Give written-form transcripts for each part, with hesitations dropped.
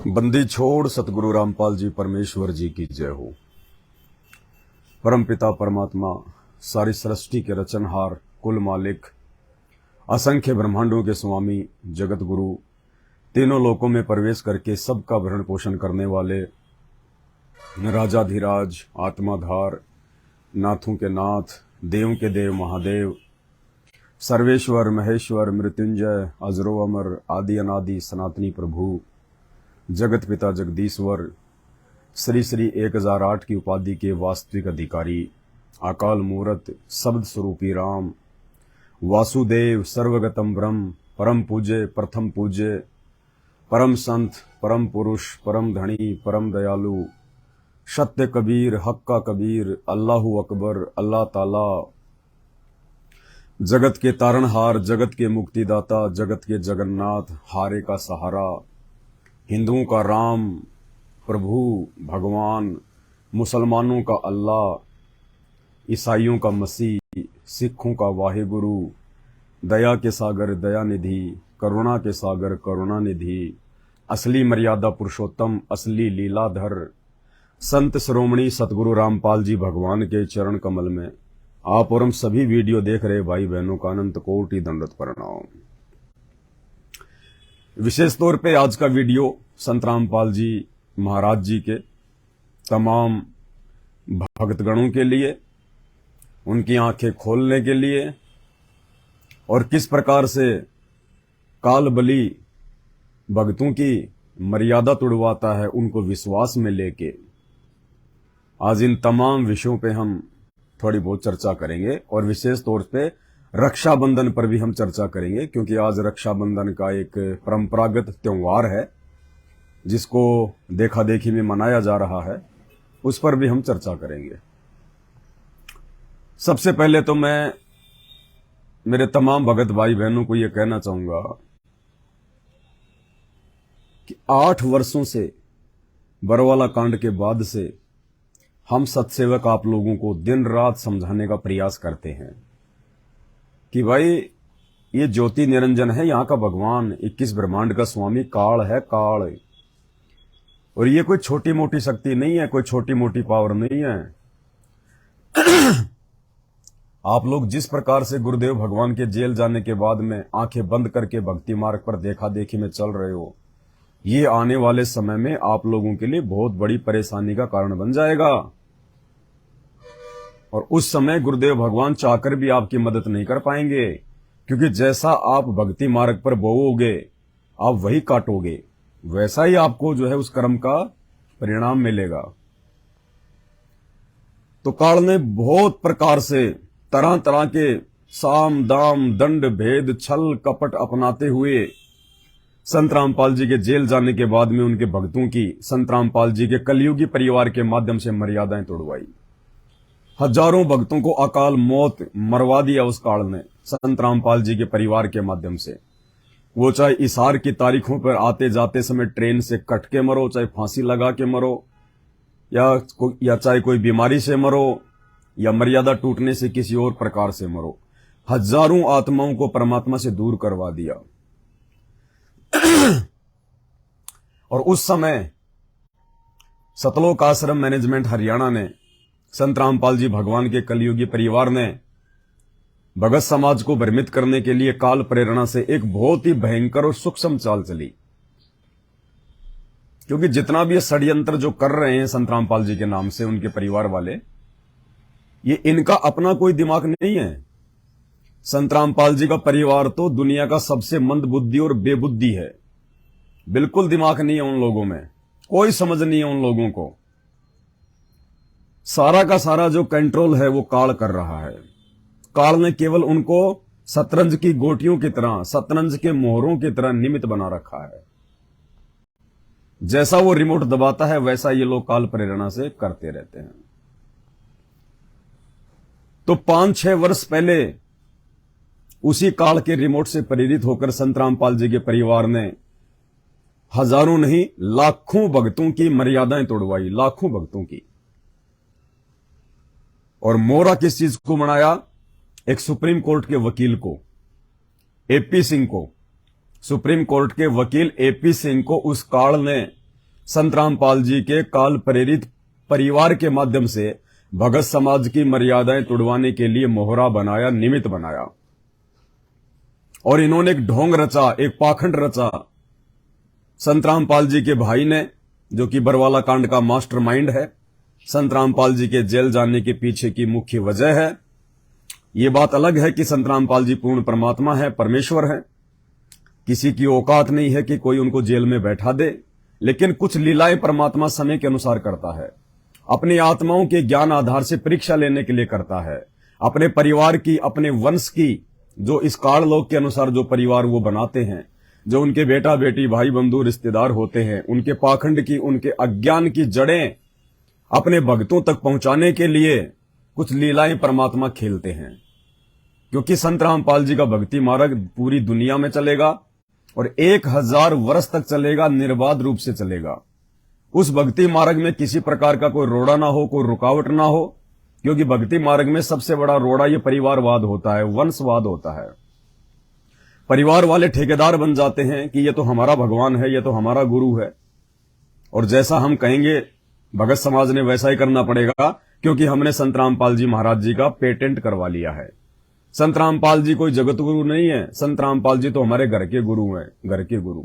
बंदी छोड़ सतगुरु रामपाल जी परमेश्वर जी की जय हो। परम पिता परमात्मा, सारी सृष्टि के रचनहार, कुल मालिक, असंख्य ब्रह्मांडों के स्वामी, जगत गुरु, तीनों लोकों में प्रवेश करके सबका भरण पोषण करने वाले राजाधिराज, आत्माधार, नाथों के नाथ, देव के देव महादेव, सर्वेश्वर महेश्वर मृत्युंजय, अजरो अमर, आदि अनादि सनातनी प्रभु, जगत पिता जगदीश्वर, श्री श्री 1008 की उपाधि के वास्तविक अधिकारी, अकाल मूरत, शब्द स्वरूपी राम, वासुदेव, सर्वगतम ब्रह्म, परम पूज्य, प्रथम पूज्य, परम संत, परम पुरुष, परम धनी, परम दयालु, सत्य कबीर, हक का कबीर, अल्लाहु अकबर, अल्लाह ताला, जगत के तारणहार, जगत के मुक्तिदाता, जगत के जगन्नाथ, हारे का सहारा, हिंदुओं का राम, प्रभु भगवान, मुसलमानों का अल्लाह, ईसाइयों का मसीह, सिखों का वाहेगुरु, दया के सागर दयानिधि, करुणा के सागर करुणानिधि, असली मर्यादा पुरुषोत्तम, असली लीलाधर, संत श्रोमणी सतगुरु रामपाल जी भगवान के चरण कमल में आप और हम सभी वीडियो देख रहे भाई बहनों का अनंत कोटि दंडवत प्रणाम। विशेष तौर पे आज का वीडियो संत रामपाल जी महाराज जी के तमाम भक्तगणों के लिए, उनकी आंखें खोलने के लिए, और किस प्रकार से काल बली भक्तों की मर्यादा तुड़वाता है उनको विश्वास में लेके, आज इन तमाम विषयों पे हम थोड़ी बहुत चर्चा करेंगे। और विशेष तौर पे रक्षाबंधन पर भी हम चर्चा करेंगे, क्योंकि आज रक्षाबंधन का एक परंपरागत त्योहार है जिसको देखा देखी में मनाया जा रहा है, उस पर भी हम चर्चा करेंगे। सबसे पहले तो मैं मेरे तमाम भगत भाई बहनों को यह कहना चाहूंगा कि 8 वर्षों से बरवाला कांड के बाद से हम सत्सेवक आप लोगों को दिन रात समझाने का प्रयास करते हैं कि भाई ये ज्योति निरंजन है, यहां का भगवान, 21 ब्रह्मांड का स्वामी काल है, काल। और ये कोई छोटी मोटी शक्ति नहीं है, कोई छोटी मोटी पावर नहीं है। आप लोग जिस प्रकार से गुरुदेव भगवान के जेल जाने के बाद में आंखें बंद करके भक्ति मार्ग पर देखा देखी में चल रहे हो, ये आने वाले समय में आप लोगों के लिए बहुत बड़ी परेशानी का कारण बन जाएगा। और उस समय गुरुदेव भगवान चाहकर भी आपकी मदद नहीं कर पाएंगे, क्योंकि जैसा आप भक्ति मार्ग पर बोओगे आप वही काटोगे, वैसा ही आपको जो है उस कर्म का परिणाम मिलेगा। तो काल ने बहुत प्रकार से तरह तरह के साम दाम दंड भेद छल कपट अपनाते हुए संत रामपाल जी के जेल जाने के बाद में उनके भक्तों की संत रामपाल जी के कलयुगी परिवार के माध्यम से मर्यादाएं तोड़वाई। हजारों भक्तों को अकाल मौत मरवा दिया उस काल ने संत रामपाल जी के परिवार के माध्यम से। वो चाहे इशार की तारीखों पर आते जाते समय ट्रेन से कट के मरो, चाहे फांसी लगा के मरो, या चाहे कोई बीमारी से मरो, या मर्यादा टूटने से किसी और प्रकार से मरो, हजारों आत्माओं को परमात्मा से दूर करवा दिया। और उस समय सतलोक आश्रम मैनेजमेंट हरियाणा ने, संत रामपाल जी भगवान के कलयुगी परिवार ने भगत समाज को भ्रमित करने के लिए काल प्रेरणा से एक बहुत ही भयंकर और सूक्ष्म चाल चली। क्योंकि जितना भी ये षड्यंत्र जो कर रहे हैं संत रामपाल जी के नाम से उनके परिवार वाले, ये इनका अपना कोई दिमाग नहीं है। संत रामपाल जी का परिवार तो दुनिया का सबसे मंद बुद्धि और बेबुद्धि है। बिल्कुल दिमाग नहीं है उन लोगों में, कोई समझ नहीं है उन लोगों को। सारा का सारा जो कंट्रोल है वो काल कर रहा है। काल ने केवल उनको शतरंज की गोटियों की तरह, शतरंज के मोहरों की तरह निमित्त बना रखा है। जैसा वो रिमोट दबाता है वैसा ये लोग काल प्रेरणा से करते रहते हैं। तो 5-6 वर्ष पहले उसी काल के रिमोट से प्रेरित होकर संत रामपाल जी के परिवार ने हजारों नहीं लाखों भक्तों की मर्यादाएं तोड़वाई, लाखों भक्तों की। और मोहरा किस चीज को बनाया? एक सुप्रीम कोर्ट के वकील को, एपी सिंह को, सुप्रीम कोर्ट के वकील एपी सिंह को उस काल ने संत रामपाल जी के काल प्रेरित परिवार के माध्यम से भगत समाज की मर्यादाएं तुड़वाने के लिए मोहरा बनाया, निमित्त बनाया। और इन्होंने एक ढोंग रचा, एक पाखंड रचा। संत रामपाल जी के भाई ने, जो कि बरवाला कांड का मास्टरमाइंड है, संत रामपाल जी के जेल जाने के पीछे की मुख्य वजह है। ये बात अलग है कि संत रामपाल जी पूर्ण परमात्मा है, परमेश्वर है, किसी की औकात नहीं है कि कोई उनको जेल में बैठा दे, लेकिन कुछ लीलाएं परमात्मा समय के अनुसार करता है। अपनी आत्माओं के ज्ञान आधार से परीक्षा लेने के लिए करता है। अपने परिवार की, अपने वंश की, जो इस काल लोक के अनुसार जो परिवार वो बनाते हैं, जो उनके बेटा बेटी, भाई बंधु, रिश्तेदार होते हैं, उनके पाखंड की, उनके अज्ञान की जड़ें अपने भक्तों तक पहुंचाने के लिए कुछ लीलाएं परमात्मा खेलते हैं। क्योंकि संत रामपाल जी का भक्ति मार्ग पूरी दुनिया में चलेगा और 1000 वर्ष तक चलेगा, निर्बाध रूप से चलेगा। उस भक्ति मार्ग में किसी प्रकार का कोई रोड़ा ना हो, कोई रुकावट ना हो, क्योंकि भक्ति मार्ग में सबसे बड़ा रोड़ा ये परिवारवाद होता है, वंशवाद होता है। परिवार वाले ठेकेदार बन जाते हैं कि ये तो हमारा भगवान है, ये तो हमारा गुरु है, और जैसा हम कहेंगे भगत समाज ने वैसा ही करना पड़ेगा, क्योंकि हमने संत रामपाल जी महाराज जी का पेटेंट करवा लिया है। संत रामपाल जी कोई जगत गुरु नहीं है, संत रामपाल जी तो हमारे घर के गुरु हैं, घर के गुरु।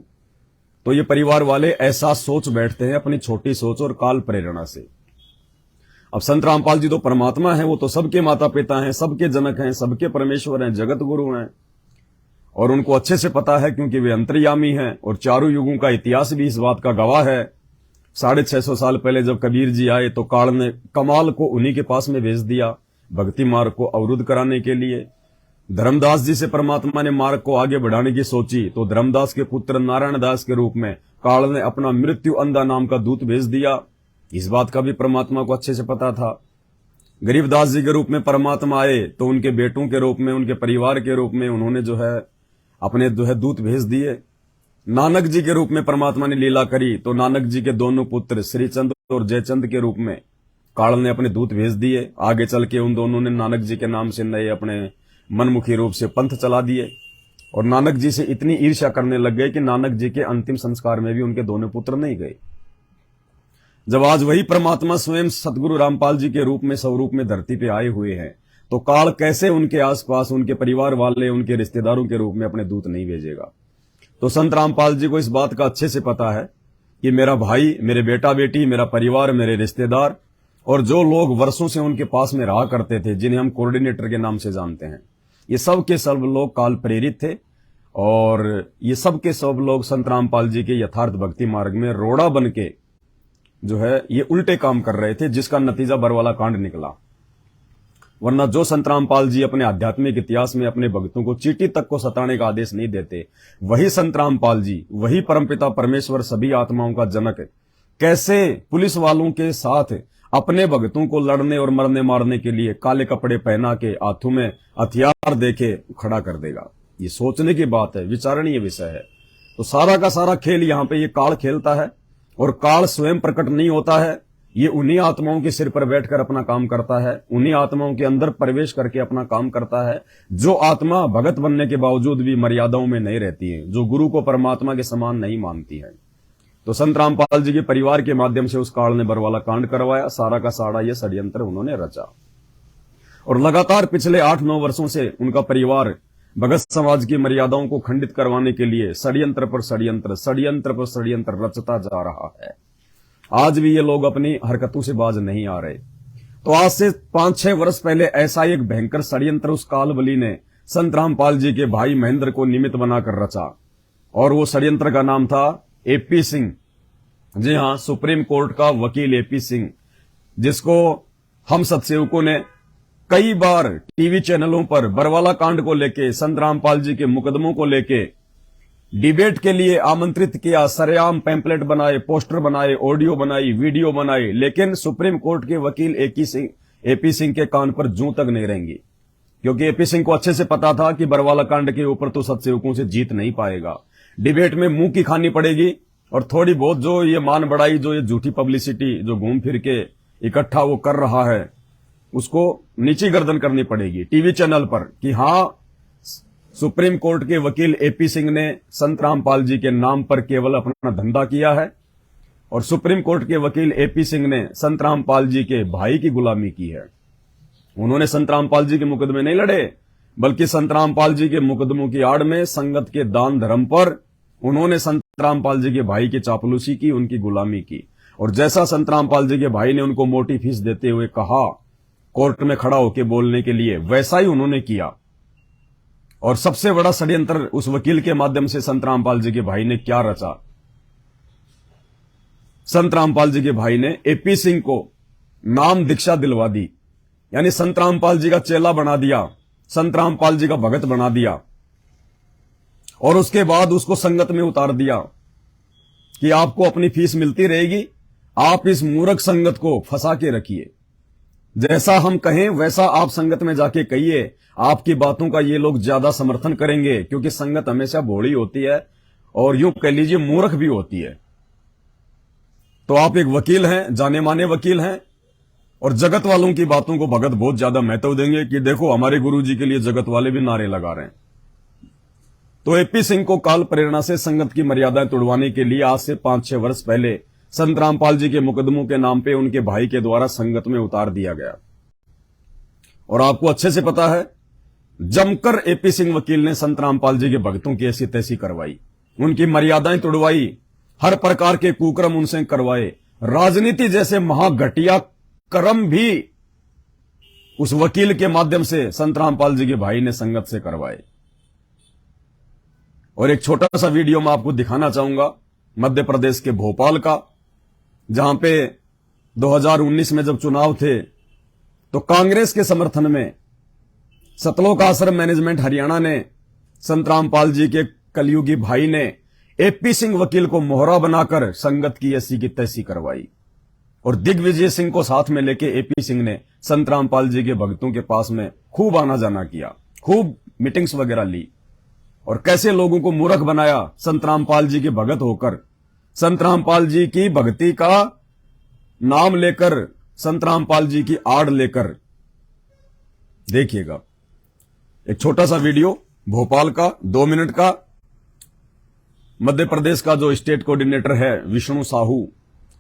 तो ये परिवार वाले ऐसा सोच बैठते हैं अपनी छोटी सोच और काल प्रेरणा से। अब संत रामपाल जी तो परमात्मा है, वो तो सबके माता पिता हैं, सबके जनक हैं, सबके परमेश्वर हैं, जगत गुरु हैं, और उनको अच्छे से पता है क्योंकि वे अंतर्यामी हैं। और चारों युगों का इतिहास भी इस बात का गवाह है। 650 साल पहले जब कबीर जी आए तो काल ने कमाल को उन्हीं के पास में भेज दिया भक्ति मार्ग को अवरुद्ध कराने के लिए। धर्मदास जी से परमात्मा ने मार्ग को आगे बढ़ाने की सोची तो धर्मदास के पुत्र नारायण दास के रूप में काल ने अपना मृत्यु अंधा नाम का दूत भेज दिया। इस बात का भी परमात्मा को अच्छे से पता था। गरीबदास जी के रूप में परमात्मा आए तो उनके बेटों के रूप में, उनके परिवार के रूप में उन्होंने अपने दूत भेज दिए। नानक जी के रूप में परमात्मा ने लीला करी तो नानक जी के दोनों पुत्र श्रीचंद और जयचंद के रूप में काल ने अपने दूत भेज दिए। आगे चल के उन दोनों ने नानक जी के नाम से नए अपने मनमुखी रूप से पंथ चला दिए और नानक जी से इतनी ईर्ष्या करने लग गए कि नानक जी के अंतिम संस्कार में भी उनके दोनों पुत्र नहीं गए। जब आज वही परमात्मा स्वयं सतगुरु रामपाल जी के रूप में स्वरूप में धरती पे आए हुए हैं तो काल कैसे उनके आसपास, उनके परिवार वाले, उनके रिश्तेदारों के रूप में अपने दूत नहीं भेजेगा। तो संत रामपाल जी को इस बात का अच्छे से पता है कि मेरा भाई, मेरे बेटा बेटी, मेरा परिवार, मेरे रिश्तेदार और जो लोग वर्षों से उनके पास में रहा करते थे, जिन्हें हम कोऑर्डिनेटर के नाम से जानते हैं, ये सब के सब लोग काल प्रेरित थे और ये सब के सब लोग संत रामपाल जी के यथार्थ भक्ति मार्ग में रोड़ा बन के ये उल्टे काम कर रहे थे, जिसका नतीजा बरवाला कांड निकला। वरना जो संत रामपाल जी अपने आध्यात्मिक इतिहास में अपने भक्तों को चींटी तक को सताने का आदेश नहीं देते, वही संत रामपाल जी, वही परमपिता परमेश्वर, सभी आत्माओं का जनक, कैसे पुलिस वालों के साथ अपने भक्तों को लड़ने और मरने मारने के लिए काले कपड़े पहना के हाथों में हथियार देके खड़ा कर देगा। ये सोचने की बात है, विचारणीय विषय है। तो सारा का सारा खेल यहाँ पे ये काल खेलता है और काल स्वयं प्रकट नहीं होता है। ये उन्हीं आत्माओं के सिर पर बैठकर अपना काम करता है, उन्हीं आत्माओं के अंदर प्रवेश करके अपना काम करता है। जो आत्मा भगत बनने के बावजूद भी मर्यादाओं में नहीं रहती है, जो गुरु को परमात्मा के समान नहीं मानती है। तो संत रामपाल जी के परिवार के माध्यम से उस काल ने बरवाला कांड करवाया। सारा का सारा ये षड्यंत्र उन्होंने रचा और लगातार पिछले 8-9 वर्षों से उनका परिवार भगत समाज की मर्यादाओं को खंडित करवाने के लिए षड्यंत्र पर षड्यंत्र, षड्यंत्र पर षड्यंत्र रचता जा रहा है। आज भी ये लोग अपनी हरकतों से बाज नहीं आ रहे। तो आज से 5-6 वर्ष पहले ऐसा एक भयंकर षड्यंत्र उस काल बली ने संत रामपाल जी के भाई महेंद्र को निमित्त बनाकर रचा और वो षड्यंत्र का नाम था एपी सिंह। जी हां, सुप्रीम कोर्ट का वकील एपी सिंह, जिसको हम सत्सेवकों ने कई बार टीवी चैनलों पर बरवाला कांड को लेके, संत रामपाल जी के मुकदमों को लेके डिबेट के लिए आमंत्रित किया। सरेआम पैम्पलेट बनाए, पोस्टर बनाए, ऑडियो बनाई, वीडियो बनाई, लेकिन सुप्रीम कोर्ट के वकील एपी सिंह के कान पर जूं तक नहीं रहेंगी, क्योंकि एपी सिंह को अच्छे से पता था कि बरवाला कांड के ऊपर तो सत्सेवकों से जीत नहीं पाएगा। डिबेट में मुंह की खानी पड़ेगी और थोड़ी बहुत जो ये मान बढ़ाई, जो ये झूठी पब्लिसिटी जो घूम फिर के इकट्ठा वो कर रहा है, उसको नीची गर्दन करनी पड़ेगी टीवी चैनल पर कि हां, सुप्रीम कोर्ट के वकील एपी सिंह ने संत रामपाल जी के नाम पर केवल अपना धंधा किया है और सुप्रीम कोर्ट के वकील एपी सिंह ने संत रामपाल जी के भाई की गुलामी की है। उन्होंने संत रामपाल जी के मुकदमे नहीं लड़े, बल्कि संत रामपाल जी के मुकदमों की आड़ में संगत के दान धर्म पर उन्होंने संत रामपाल जी के भाई की चापलूसी की, उनकी गुलामी की। और जैसा संत रामपाल जी के भाई ने उनको मोटी फीस देते हुए कहा कोर्ट में खड़ा होकर बोलने के लिए, वैसा ही उन्होंने किया। और सबसे बड़ा षड्यंत्र उस वकील के माध्यम से संत रामपाल जी के भाई ने क्या रचा। संत रामपाल जी के भाई ने एपी सिंह को नाम दीक्षा दिलवा दी, यानी संत रामपाल जी का चेला बना दिया, संत रामपाल जी का भगत बना दिया। और उसके बाद उसको संगत में उतार दिया कि आपको अपनी फीस मिलती रहेगी, आप इस मूर्ख संगत को फंसा के रखिए, जैसा हम कहें वैसा आप संगत में जाके कहिए, आपकी बातों का ये लोग ज्यादा समर्थन करेंगे, क्योंकि संगत हमेशा भोली होती है और यूं कह लीजिए मूर्ख भी होती है। तो आप एक वकील हैं, जाने माने वकील हैं, और जगत वालों की बातों को भगत बहुत ज्यादा महत्व देंगे कि देखो हमारे गुरुजी के लिए जगत वाले भी नारे लगा रहे हैं। तो एपी सिंह को काल प्रेरणा से संगत की मर्यादाएं तोड़वाने के लिए आज से 5-6 वर्ष पहले संत रामपाल जी के मुकदमों के नाम पे उनके भाई के द्वारा संगत में उतार दिया गया। और आपको अच्छे से पता है, जमकर एपी सिंह वकील ने संत रामपाल जी के भक्तों की ऐसी तैसी करवाई, उनकी मर्यादाएं तोड़वाई, हर प्रकार के कुकर्म उनसे करवाए, राजनीति जैसे महाघटिया कर्म भी उस वकील के माध्यम से संत रामपाल जी के भाई ने संगत से करवाए। और एक छोटा सा वीडियो मैं आपको दिखाना चाहूंगा मध्य प्रदेश के भोपाल का, जहां पे 2019 में जब चुनाव थे तो कांग्रेस के समर्थन में सतलोक आश्रम मैनेजमेंट हरियाणा ने संत रामपाल जी के कलयुगी भाई ने एपी सिंह वकील को मोहरा बनाकर संगत की ऐसी की तैसी करवाई। और दिग्विजय सिंह को साथ में लेके एपी सिंह ने संत रामपाल जी के भक्तों के पास में खूब आना जाना किया, खूब मीटिंग्स वगैरह ली, और कैसे लोगों को मूर्ख बनाया संत रामपाल जी के भगत होकर, संत रामपाल जी की भक्ति का नाम लेकर, संत रामपाल जी की आड़ लेकर। देखिएगा एक छोटा सा वीडियो भोपाल का 2 मिनट का। मध्य प्रदेश का जो स्टेट कोऑर्डिनेटर है विष्णु साहू,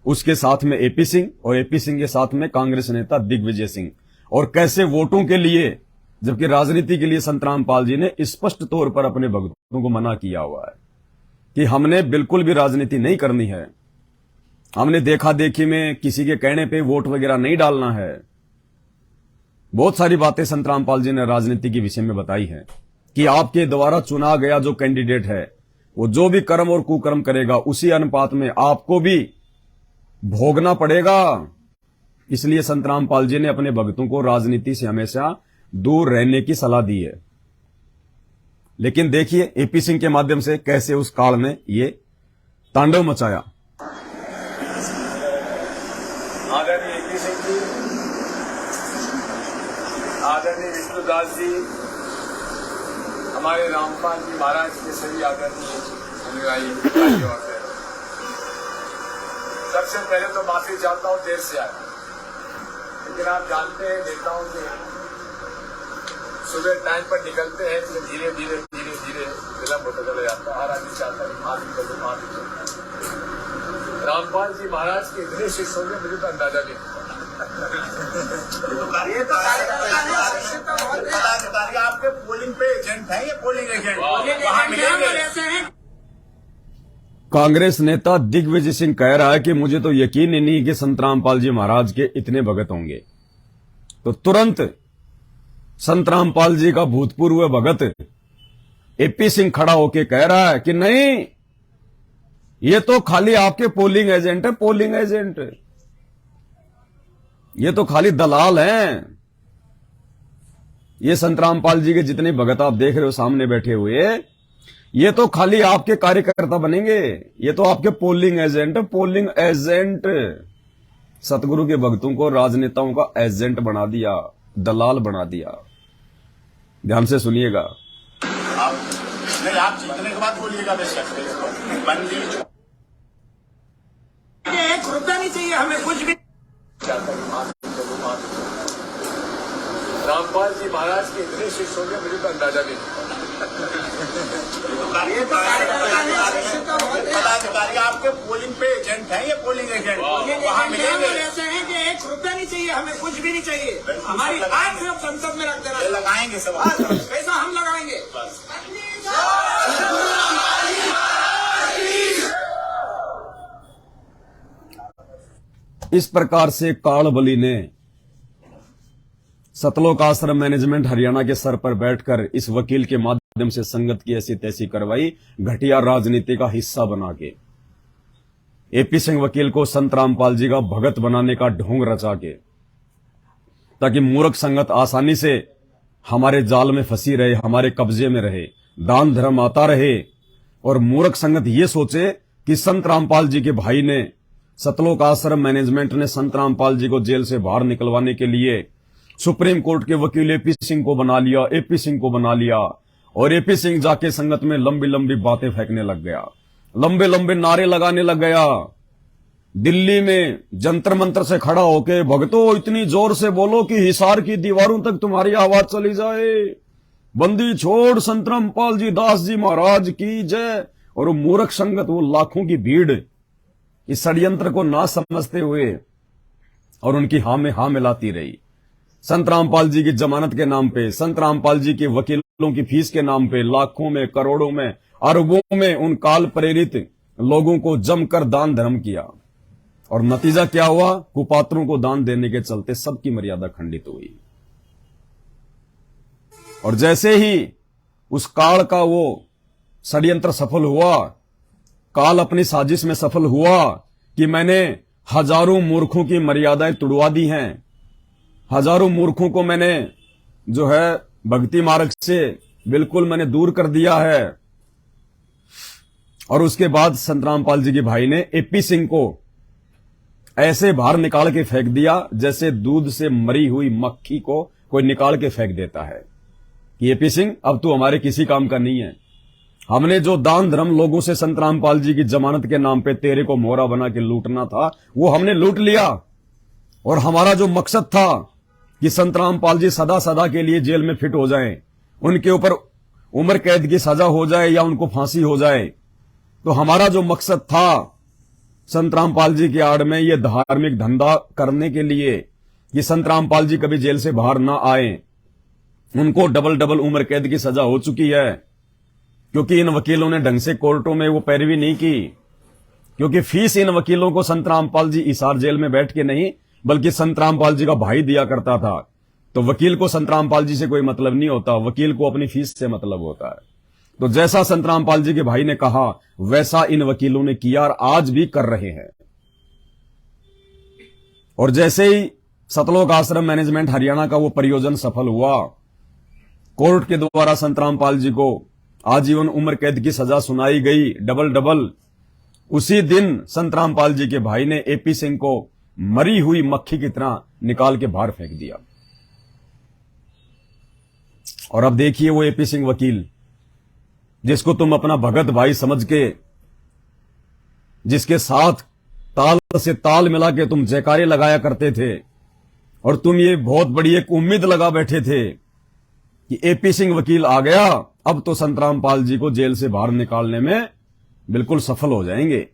उसके साथ में एपी सिंह, और एपी सिंह के साथ में कांग्रेस नेता दिग्विजय सिंह, और कैसे वोटों के लिए, जबकि राजनीति के लिए संत रामपाल जी ने स्पष्ट तौर पर अपने भक्तों को मना किया हुआ है कि हमने बिल्कुल भी राजनीति नहीं करनी है, हमने देखा देखी में किसी के कहने पे वोट वगैरह नहीं डालना है। बहुत सारी बातें संत रामपाल जी ने राजनीति के विषय में बताई हैं कि आपके द्वारा चुना गया जो कैंडिडेट है वो जो भी कर्म और कुकर्म करेगा उसी अनुपात में आपको भी भोगना पड़ेगा। इसलिए संत रामपाल जी ने अपने भक्तों को राजनीति से हमेशा दूर रहने की सलाह दी है। लेकिन देखिए एपी सिंह के माध्यम से कैसे उस काल में ये तांडव मचाया। आदरणीय एपी सिंह जी, आदरणीय विष्णुदास जी, हमारे रामपाल जी महाराज के सभी आदरणीय अनुयायी भाइयों और बहनों, सबसे पहले तो माफी चाहता हूं देर से आया, लेकिन आप जानते हैं, देखता हूं कि सुबह टाइम पर निकलते हैं तो धीरे धीरे धीरे धीरे विलम्ब होता चला जाता है। हर आदमी चाहता है माफी कर दो, माफी कर दो। रामपाल जी महाराज के इतने शिष्य होंगे मुझे तो अंदाजा नहीं था। आपके पोलिंग पे एजेंट है, ये पोलिंग एजेंट वहां मिलेंगे। कांग्रेस नेता दिग्विजय सिंह कह रहा है कि मुझे तो यकीन ही नहीं कि संत रामपाल जी महाराज के इतने भगत होंगे। तो तुरंत संत रामपाल जी का भूतपूर्व भगत एपी सिंह खड़ा होकर कह रहा है कि नहीं, ये तो खाली आपके पोलिंग एजेंट है, पोलिंग एजेंट, ये तो खाली दलाल हैं। ये संत रामपाल जी के जितने भगत आप देख रहे हो सामने बैठे हुए, ये तो खाली आपके कार्यकर्ता बनेंगे, ये तो आपके पोलिंग एजेंट, पोलिंग एजेंट। सतगुरु के भक्तों को राजनेताओं का एजेंट बना दिया, दलाल बना दिया। ध्यान से सुनिएगा। आप जीतने के बाद बोलिएगा, एक रुपया नहीं चाहिए हमें, कुछ भी। रामपाल जी महाराज के इतने शिष्य होंगे मुझे तो अंदाजा नहीं था। आपके पोलिंग पे एजेंट हैं, ये पोलिंग एजेंट पोलिंग वहाँ मिलेंगे। ऐसे हैं कि 1 रुपया नहीं चाहिए, हमें कुछ भी नहीं चाहिए, हमारी आंख सिर्फ संसद में रख देना। ये लगाएंगे सब पैसा हम लगाएंगे। इस प्रकार से कालबली ने सतलोक आश्रम मैनेजमेंट हरियाणा के सर पर बैठकर इस वकील के माध्यम से संगत की ऐसी तैसी करवाई, घटिया राजनीति का हिस्सा बना के एपी सिंह वकील को संत रामपाल जी का भगत बनाने का ढोंग रचा के, ताकि मूर्ख संगत आसानी से हमारे जाल में फंसी रहे, हमारे कब्जे में रहे, दान धर्म आता रहे और मूर्ख संगत ये सोचे कि संत रामपाल जी के भाई ने, सतलोक आश्रम मैनेजमेंट ने संत रामपाल जी को जेल से बाहर निकलवाने के लिए सुप्रीम कोर्ट के वकील एपी सिंह को बना लिया, एपी सिंह को बना लिया। और एपी सिंह जाके संगत में लंबी लंबी बातें फेंकने लग गया, लंबे लंबे नारे लगाने लग गया। दिल्ली में जंतर मंतर से खड़ा होके, भक्तों इतनी जोर से बोलो कि हिसार की दीवारों तक तुम्हारी आवाज चली जाए, बंदी छोड़ संत रामपाल जी दास जी महाराज की जय। और वो मूर्ख संगत, वो लाखों की भीड़ इस षड्यंत्र को ना समझते हुए और उनकी हाँ में हाँ मिलाती रही। संत रामपाल जी की जमानत के नाम पे, संत रामपाल जी के वकीलों की फीस के नाम पे लाखों में, करोड़ों में, अरबों में उन काल प्रेरित लोगों को जमकर दान धर्म किया। और नतीजा क्या हुआ? कुपात्रों को दान देने के चलते सबकी मर्यादा खंडित हुई। और जैसे ही उस काल का वो षड्यंत्र सफल हुआ, काल अपनी साजिश में सफल हुआ कि मैंने हजारों मूर्खों की मर्यादाएं तुड़वा दी हैं, हजारों मूर्खों को मैंने जो है भक्ति मार्ग से बिल्कुल मैंने दूर कर दिया है। और उसके बाद संत रामपाल जी के भाई ने एपी सिंह को ऐसे बाहर निकाल के फेंक दिया जैसे दूध से मरी हुई मक्खी को कोई निकाल के फेंक देता है कि एपी सिंह अब तू हमारे किसी काम का नहीं है। हमने जो दान धर्म लोगों से संत रामपाल जी की जमानत के नाम पे तेरे को मोहरा बना के लूटना था, वो हमने लूट लिया। और हमारा जो मकसद था कि संत रामपाल जी सदा सदा के लिए जेल में फिट हो जाएं, उनके ऊपर उम्र कैद की सजा हो जाए या उनको फांसी हो जाए, तो हमारा जो मकसद था संत रामपाल जी की आड़ में ये धार्मिक धंधा करने के लिए कि संत रामपाल जी कभी जेल से बाहर ना आए, उनको डबल डबल उम्र कैद की सजा हो चुकी है। क्योंकि इन वकीलों ने ढंग से कोर्टों में वो पैरवी नहीं की, क्योंकि फीस इन वकीलों को संत रामपाल जी हिसार जेल में बैठ के नहीं बल्कि संत रामपाल जी का भाई दिया करता था। तो वकील को संत रामपाल जी से कोई मतलब नहीं होता, वकील को अपनी फीस से मतलब होता है। तो जैसा संत रामपाल जी के भाई ने कहा वैसा इन वकीलों ने किया और आज भी कर रहे हैं। और जैसे ही सतलोक आश्रम मैनेजमेंट हरियाणा का वो परियोजन सफल हुआ, कोर्ट के द्वारा संत रामपाल जी को आजीवन उम्र कैद की सजा सुनाई गई डबल डबल, उसी दिन संत रामपाल जी के भाई ने एपी सिंह को मरी हुई मक्खी की तरह निकाल के बाहर फेंक दिया। और अब देखिए वो एपी सिंह वकील, जिसको तुम अपना भगत भाई समझ के, जिसके साथ ताल से ताल मिला के तुम जयकारे लगाया करते थे, और तुम ये बहुत बड़ी एक उम्मीद लगा बैठे थे कि एपी सिंह वकील आ गया, अब तो संत रामपाल जी को जेल से बाहर निकालने में बिल्कुल सफल हो जाएंगे।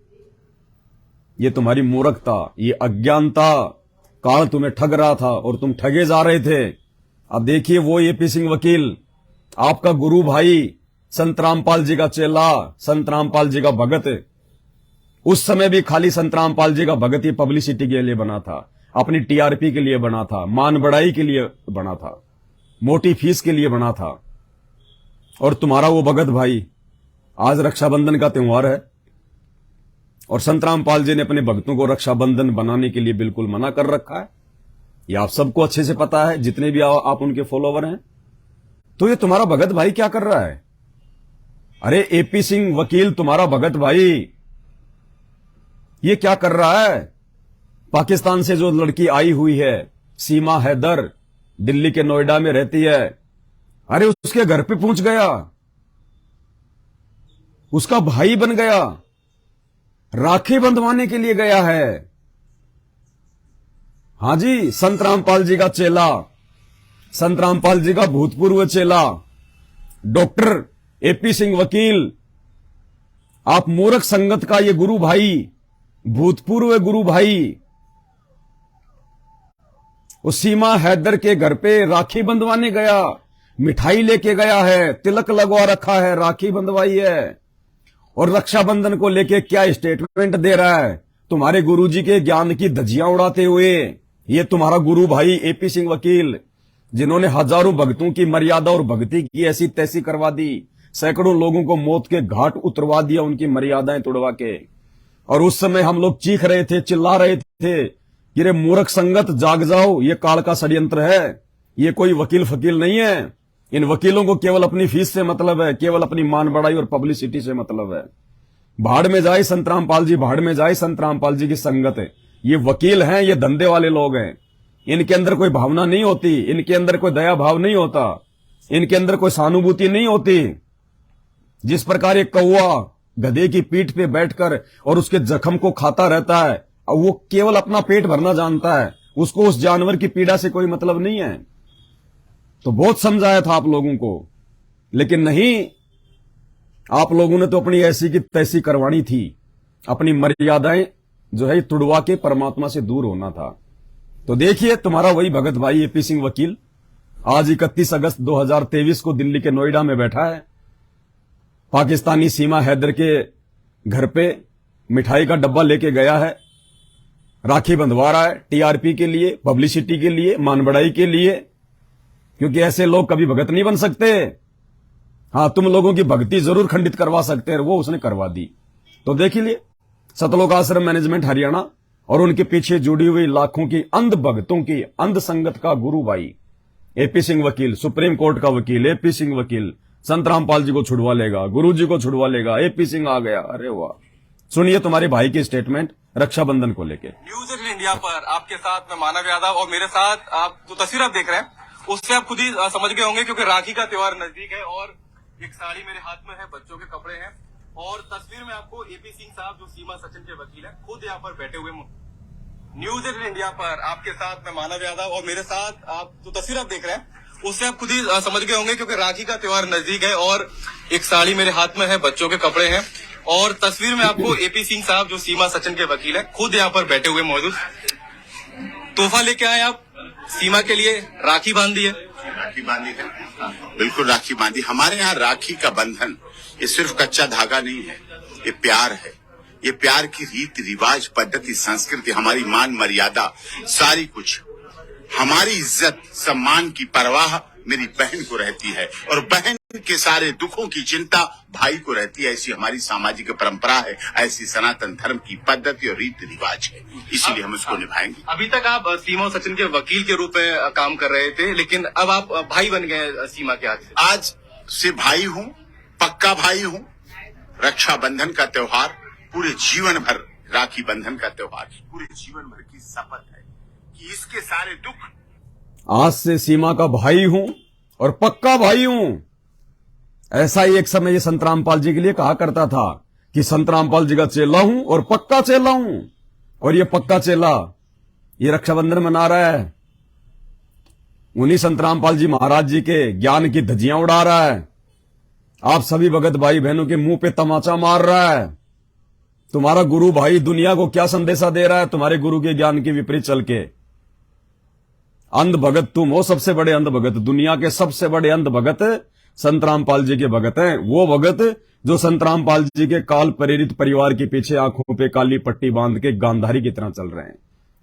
ये तुम्हारी मूर्खता, ये अज्ञानता, काल तुम्हें ठग रहा था और तुम ठगे जा रहे थे। अब देखिए वो एपी सिंह वकील, आपका गुरु भाई, संत रामपाल जी का चेला, संत रामपाल जी का भगत, उस समय भी खाली संत रामपाल जी का भगत ही पब्लिसिटी के लिए बना था, अपनी टीआरपी के लिए बना था, मान बढ़ाई के लिए बना था, मोटी फीस के लिए बना था। और तुम्हारा वो भगत भाई, आज रक्षाबंधन का त्योहार है और संत रामपाल जी ने अपने भक्तों को रक्षाबंधन बनाने के लिए बिल्कुल मना कर रखा है। ये आप सबको अच्छे से पता है, जितने भी आप उनके फॉलोवर हैं। तो ये तुम्हारा भगत भाई क्या कर रहा है? अरे एपी सिंह वकील, तुम्हारा भगत भाई ये क्या कर रहा है? पाकिस्तान से जो लड़की आई हुई है, सीमा हैदर, दिल्ली के नोएडा में रहती है, अरे उसके घर पे पहुंच गया, उसका भाई बन गया, राखी बंधवाने के लिए गया है। हां जी, संत रामपाल जी का चेला, संत रामपाल जी का भूतपूर्व चेला डॉक्टर एपी सिंह वकील आप मूर्ख संगत का ये गुरु भाई, भूतपूर्व गुरु भाई, उस सीमा हैदर के घर पे राखी बंधवाने गया, मिठाई लेके गया है, तिलक लगवा रखा है, राखी बंधवाई है, और रक्षाबंधन को लेके क्या स्टेटमेंट दे रहा है तुम्हारे गुरुजी के ज्ञान की धज्जियां उड़ाते हुए। ये तुम्हारा गुरु भाई एपी सिंह वकील, जिन्होंने हजारों भक्तों की मर्यादा और भक्ति की ऐसी तैसी करवा दी, सैकड़ों लोगों को मौत के घाट उतरवा दिया उनकी मर्यादाएं तोड़वा के। और उस समय हम लोग चीख रहे थे, चिल्ला रहे थे कि रे मूर्ख संगत जाग जाओ, ये काल का षड्यंत्र है, ये कोई वकील फकील नहीं है। इन वकीलों को केवल अपनी फीस से मतलब है, केवल अपनी मान बढ़ाई और पब्लिसिटी से मतलब है। भाड़ में जाए संत रामपाल जी, भाड़ में जाए संत रामपाल जी की संगत है। ये वकील हैं, ये धंधे वाले लोग हैं, इनके अंदर कोई भावना नहीं होती, इनके अंदर कोई दया भाव नहीं होता, इनके अंदर कोई सहानुभूति नहीं होती। जिस प्रकार एक कौवा गधे की पीठ पे बैठकर और उसके जख्म को खाता रहता है, अब वो केवल अपना पेट भरना जानता है, उसको उस जानवर की पीड़ा से कोई मतलब नहीं है। तो बहुत समझाया था आप लोगों को, लेकिन नहीं, आप लोगों ने तो अपनी ऐसी की तैसी करवानी थी, अपनी मर्यादाएं जो है तुड़वा के परमात्मा से दूर होना था। तो देखिए तुम्हारा वही भगत भाई एपी सिंह वकील आज 31 अगस्त 2023 को दिल्ली के नोएडा में बैठा है, पाकिस्तानी सीमा हैदर के घर पे मिठाई का डब्बा लेके गया है, राखी बंधवा रहा है टीआरपी के लिए, पब्लिसिटी के लिए, मान बढ़ाई के लिए, क्योंकि ऐसे लोग कभी भगत नहीं बन सकते। हां, तुम लोगों की भक्ति जरूर खंडित करवा सकते हैं, वो उसने करवा दी। तो देखिए सतलोक आश्रम मैनेजमेंट हरियाणा और उनके पीछे जुड़ी हुई लाखों की अंध भक्तों की अंध संगत का गुरु भाई एपी सिंह वकील, सुप्रीम कोर्ट का वकील एपी सिंह वकील, संत रामपाल जी को छुड़वा लेगा, गुरु जी को छुड़वा लेगा, एपी सिंह आ गया। अरे वाह, सुनिए तुम्हारे भाई की स्टेटमेंट रक्षाबंधन को लेके। न्यूज इंडिया पर आपके साथ मैं मानव यादव और मेरे साथ आप जो तस्वीर आप देख रहे हैं उससे आप खुद ही समझ गए होंगे, क्योंकि राखी का त्योहार नजदीक है और एक साड़ी मेरे हाथ में है, बच्चों के कपड़े हैं, और तस्वीर में आपको एपी सिंह साहब जो सीमा सचिन के वकील हैं खुद यहाँ पर बैठे हुए। न्यूज इंडिया पर आपके साथ मैं मानव यादव और मेरे साथ आप जो तस्वीर आप देख रहे हैं उससे आप खुद ही समझ गए होंगे, क्योंकि राखी का त्योहार नजदीक है और एक साड़ी मेरे हाथ में है, बच्चों के कपड़े हैं, और तस्वीर में आपको एपी सिंह साहब जो सीमा सचिन के वकील हैं खुद यहाँ पर बैठे हुए मौजूद। तोहफा लेके आए आप सीमा के लिए, राखी बांध दी है? राखी बांधी है, बिल्कुल राखी बांधी। हमारे यहाँ राखी का बंधन ये सिर्फ कच्चा धागा नहीं है, ये प्यार है। ये प्यार की रीति रिवाज, पद्धति, संस्कृति, हमारी मान मर्यादा, सारी कुछ, हमारी इज्जत सम्मान की परवाह मेरी बहन को रहती है, और बहन के सारे दुखों की चिंता भाई को रहती है। ऐसी हमारी सामाजिक परंपरा है, ऐसी सनातन धर्म की पद्धति और रीति रिवाज है, इसीलिए हम उसको निभाएंगे। अभी तक आप सीमा सचिन के वकील के रूप में काम कर रहे थे, लेकिन अब आप भाई बन गए सीमा के हाथ से। आज से भाई हूँ, पक्का भाई हूँ। रक्षाबंधन का त्योहार पूरे जीवन भर, राखी बंधन का त्योहार पूरे जीवन भर की शपथ है कि इसके सारे दुख, आज से सीमा का भाई हूं और पक्का भाई हूं। ऐसा ही एक समय ये संत रामपाल जी के लिए कहा करता था कि संत रामपाल जी का चेला हूं और पक्का चेला हूं। और ये पक्का चेला ये रक्षाबंधन मना रहा है, उन्हीं संत रामपाल जी महाराज जी के ज्ञान की धज्जियां उड़ा रहा है, आप सभी भगत भाई बहनों के मुंह पे तमाचा मार रहा है। तुम्हारा गुरु भाई दुनिया को क्या संदेशा दे रहा है तुम्हारे गुरु के ज्ञान के विपरीत चल के? अंध भगत तुम हो, सबसे बड़े अंध भगत, दुनिया के सबसे बड़े अंध भगत संत रामपाल जी के भगत हैं। वो भगत जो संत रामपाल जी के काल प्रेरित परिवार के पीछे आंखों पे काली पट्टी बांध के गांधारी की तरह चल रहे हैं।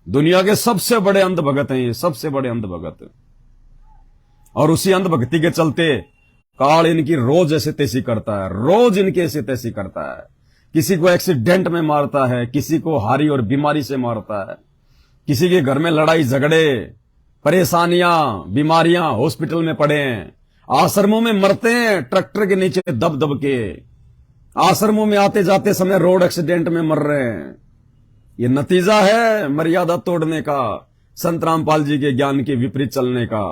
दुनिया के सबसे बड़े अंध भगत हैं ये, सबसे बड़े अंध भगत। और उसी अंध भक्ति के चलते काल इनकी रोज ऐसे तैसी करता है, रोज इनके ऐसे तैसी करता है। किसी को एक्सीडेंट में मारता है, किसी को हारी और बीमारी से मारता है, किसी के घर में लड़ाई झगड़े, परेशानियां, बीमारियां, हॉस्पिटल में पड़े हैं, आश्रमों में मरते हैं ट्रैक्टर के नीचे दब दब के, आश्रमों में आते जाते समय रोड एक्सीडेंट में मर रहे हैं। ये नतीजा है मर्यादा तोड़ने का, संत रामपाल जी के ज्ञान के विपरीत चलने का।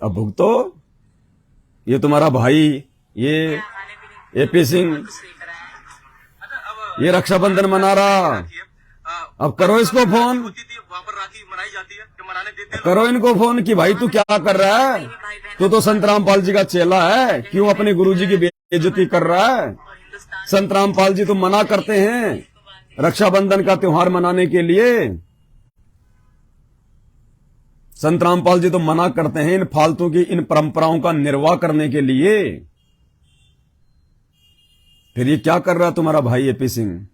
अब भुगतो। ये तुम्हारा भाई ये एपी सिंह ये रक्षाबंधन मना रहा, अब करो इसको फोन, वहाँ पर राखी मनाई जाती है कि मनाने देते हैं? करो इनको फोन कि भाई तू क्या कर रहा है, तू तो संत रामपाल जी का चेला है, क्यों अपने गुरुजी की बेइज्जती कर रहा है? संत रामपाल जी तो मना करते हैं रक्षाबंधन का त्योहार मनाने के लिए। संत रामपाल जी तो मना करते हैं इन फालतू की इन परंपराओं का निर्वाह करने के लिए। फिर ये क्या कर रहा है तुम्हारा भाई एपी सिंह?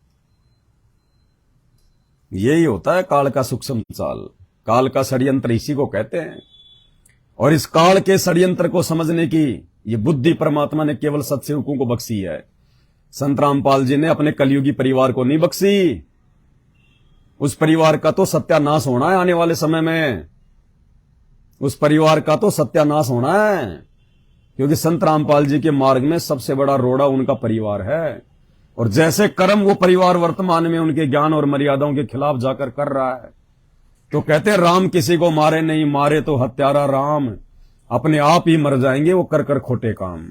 यही होता है काल का सूक्ष्म चाल, काल का षड्यंत्र इसी को कहते हैं। और इस काल के षड्यंत्र को समझने की ये बुद्धि परमात्मा ने केवल सत्सेवकों को बख्शी है। संत रामपाल जी ने अपने कलयुगी परिवार को नहीं बख्शी। उस परिवार का तो सत्यानाश होना है आने वाले समय में, उस परिवार का तो सत्यानाश होना है, क्योंकि संत रामपाल जी के मार्ग में सबसे बड़ा रोड़ा उनका परिवार है। और जैसे कर्म वो परिवार वर्तमान में उनके ज्ञान और मर्यादाओं के खिलाफ जाकर कर रहा है, तो कहते हैं राम किसी को मारे नहीं, मारे तो हत्यारा राम, अपने आप ही मर जाएंगे वो कर कर खोटे काम।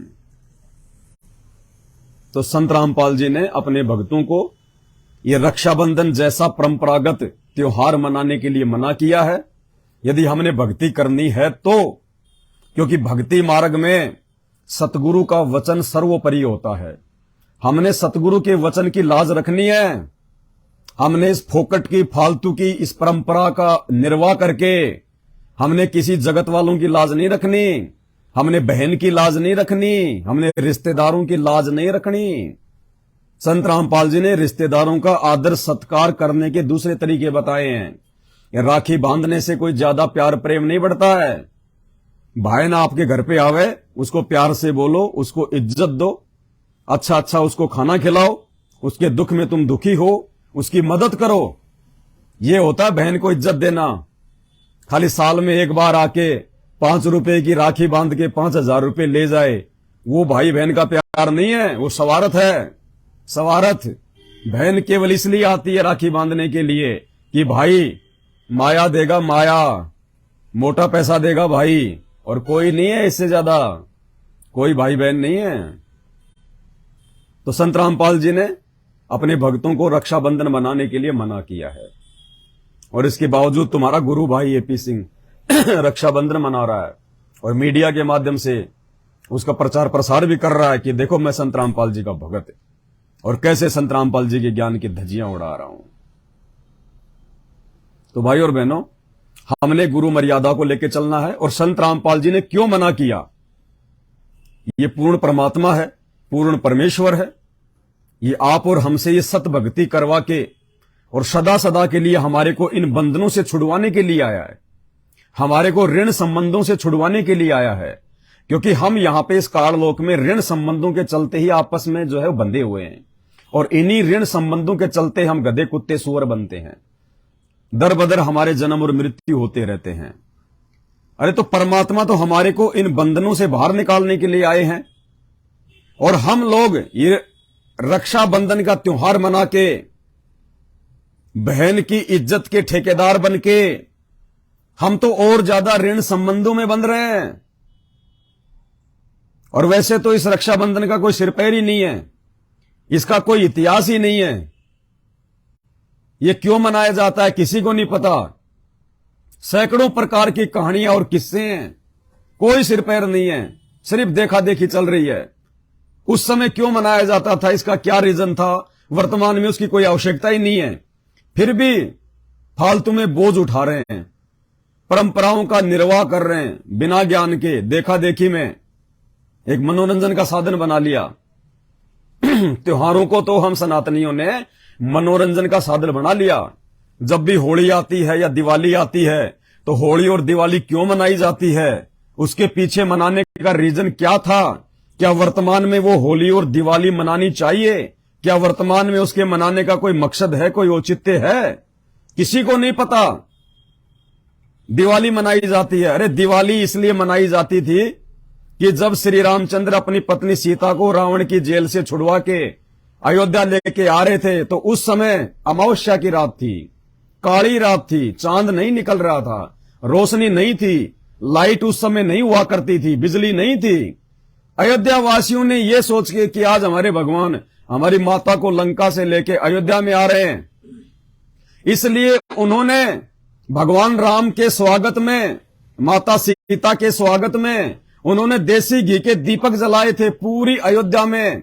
तो संत रामपाल जी ने अपने भक्तों को ये रक्षाबंधन जैसा परंपरागत त्योहार मनाने के लिए मना किया है। यदि हमने भक्ति करनी है तो, क्योंकि भक्ति मार्ग में सतगुरु का वचन सर्वोपरि होता है। हमने सतगुरु के वचन की लाज रखनी है। हमने इस फोकट की फालतू की इस परंपरा का निर्वाह करके हमने किसी जगत वालों की लाज नहीं रखनी, हमने बहन की लाज नहीं रखनी, हमने रिश्तेदारों की लाज नहीं रखनी। संत रामपाल जी ने रिश्तेदारों का आदर सत्कार करने के दूसरे तरीके बताए हैं। राखी बांधने से कोई ज्यादा प्यार प्रेम नहीं बढ़ता है। भाई ना आपके घर पे आवे, उसको प्यार से बोलो, उसको इज्जत दो, अच्छा अच्छा उसको खाना खिलाओ, उसके दुख में तुम दुखी हो, उसकी मदद करो। ये होता है बहन को इज्जत देना। खाली साल में एक बार आके 5 रुपए की राखी बांध के 5,000 रुपए ले जाए, वो भाई बहन का प्यार नहीं है, वो सवारत है। सवारत बहन केवल इसलिए आती है राखी बांधने के लिए कि भाई माया देगा, माया मोटा पैसा देगा भाई, और कोई नहीं है इससे ज्यादा, कोई भाई बहन नहीं है। तो संत रामपाल जी ने अपने भक्तों को रक्षाबंधन मनाने के लिए मना किया है, और इसके बावजूद तुम्हारा गुरु भाई एपी सिंह रक्षाबंधन मना रहा है और मीडिया के माध्यम से उसका प्रचार प्रसार भी कर रहा है कि देखो मैं संत रामपाल जी का भगत और कैसे संत रामपाल जी के ज्ञान की धज्जियां उड़ा रहा हूं। तो भाई और बहनों, हमने गुरु मर्यादा को लेकर चलना है। और संत रामपाल जी ने क्यों मना किया? ये पूर्ण परमात्मा है, पूर्ण परमेश्वर है। ये आप और हमसे ये सत भक्ति करवा के और सदा सदा के लिए हमारे को इन बंधनों से छुड़वाने के लिए आया है, हमारे को ऋण संबंधों से छुड़वाने के लिए आया है। क्योंकि हम यहां पे इस काललोक में ऋण संबंधों के चलते ही आपस में जो है बंधे हुए हैं, और इन्हीं ऋण संबंधों के चलते हम गधे कुत्ते सुअर बनते हैं। दर बदर हमारे जन्म और मृत्यु होते रहते हैं। अरे तो परमात्मा तो हमारे को इन बंधनों से बाहर निकालने के लिए आए हैं, और हम लोग ये रक्षाबंधन का त्योहार मना के बहन की इज्जत के ठेकेदार बन के हम तो और ज्यादा ऋण संबंधों में बंध रहे हैं। और वैसे तो इस रक्षाबंधन का कोई सिर पैर ही नहीं है, इसका कोई इतिहास ही नहीं है। ये क्यों मनाया जाता है किसी को नहीं पता। सैकड़ों प्रकार की कहानियां और किस्से हैं, कोई सिर पैर नहीं है, सिर्फ देखा देखी चल रही है। उस समय क्यों मनाया जाता था, इसका क्या रीजन था, वर्तमान में उसकी कोई आवश्यकता ही नहीं है। फिर भी फालतू में बोझ उठा रहे हैं, परंपराओं का निर्वाह कर रहे हैं बिना ज्ञान के, देखा देखी में एक मनोरंजन का साधन बना लिया। त्योहारों को तो हम सनातनियों ने मनोरंजन का साधन बना लिया। जब भी होली आती है या दिवाली आती है तो होली और दिवाली क्यों मनाई जाती है, उसके पीछे मनाने का रीजन क्या था, क्या वर्तमान में वो होली और दिवाली मनानी चाहिए, क्या वर्तमान में उसके मनाने का कोई मकसद है, कोई औचित्य है, किसी को नहीं पता। दिवाली मनाई जाती है, अरे दिवाली इसलिए मनाई जाती थी कि जब श्री रामचंद्र अपनी पत्नी सीता को रावण की जेल से छुड़वा के अयोध्या लेके आ रहे थे, तो उस समय अमावस्या की रात थी, काली रात थी, चांद नहीं निकल रहा था, रोशनी नहीं थी, लाइट उस समय नहीं हुआ करती थी, बिजली नहीं थी। अयोध्या वासियों ने यह सोच के कि आज हमारे भगवान हमारी माता को लंका से लेके अयोध्या में आ रहे हैं, इसलिए उन्होंने भगवान राम के स्वागत में, माता सीता के स्वागत में उन्होंने देसी घी के दीपक जलाए थे पूरी अयोध्या में।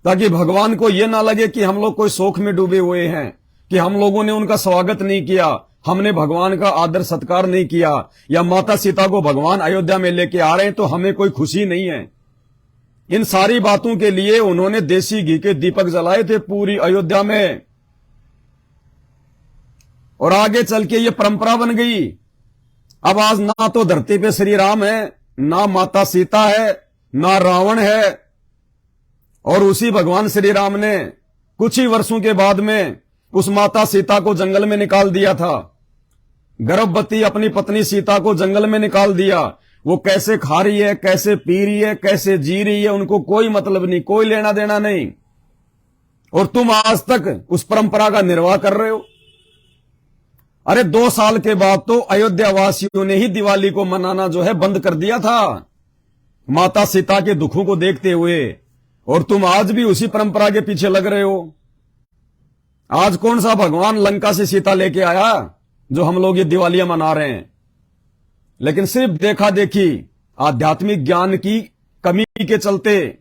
ताकि भगवान को यह ना लगे कि हम लोग कोई शोक में डूबे हुए हैं, कि हम लोगों ने उनका स्वागत नहीं किया, हमने भगवान का आदर सत्कार नहीं किया, या माता सीता को भगवान अयोध्या में लेके आ रहे हैं तो हमें कोई खुशी नहीं है। इन सारी बातों के लिए उन्होंने देसी घी के दीपक जलाए थे पूरी अयोध्या में, और आगे चल के ये परंपरा बन गई। अब आज ना तो धरती पे श्री राम है, ना माता सीता है, ना रावण है, और उसी भगवान श्री राम ने कुछ ही वर्षों के बाद में उस माता सीता को जंगल में निकाल दिया था। गर्भवती अपनी पत्नी सीता को जंगल में निकाल दिया। वो कैसे खा रही है, कैसे पी रही है, कैसे जी रही है, उनको कोई मतलब नहीं, कोई लेना देना नहीं। और तुम आज तक उस परंपरा का निर्वाह कर रहे हो। अरे 2 साल के बाद तो अयोध्या वासियों ने ही दिवाली को मनाना जो है बंद कर दिया था, माता सीता के दुखों को देखते हुए, और तुम आज भी उसी परंपरा के पीछे लग रहे हो। आज कौन सा भगवान लंका से सीता लेके आया जो हम लोग ये दिवालियां मना रहे हैं? लेकिन सिर्फ देखा देखी, आध्यात्मिक ज्ञान की कमी के चलते,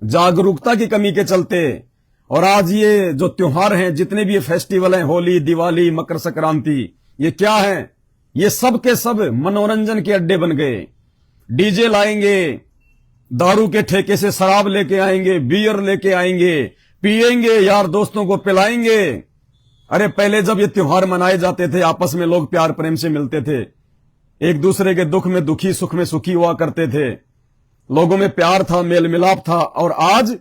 जागरूकता की कमी के चलते, और आज ये जो त्योहार हैं, जितने भी ये फेस्टिवल हैं, होली, दिवाली, मकर संक्रांति, ये क्या है? ये सब के सब मनोरंजन के अड्डे बन गए। डीजे लाएंगे, दारू के ठेके से शराब लेके आएंगे, बियर लेके आएंगे, पिएंगे, यार दोस्तों को पिलाएंगे। अरे पहले जब ये त्योहार मनाए जाते थे, आपस में लोग प्यार प्रेम से मिलते थे, एक दूसरे के दुख में दुखी, सुख में सुखी हुआ करते थे, लोगों में प्यार था, मेल मिलाप था। और आज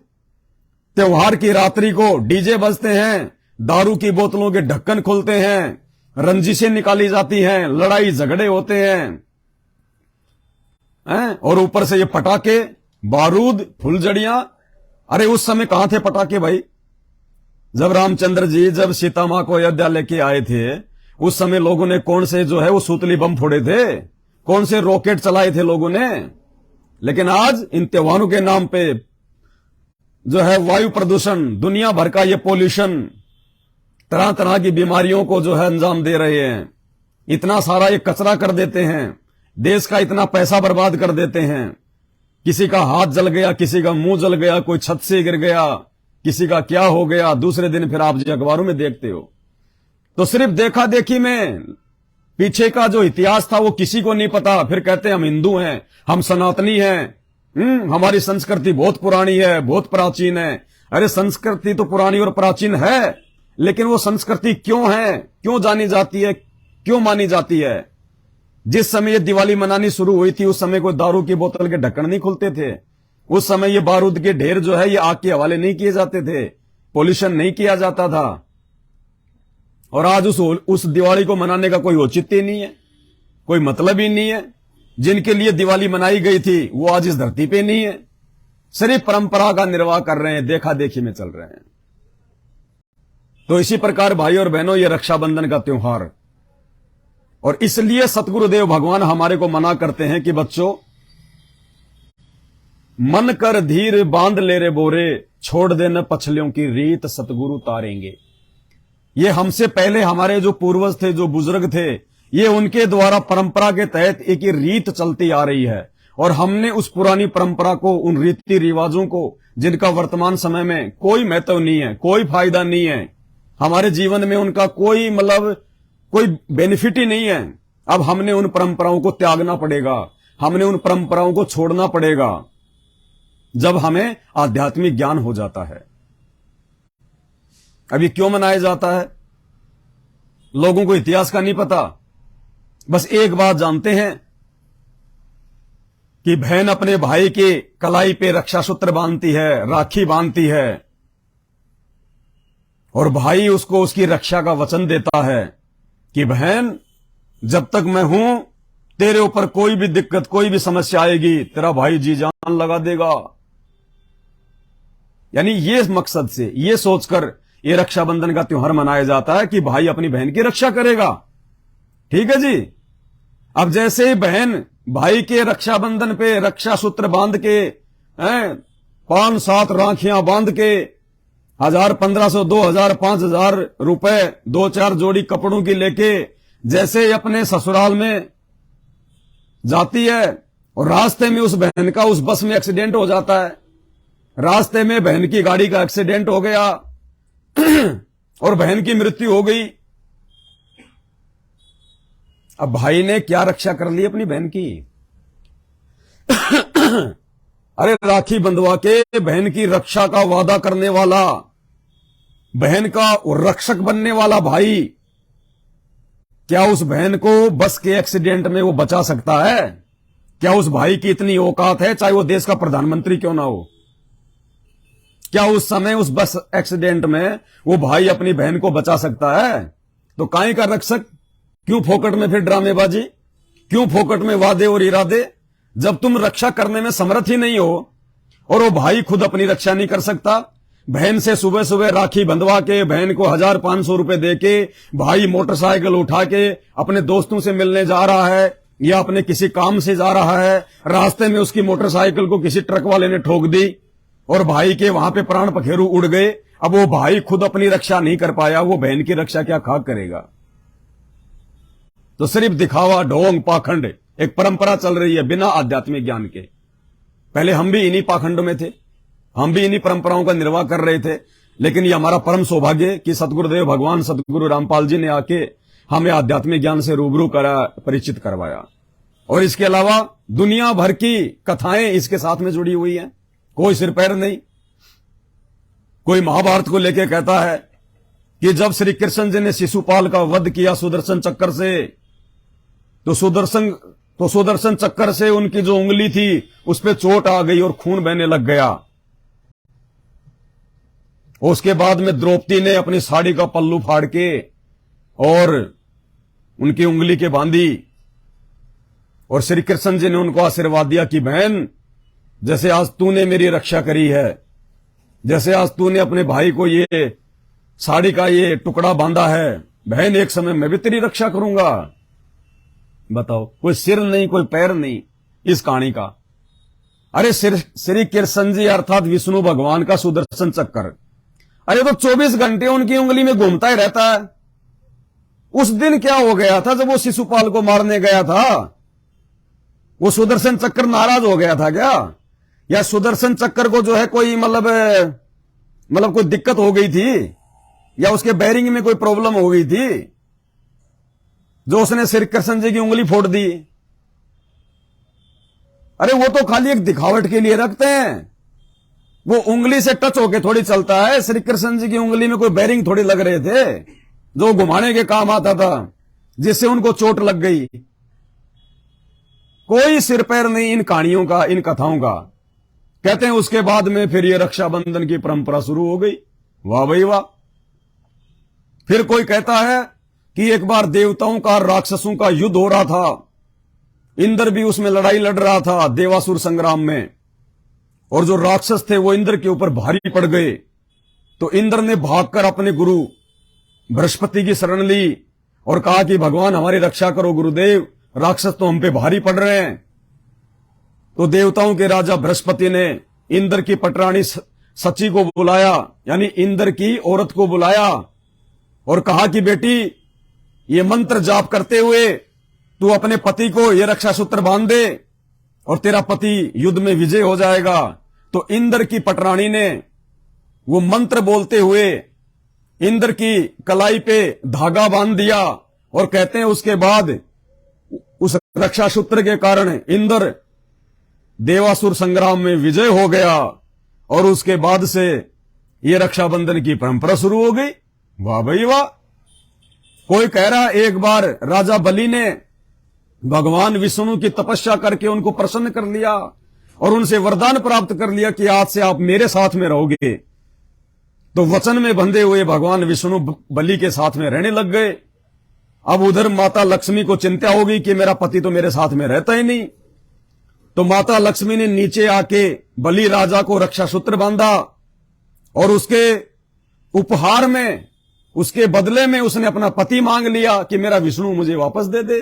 त्योहार की रात्रि को डीजे बजते हैं, दारू की बोतलों के ढक्कन खुलते हैं, रंजिशें निकाली जाती हैं, लड़ाई झगड़े होते हैं, और ऊपर से ये पटाखे, बारूद, फुलझड़ियां। अरे उस समय कहां थे पटाखे भाई? जब रामचंद्र जी, जब सीता मां को अयोध्या लेके आए थे, उस समय लोगों ने कौन से जो है वो सूतली बम फोड़े थे, कौन से रॉकेट चलाए थे लोगों ने? लेकिन आज इन त्योहारों के नाम पे जो है वायु प्रदूषण, दुनिया भर का ये पोल्यूशन, तरह तरह की बीमारियों को जो है अंजाम दे रहे हैं। इतना सारा ये कचरा कर देते हैं, देश का इतना पैसा बर्बाद कर देते हैं। किसी का हाथ जल गया, किसी का मुंह जल गया, कोई छत से गिर गया, किसी का क्या हो गया, दूसरे दिन फिर आप जो अखबारों में देखते हो। तो सिर्फ देखा देखी में पीछे का जो इतिहास था वो किसी को नहीं पता। फिर कहते हैं हम हिंदू हैं, हम सनातनी हैं, हमारी संस्कृति बहुत पुरानी है, बहुत प्राचीन है। अरे संस्कृति तो पुरानी और प्राचीन है, लेकिन वो संस्कृति क्यों है, क्यों जानी जाती है, क्यों मानी जाती है? जिस समय ये दिवाली मनानी शुरू हुई थी, उस समय कोई दारू की बोतल के ढक्कन नहीं खुलते थे। उस समय ये बारूद के ढेर जो है ये आग के हवाले नहीं किए जाते थे, पोल्यूशन नहीं किया जाता था। और आज उस दिवाली को मनाने का कोई औचित्य नहीं है, कोई मतलब ही नहीं है। जिनके लिए दिवाली मनाई गई थी वो आज इस धरती पे नहीं है, सिर्फ परंपरा का निर्वाह कर रहे हैं, देखा देखी में चल रहे हैं। तो इसी प्रकार भाई और बहनों, ये रक्षाबंधन का त्योहार, और इसलिए सतगुरुदेव भगवान हमारे को मना करते हैं कि बच्चों, मन कर धीर बांध ले रे बोरे, छोड़ देना पछलियों की रीत, सतगुरु तारेंगे। ये हमसे पहले हमारे जो पूर्वज थे, जो बुजुर्ग थे, ये उनके द्वारा परंपरा के तहत एक रीत चलती आ रही है, और हमने उस पुरानी परंपरा को, उन रीति रिवाजों को, जिनका वर्तमान समय में कोई महत्व नहीं है, कोई फायदा नहीं है, हमारे जीवन में उनका कोई मतलब कोई बेनिफिट ही नहीं है, अब हमने उन परंपराओं को त्यागना पड़ेगा, हमने उन परंपराओं को छोड़ना पड़ेगा, जब हमें आध्यात्मिक ज्ञान हो जाता है। अभी क्यों मनाया जाता है? लोगों को इतिहास का नहीं पता, बस एक बात जानते हैं कि बहन अपने भाई के कलाई पे रक्षा सूत्र बांधती है, राखी बांधती है, और भाई उसको उसकी रक्षा का वचन देता है कि बहन, जब तक मैं हूं, तेरे ऊपर कोई भी दिक्कत, कोई भी समस्या आएगी, तेरा भाई जी जान लगा देगा। यानी ये मकसद से, ये सोचकर ये रक्षाबंधन का त्योहार मनाया जाता है कि भाई अपनी बहन की रक्षा करेगा। ठीक है जी। अब जैसे ही बहन भाई के रक्षाबंधन पे रक्षा सूत्र बांध के 5-7 राखियां बांध के 1000, 1500, 2000, 5000 रुपए, 2-4 जोड़ी कपड़ों की लेके जैसे अपने ससुराल में जाती है, और रास्ते में उस बहन का उस बस में एक्सीडेंट हो जाता है, रास्ते में बहन की गाड़ी का एक्सीडेंट हो गया और बहन की मृत्यु हो गई। अब भाई ने क्या रक्षा कर ली अपनी बहन की? अरे राखी बंधवा के बहन की रक्षा का वादा करने वाला, बहन का रक्षक बनने वाला भाई, क्या उस बहन को बस के एक्सीडेंट में वो बचा सकता है? क्या उस भाई की इतनी औकात है, चाहे वो देश का प्रधानमंत्री क्यों ना हो? क्या उस समय उस बस एक्सीडेंट में वो भाई अपनी बहन को बचा सकता है? तो काहे का रक्षक? क्यों फोकट में फिर ड्रामेबाजी? क्यों फोकट में वादे और इरादे? जब तुम रक्षा करने में समर्थ ही नहीं हो और वो भाई खुद अपनी रक्षा नहीं कर सकता, बहन से सुबह सुबह राखी बंधवा के, बहन को 1500 रुपए दे के भाई मोटरसाइकिल उठा के अपने दोस्तों से मिलने जा रहा है या अपने किसी काम से जा रहा है, रास्ते में उसकी मोटरसाइकिल को किसी ट्रक वाले ने ठोक दी और भाई के वहां पे प्राण पखेरु उड़ गए। अब वो भाई खुद अपनी रक्षा नहीं कर पाया, वो बहन की रक्षा क्या खाक करेगा? तो सिर्फ दिखावा, ढोंग, पाखंड, एक परंपरा चल रही है बिना आध्यात्मिक ज्ञान के। पहले हम भी इन्हीं पाखंडों में थे, हम भी इन्हीं परंपराओं का निर्वाह कर रहे थे, लेकिन ये हमारा परम सौभाग्य कि सतगुरुदेव भगवान सतगुरु रामपाल जी ने आके हमें आध्यात्मिक ज्ञान से रूबरू करा, परिचित करवाया। और इसके अलावा दुनिया भर की कथाएं इसके साथ में जुड़ी हुई हैं, कोई सिर पैर नहीं। कोई महाभारत को लेकर कहता है कि जब श्री कृष्ण जी ने शिशुपाल का वध किया सुदर्शन चक्कर से, तो सुदर्शन चक्कर से उनकी जो उंगली थी उस पे चोट आ गई और खून बहने लग गया। उसके बाद में द्रौपदी ने अपनी साड़ी का पल्लू फाड़ के और उनकी उंगली के बांधी और श्री कृष्ण जी ने उनको आशीर्वाद दिया कि बहन, जैसे आज तूने मेरी रक्षा करी है, जैसे आज तूने अपने भाई को ये साड़ी का ये टुकड़ा बांधा है, बहन एक समय मैं भी तेरी रक्षा करूंगा। बताओ, कोई सिर नहीं, कोई पैर नहीं इस कहानी का। अरे श्री कृष्ण जी अर्थात विष्णु भगवान का सुदर्शन चक्कर, अरे तो 24 घंटे उनकी उंगली में घूमता ही रहता है। उस दिन क्या हो गया था जब वो शिशुपाल को मारने गया था? वो सुदर्शन चक्कर नाराज हो गया था क्या? या सुदर्शन चक्कर को जो है कोई मतलब कोई दिक्कत हो गई थी, या उसके बैरिंग में कोई प्रॉब्लम हो गई थी जो उसने श्री कृष्ण जी की उंगली फोड़ दी? अरे वो तो खाली एक दिखावट के लिए रखते हैं, वो उंगली से टच होके थोड़ी चलता है। श्री कृष्ण जी की उंगली में कोई बैरिंग थोड़ी लग रहे थे जो घुमाने के काम आता था, जिससे उनको चोट लग गई। कोई सिर पैर नहीं इन कहानियों का, इन कथाओं का। कहते हैं उसके बाद में फिर ये रक्षाबंधन की परंपरा शुरू हो गई। वाह भाई वाह। फिर कोई कहता है कि एक बार देवताओं का राक्षसों का युद्ध हो रहा था, इंद्र भी उसमें लड़ाई लड़ रहा था देवासुर संग्राम में, और जो राक्षस थे वो इंद्र के ऊपर भारी पड़ गए। तो इंद्र ने भागकर अपने गुरु बृहस्पति की शरण ली और कहा कि भगवान हमारी रक्षा करो गुरुदेव, राक्षस तो हम पे भारी पड़ रहे हैं। तो देवताओं के राजा बृहस्पति ने इंद्र की पटरानी सची को बुलाया, यानी इंद्र की औरत को बुलाया और कहा कि बेटी, ये मंत्र जाप करते हुए तू अपने पति को ये रक्षा सूत्र बांध दे और तेरा पति युद्ध में विजय हो जाएगा। तो इंद्र की पटरानी ने वो मंत्र बोलते हुए इंद्र की कलाई पे धागा बांध दिया और कहते हैं उसके बाद उस रक्षा सूत्र के कारण इंद्र देवासुर संग्राम में विजय हो गया और उसके बाद से ये रक्षाबंधन की परंपरा शुरू हो गई। वाह भाई वाह। कोई कह रहा एक बार राजा बलि ने भगवान विष्णु की तपस्या करके उनको प्रसन्न कर लिया और उनसे वरदान प्राप्त कर लिया कि आज से आप मेरे साथ में रहोगे। तो वचन में बंधे हुए भगवान विष्णु बलि के साथ में रहने लग गए। अब उधर माता लक्ष्मी को चिंता होगी कि मेरा पति तो मेरे साथ में रहता ही नहीं। तो माता लक्ष्मी ने नीचे आके बलि राजा को रक्षा सूत्र बांधा और उसके उपहार में, उसके बदले में उसने अपना पति मांग लिया कि मेरा विष्णु मुझे वापस दे दे।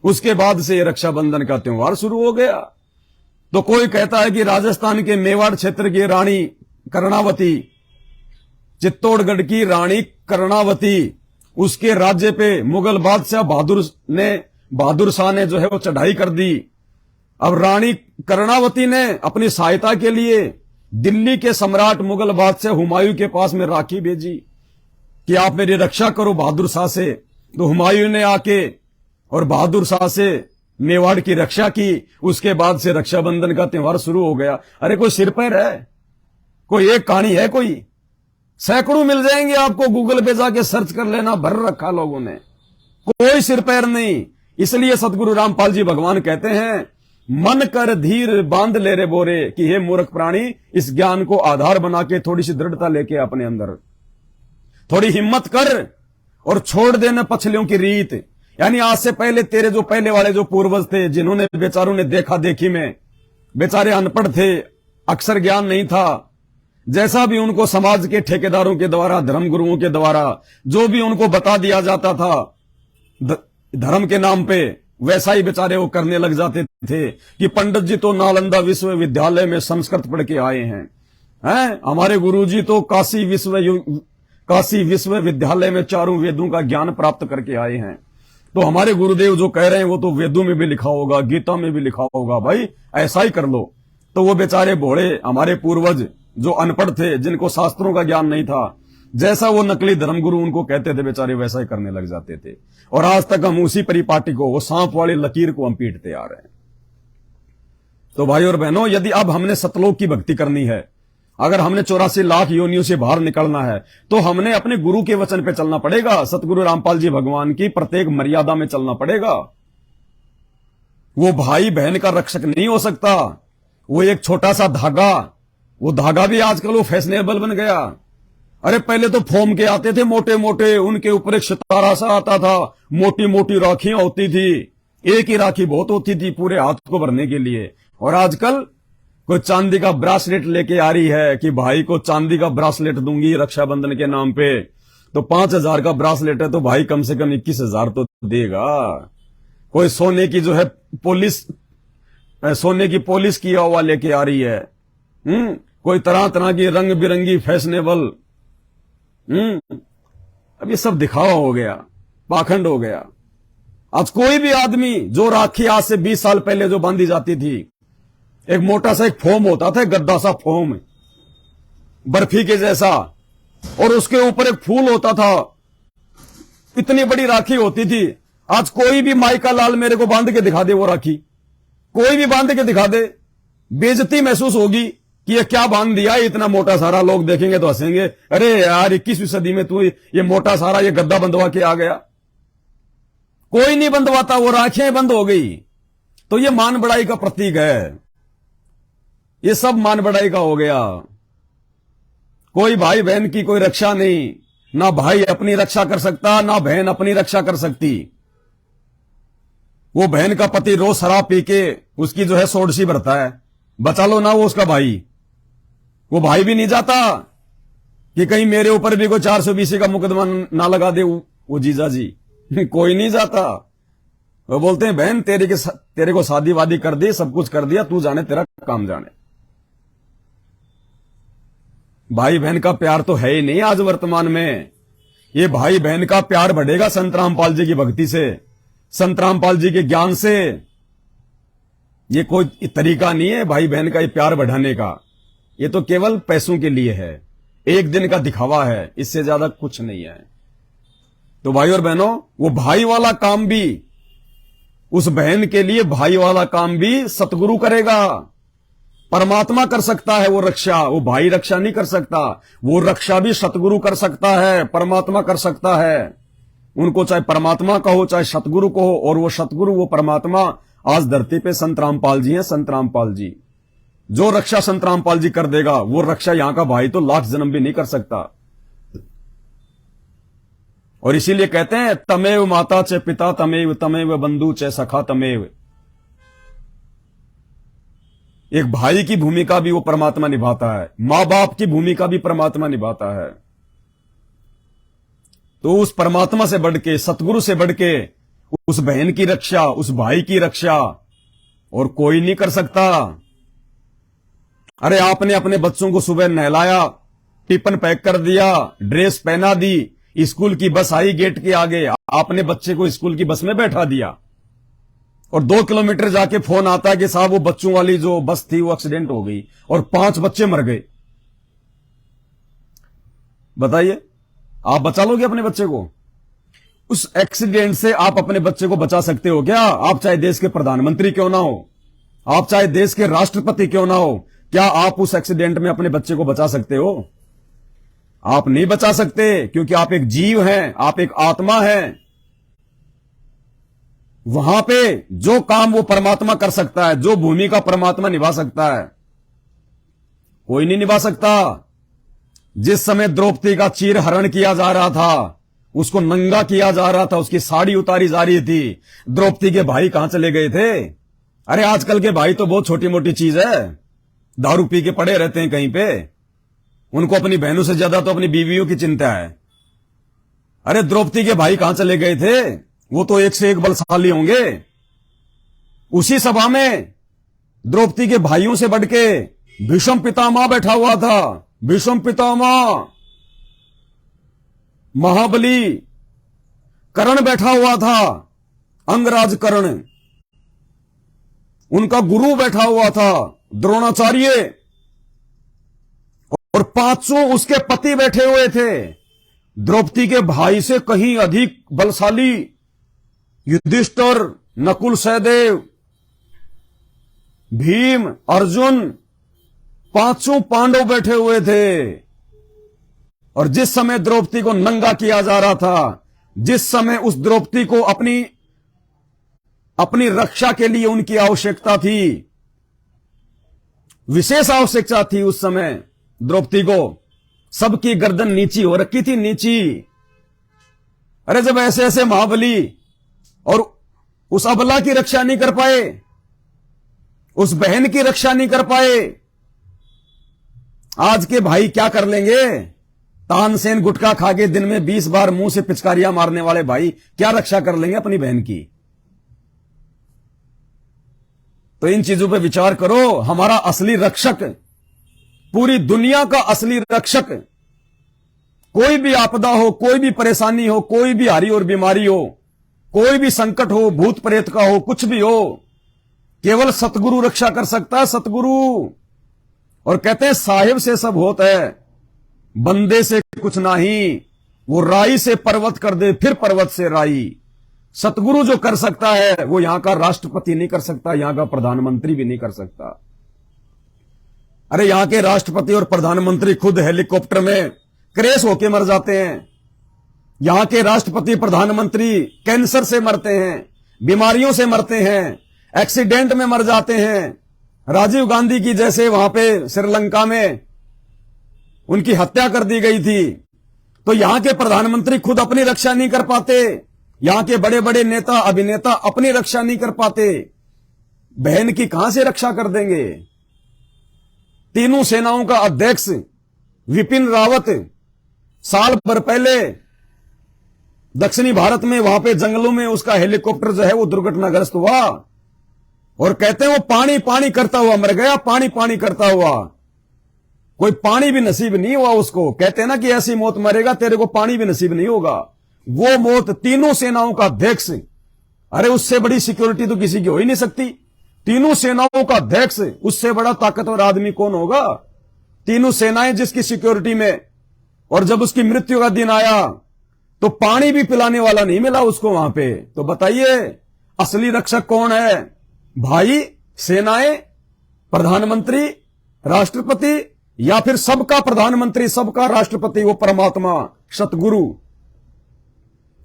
उसके बाद से रक्षाबंधन का त्योहार शुरू हो गया। तो कोई कहता है कि राजस्थान के मेवाड़ क्षेत्र की रानी कर्णावती, चित्तौड़गढ़ की रानी कर्णावती, उसके राज्य पे मुगल बादशाह बहादुर शाह ने जो है वो चढ़ाई कर दी। अब रानी कर्णावती ने अपनी सहायता के लिए दिल्ली के सम्राट मुगल बादशाह हुमायूं के पास में राखी भेजी कि आप मेरी रक्षा करो बहादुर शाह से। तो हुमायूं ने आके और बहादुर शाह से मेवाड़ की रक्षा की। उसके बाद से रक्षाबंधन का त्योहार शुरू हो गया। अरे कोई सिर पैर है? कोई एक कहानी है? कोई सैकड़ों मिल जाएंगे आपको, गूगल पे जाके सर्च कर लेना, भर रखा लोगों ने। कोई सिर पैर नहीं। इसलिए सतगुरु रामपाल जी भगवान कहते हैं, मन कर धीर बांध ले रे बोरे, कि हे मूर्ख प्राणी, इस ज्ञान को आधार बना के थोड़ी सी दृढ़ता लेके अपने अंदर थोड़ी हिम्मत कर और छोड़ देना पछलियों की रीत। यानी आज से पहले तेरे जो पहले वाले जो पूर्वज थे, जिन्होंने बेचारों ने देखा देखी में, बेचारे अनपढ़ थे, अक्षर ज्ञान नहीं था, जैसा भी उनको समाज के ठेकेदारों के द्वारा, धर्म गुरुओं के द्वारा जो भी उनको बता दिया जाता था धर्म के नाम पे, वैसा ही बेचारे वो करने लग जाते थे कि पंडित जी तो नालंदा विश्वविद्यालय में संस्कृत पढ़ के आए हैं, हमारे गुरुजी तो काशी विश्वविद्यालय में चारों वेदों का ज्ञान प्राप्त करके आए हैं। तो हमारे गुरुदेव जो कह रहे हैं वो तो वेदों में भी लिखा होगा, गीता में भी लिखा होगा, भाई ऐसा ही कर लो। तो वो बेचारे भोले हमारे पूर्वज जो अनपढ़ थे, जिनको शास्त्रों का ज्ञान नहीं था, जैसा वो नकली धर्मगुरु उनको कहते थे, बेचारे वैसा ही करने लग जाते थे। और आज तक हम उसी परिपाटी को, वो सांप वाली लकीर को हम पीटते आ रहे हैं। तो भाई और बहनों, यदि अब हमने सतलोक की भक्ति करनी है, अगर हमने 84 लाख योनियों से बाहर निकलना है, तो हमने अपने गुरु के वचन पे चलना पड़ेगा। सतगुरु रामपाल जी भगवान की प्रत्येक मर्यादा में चलना पड़ेगा। वो भाई बहन का रक्षक नहीं हो सकता। वो एक छोटा सा धागा, वो धागा भी आजकल वो फैशनेबल बन गया। अरे पहले तो फोम के आते थे मोटे मोटे, उनके ऊपर एक सितारा सा आता था, मोटी मोटी राखियां होती थी, एक ही राखी बहुत होती थी पूरे हाथ को भरने के लिए। और आजकल कोई चांदी का ब्रासलेट लेके आ रही है कि भाई को चांदी का ब्रासलेट दूंगी रक्षाबंधन के नाम पे, तो 5,000 का ब्रासलेट है तो भाई कम से कम 21,000 तो देगा। कोई सोने की जो है पॉलिश, सोने की पॉलिश किया हुआ लेके आ रही है, कोई तरह तरह की रंग बिरंगी फैशनेबल। अब ये सब दिखावा हो गया, पाखंड हो गया। आज कोई भी आदमी जो राखी आज से 20 साल पहले जो बांधी जाती थी, एक मोटा सा एक फोम होता था, गद्दा सा फोम बर्फी के जैसा, और उसके ऊपर एक फूल होता था, इतनी बड़ी राखी होती थी। आज कोई भी माई का लाल मेरे को बांध के दिखा दे, वो राखी कोई भी बांध के दिखा दे, बेइज्जती महसूस होगी कि ये क्या बांध दिया, इतना मोटा सारा। लोग देखेंगे तो हंसेंगे, अरे यार 21वीं सदी में तू ये मोटा सारा ये गद्दा बंधवा के आ गया। कोई नहीं बंधवाता, वो राखियां बंद हो गई। तो ये मान बढ़ाई का प्रतीक है, ये सब मान बढ़ाई का हो गया। कोई भाई बहन की कोई रक्षा नहीं, ना भाई अपनी रक्षा कर सकता, ना बहन अपनी रक्षा कर सकती। वो बहन का पति रोज शराब पी के उसकी जो है सोडसी भरता है, बचा लो ना वो उसका भाई। वो भाई भी नहीं जाता कि कहीं मेरे ऊपर भी कोई 420 का मुकदमा ना लगा दे वो जीजा जी। कोई नहीं जाता। वो बोलते हैं बहन तेरे को शादी वादी कर दी, सब कुछ कर दिया, तू जाने तेरा काम जाने। भाई बहन का प्यार तो है ही नहीं आज वर्तमान में। ये भाई बहन का प्यार बढ़ेगा संत रामपाल जी की भक्ति से, संत रामपाल जी के ज्ञान से। ये कोई तरीका नहीं है भाई बहन का ये प्यार बढ़ाने का। ये तो केवल पैसों के लिए है, एक दिन का दिखावा है, इससे ज्यादा कुछ नहीं है। तो भाई और बहनों, वो भाई वाला काम भी, उस बहन के लिए भाई वाला काम भी सतगुरु करेगा। परमात्मा कर सकता है वो रक्षा, वो भाई रक्षा नहीं कर सकता। वो रक्षा भी सतगुरु कर सकता है, परमात्मा कर सकता है। उनको चाहे परमात्मा कहो चाहे सतगुरु कहो, और वो सतगुरु वो परमात्मा आज धरती पे संत रामपाल जी हैं। संत रामपाल जी जो रक्षा संत रामपाल जी कर देगा, वो रक्षा यहां का भाई तो लाख जन्म भी नहीं कर सकता। और इसीलिए कहते हैं तमेव माता चे पिता तमेव, तमेव बंधु चे सखा तमेव। एक भाई की भूमिका भी वो परमात्मा निभाता है, मां बाप की भूमिका भी परमात्मा निभाता है। तो उस परमात्मा से बढ़ के, सतगुरु से बढ़ के उस बहन की रक्षा, उस भाई की रक्षा और कोई नहीं कर सकता। अरे आपने अपने बच्चों को सुबह नहलाया, टिफिन पैक कर दिया, ड्रेस पहना दी, स्कूल की बस आई गेट के आगे, आपने बच्चे को स्कूल की बस में बैठा दिया। और 2 किलोमीटर जाके फोन आता है कि साहब वो बच्चों वाली जो बस थी वो एक्सीडेंट हो गई और 5 बच्चे मर गए। बताइए, आप बचा लोगे अपने बच्चे को? उस एक्सीडेंट से आप अपने बच्चे को बचा सकते हो क्या? आप चाहे देश के प्रधानमंत्री क्यों ना हो, आप चाहे देश के राष्ट्रपति क्यों ना हो, क्या आप उस एक्सीडेंट में अपने बच्चे को बचा सकते हो? आप नहीं बचा सकते, क्योंकि आप एक जीव हैं, आप एक आत्मा हैं। वहां पे जो काम वो परमात्मा कर सकता है, जो भूमिका परमात्मा निभा सकता है, कोई नहीं निभा सकता। जिस समय द्रौपदी का चीर हरण किया जा रहा था, उसको नंगा किया जा रहा था, उसकी साड़ी उतारी जा रही थी, द्रौपदी के भाई कहां चले गए थे? अरे आजकल के भाई तो बहुत छोटी मोटी चीज है, दारू पी के पड़े रहते हैं कहीं पे। उनको अपनी बहनों से ज्यादा तो अपनी बीवियों की चिंता है। अरे द्रौपदी के भाई कहां चले गए थे? वो तो एक से एक बलशाली होंगे। उसी सभा में द्रौपदी के भाइयों से बढ़ के भीष्म पितामह बैठा हुआ था। भीष्म पितामह, महाबली कर्ण बैठा हुआ था, अंगराज कर्ण। उनका गुरु बैठा हुआ था द्रोणाचार्य, और 500 उसके पति बैठे हुए थे। द्रौपदी के भाई से कहीं अधिक बलशाली युधिष्ठिर, नकुल, सहदेव, भीम, अर्जुन, 500 पांडव बैठे हुए थे। और जिस समय द्रौपदी को नंगा किया जा रहा था, जिस समय उस द्रौपदी को अपनी रक्षा के लिए उनकी आवश्यकता थी, विशेष आवश्यकता थी उस समय द्रौपदी को, सबकी गर्दन नीची हो रखी थी, नीची। अरे जब ऐसे ऐसे महाबली और उस अबला की रक्षा नहीं कर पाए, उस बहन की रक्षा नहीं कर पाए, आज के भाई क्या कर लेंगे? तानसेन गुटखा खा के दिन में 20 बार मुंह से पिचकारियां मारने वाले भाई क्या रक्षा कर लेंगे अपनी बहन की? तो इन चीजों पे विचार करो। हमारा असली रक्षक, पूरी दुनिया का असली रक्षक, कोई भी आपदा हो, कोई भी परेशानी हो, कोई भी हारी और बीमारी हो, कोई भी संकट हो, भूत प्रेत का हो, कुछ भी हो, केवल सतगुरु रक्षा कर सकता है, सतगुरु। और कहते हैं साहिब से सब होता है, बंदे से कुछ नहीं। वो राई से पर्वत कर दे, फिर पर्वत से राई। सतगुरु जो कर सकता है वो यहां का राष्ट्रपति नहीं कर सकता, यहां का प्रधानमंत्री भी नहीं कर सकता। अरे यहां के राष्ट्रपति और प्रधानमंत्री खुद हेलीकॉप्टर में क्रैश होके मर जाते हैं। यहां के राष्ट्रपति प्रधानमंत्री कैंसर से मरते हैं, बीमारियों से मरते हैं, एक्सीडेंट में मर जाते हैं। राजीव गांधी की जैसे वहां पे श्रीलंका में उनकी हत्या कर दी गई थी। तो यहां के प्रधानमंत्री खुद अपनी रक्षा नहीं कर पाते, यहां के बड़े बड़े नेता अभिनेता अपनी रक्षा नहीं कर पाते, बहन की कहां से रक्षा कर देंगे? तीनों सेनाओं का अध्यक्ष विपिन रावत साल भर पहले दक्षिणी भारत में वहां पे जंगलों में उसका हेलीकॉप्टर जो है वो दुर्घटनाग्रस्त हुआ, और कहते हैं वो पानी पानी करता हुआ मर गया, पानी पानी करता हुआ। कोई पानी भी नसीब नहीं हुआ उसको। कहते हैं ना कि ऐसी मौत मरेगा तेरे को पानी भी नसीब नहीं होगा। वो मौत तीनों सेनाओं का अध्यक्ष, अरे उससे बड़ी सिक्योरिटी तो किसी की हो ही नहीं सकती। तीनों सेनाओं का अध्यक्ष, उससे बड़ा ताकतवर आदमी कौन होगा? तीनों सेनाएं जिसकी सिक्योरिटी में, और जब उसकी मृत्यु का दिन आया तो पानी भी पिलाने वाला नहीं मिला उसको वहां पे। तो बताइए असली रक्षक कौन है? भाई, सेनाएं, प्रधानमंत्री, राष्ट्रपति, या फिर सबका प्रधानमंत्री सबका राष्ट्रपति वो परमात्मा सतगुरु?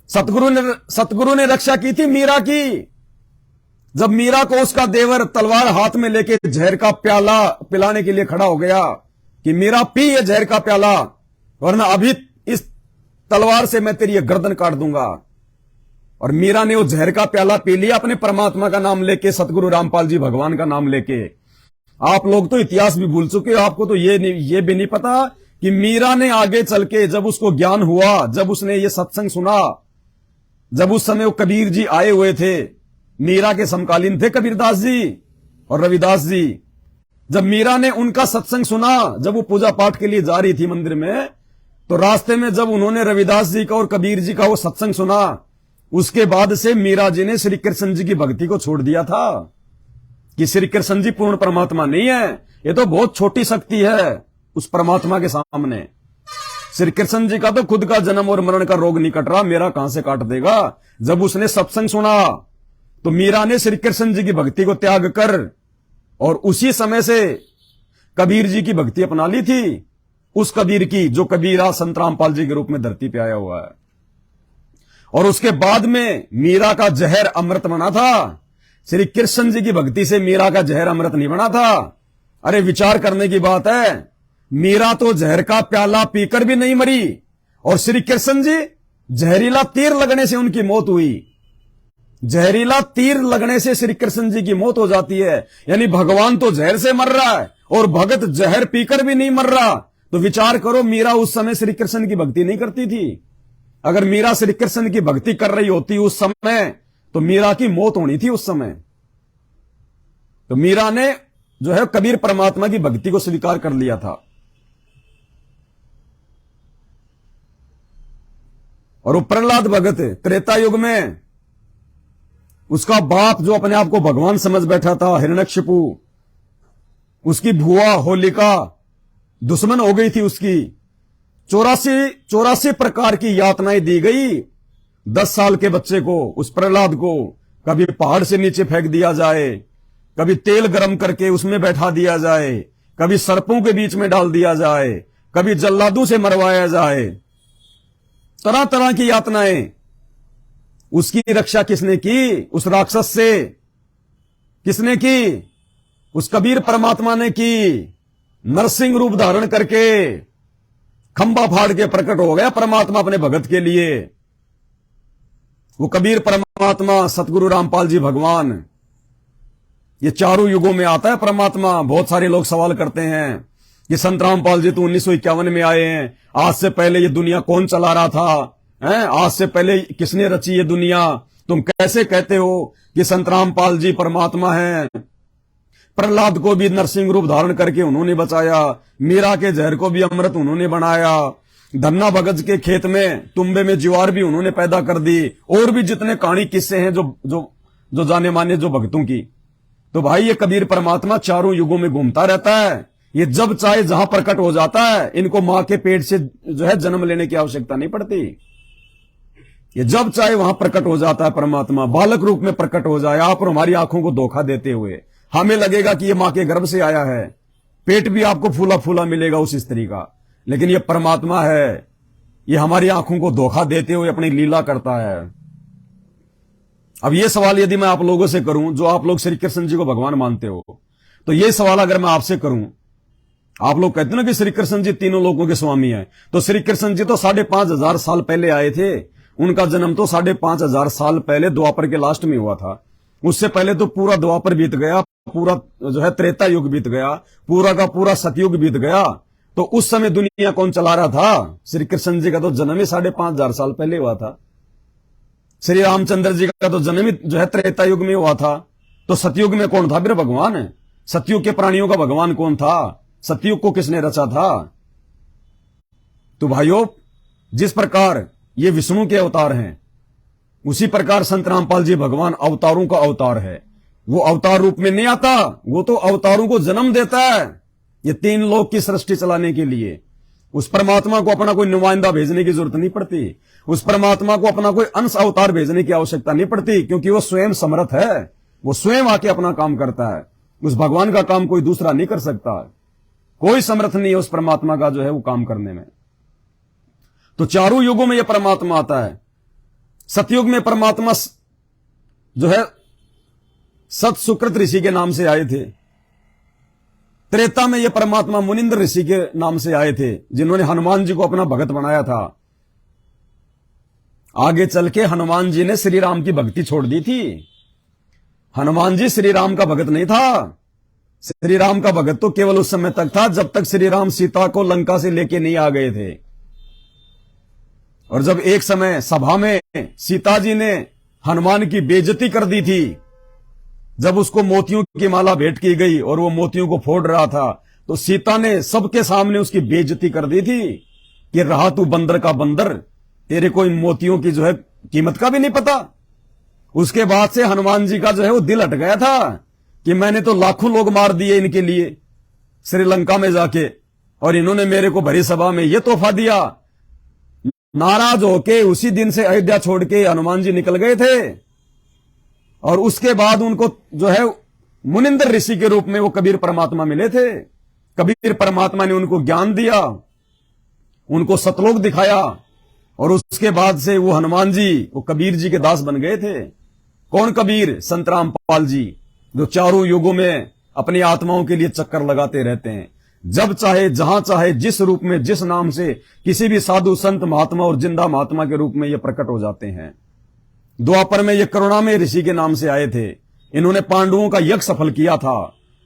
सतगुरु ने रक्षा की थी मीरा की। जब मीरा को उसका देवर तलवार हाथ में लेके जहर का प्याला पिलाने के लिए खड़ा हो गया कि मीरा पी ये जहर का प्याला, वरना अभी इस तलवार से मैं तेरी गर्दन काट दूंगा। और मीरा ने वो जहर का प्याला पी लिया अपने परमात्मा का नाम लेके, सतगुरु रामपाल जी भगवान का नाम लेके। आप लोग तो इतिहास भी भूल चुके हो, आपको तो ये भी नहीं पता कि मीरा ने आगे चल के जब उसको ज्ञान हुआ, जब उसने ये सत्संग सुना, जब उस समय वो कबीर जी आए हुए थे, मीरा के समकालीन थे कबीरदास जी और रविदास जी। जब मीरा ने उनका सत्संग सुना, जब वो पूजा पाठ के लिए जा रही थी मंदिर में, तो रास्ते में जब उन्होंने रविदास जी का और कबीर जी का वो सत्संग सुना, उसके बाद से मीरा जी ने श्री कृष्ण जी की भक्ति को छोड़ दिया था कि श्री कृष्ण जी पूर्ण परमात्मा नहीं है, ये तो बहुत छोटी शक्ति है उस परमात्मा के सामने। श्री कृष्ण जी का तो खुद का जन्म और मरण का रोग नहीं कट रहा, मेरा कहां से काट देगा। जब उसने सत्संग सुना तो मीरा ने श्री कृष्ण जी की भक्ति को त्याग कर और उसी समय से कबीर जी की भक्ति अपना ली थी, उस कबीर की जो कबीरा संत रामपाल जी के रूप में धरती पे आया हुआ है। और उसके बाद में मीरा का जहर अमृत बना था। श्री कृष्ण जी की भक्ति से मीरा का जहर अमृत नहीं बना था। अरे विचार करने की बात है, मीरा तो जहर का प्याला पीकर भी नहीं मरी और श्री कृष्ण जी जहरीला तीर लगने से उनकी मौत हुई। जहरीला तीर लगने से श्री कृष्ण जी की मौत हो जाती है, यानी भगवान तो जहर से मर रहा है और भगत जहर पीकर भी नहीं मर रहा। तो विचार करो, मीरा उस समय श्री कृष्ण की भक्ति नहीं करती थी। अगर मीरा श्री कृष्ण की भक्ति कर रही होती उस समय तो मीरा की मौत होनी थी उस समय। तो मीरा ने जो है कबीर परमात्मा की भक्ति को स्वीकार कर लिया था। और वो प्रहलाद भगत त्रेता युग में उसका बाप जो अपने आप को भगवान समझ बैठा था हिरण्यकशिपु, उसकी भुआ होलिका दुश्मन हो गई थी उसकी। 84 प्रकार की यातनाएं दी गई 10 साल के बच्चे को, उस प्रहलाद को। कभी पहाड़ से नीचे फेंक दिया जाए, कभी तेल गरम करके उसमें बैठा दिया जाए, कभी सर्पों के बीच में डाल दिया जाए, कभी जल्लादों से मरवाया जाए, तरह तरह की यातनाएं। उसकी रक्षा किसने की? उस राक्षस से किसने की? उस कबीर परमात्मा ने की। नरसिंह रूप धारण करके खंबा फाड़ के प्रकट हो गया परमात्मा अपने भगत के लिए। वो कबीर परमात्मा सतगुरु रामपाल जी भगवान, ये चारों युगों में आता है परमात्मा। बहुत सारे लोग सवाल करते हैं कि संत रामपाल जी तो 1951 में आए हैं, आज से पहले ये दुनिया कौन चला रहा था? आज से पहले किसने रची ये दुनिया? तुम कैसे कहते हो कि संत रामपाल जी परमात्मा हैं? प्रहलाद को भी नरसिंह रूप धारण करके उन्होंने बचाया, मीरा के जहर को भी अमृत उन्होंने बनाया, धन्ना भगत के खेत में तुम्बे में ज्वार भी उन्होंने पैदा कर दी, और भी जितने कहानी किस्से हैं जो जाने माने जो भक्तों की। तो भाई ये कबीर परमात्मा चारों युगों में घूमता रहता है। ये जब चाहे जहां प्रकट हो जाता है। इनको मां के पेट से जो है जन्म लेने की आवश्यकता नहीं पड़ती। ये जब चाहे वहां प्रकट हो जाता है परमात्मा, बालक रूप में प्रकट हो जाए। आप और हमारी आंखों को धोखा देते हुए हमें लगेगा कि ये मां के गर्भ से आया है, पेट भी आपको फूला फूला मिलेगा उस स्त्री का, लेकिन ये परमात्मा है। ये हमारी आंखों को धोखा देते हुए अपनी लीला करता है। अब ये सवाल यदि मैं आप लोगों से करूं, जो आप लोग श्री कृष्ण जी को भगवान मानते हो, तो ये सवाल अगर मैं आपसे करूं, आप लोग कहते हैं ना कि श्री कृष्ण जी तीनों लोगों के स्वामी हैं, तो श्री कृष्ण जी तो 5,500 साल पहले आए थे। उनका जन्म तो 5,500 साल पहले द्वापर के लास्ट में हुआ था। उससे पहले तो पूरा द्वापर बीत गया, पूरा जो है त्रेता युग बीत गया, पूरा का पूरा सतयुग बीत गया। तो उस समय दुनिया कौन चला रहा था? श्री कृष्ण जी का तो जन्म ही 5,500 साल पहले हुआ था। श्री रामचंद्र जी का तो जन्म ही जो है त्रेता युग में हुआ था। तो सतयुग में कौन था फिर भगवान? सतयुग के प्राणियों का भगवान कौन था? सतयुग को किसने रचा था? तो भाइयों, जिस प्रकार ये विष्णु के अवतार हैं, उसी प्रकार संत रामपाल जी भगवान अवतारों का अवतार है। वो अवतार रूप में नहीं आता, वो तो अवतारों को जन्म देता है। ये 3 लोक की सृष्टि चलाने के लिए उस परमात्मा को अपना कोई नुमाइंदा भेजने की जरूरत नहीं पड़ती। उस परमात्मा को अपना कोई अंश अवतार भेजने की आवश्यकता नहीं पड़ती, क्योंकि वो स्वयं समर्थ है। वो स्वयं आके अपना काम करता है। उस भगवान का काम कोई दूसरा नहीं कर सकता। कोई समर्थ नहीं है उस परमात्मा का जो है वो काम करने में। तो चारों युगों में यह परमात्मा आता है। सतयुग में परमात्मा जो है सत सुकृत ऋषि के नाम से आए थे। त्रेता में यह परमात्मा मुनिंद्र ऋषि के नाम से आए थे, जिन्होंने हनुमान जी को अपना भगत बनाया था। आगे चल के हनुमान जी ने श्री राम की भक्ति छोड़ दी थी। हनुमान जी श्री राम का भगत नहीं था। श्री राम का भगत तो केवल उस समय तक था जब तक श्री राम सीता को लंका से लेके नहीं आ गए थे। और जब एक समय सभा में सीता जी ने हनुमान की बेइज्जती कर दी थी, जब उसको मोतियों की माला भेंट की गई और वो मोतियों को फोड़ रहा था, तो सीता ने सबके सामने उसकी बेइज्जती कर दी थी कि रहा तू बंदर का बंदर, तेरे कोई मोतियों की जो है कीमत का भी नहीं पता। उसके बाद से हनुमान जी का जो है वो दिल हट गया था कि मैंने तो लाखों लोग मार दिए इनके लिए श्रीलंका में जाके, और इन्होंने मेरे को भरी सभा में ये तोहफा दिया। नाराज होके उसी दिन से अयोध्या छोड़ के हनुमान जी निकल गए थे। और उसके बाद उनको जो है मुनिंदर ऋषि के रूप में वो कबीर परमात्मा मिले थे। कबीर परमात्मा ने उनको ज्ञान दिया, उनको सतलोक दिखाया, और उसके बाद से वो हनुमान जी वो कबीर जी के दास बन गए थे। कौन कबीर? संत रामपाल जी, जो चारों युगों में अपनी आत्माओं के लिए चक्कर लगाते रहते हैं। जब चाहे जहां चाहे जिस रूप में जिस नाम से किसी भी साधु संत महात्मा और जिंदा महात्मा के रूप में ये प्रकट हो जाते हैं। द्वापर में ये करुणामय ऋषि के नाम से आए थे। इन्होंने पांडवों का यज्ञ सफल किया था।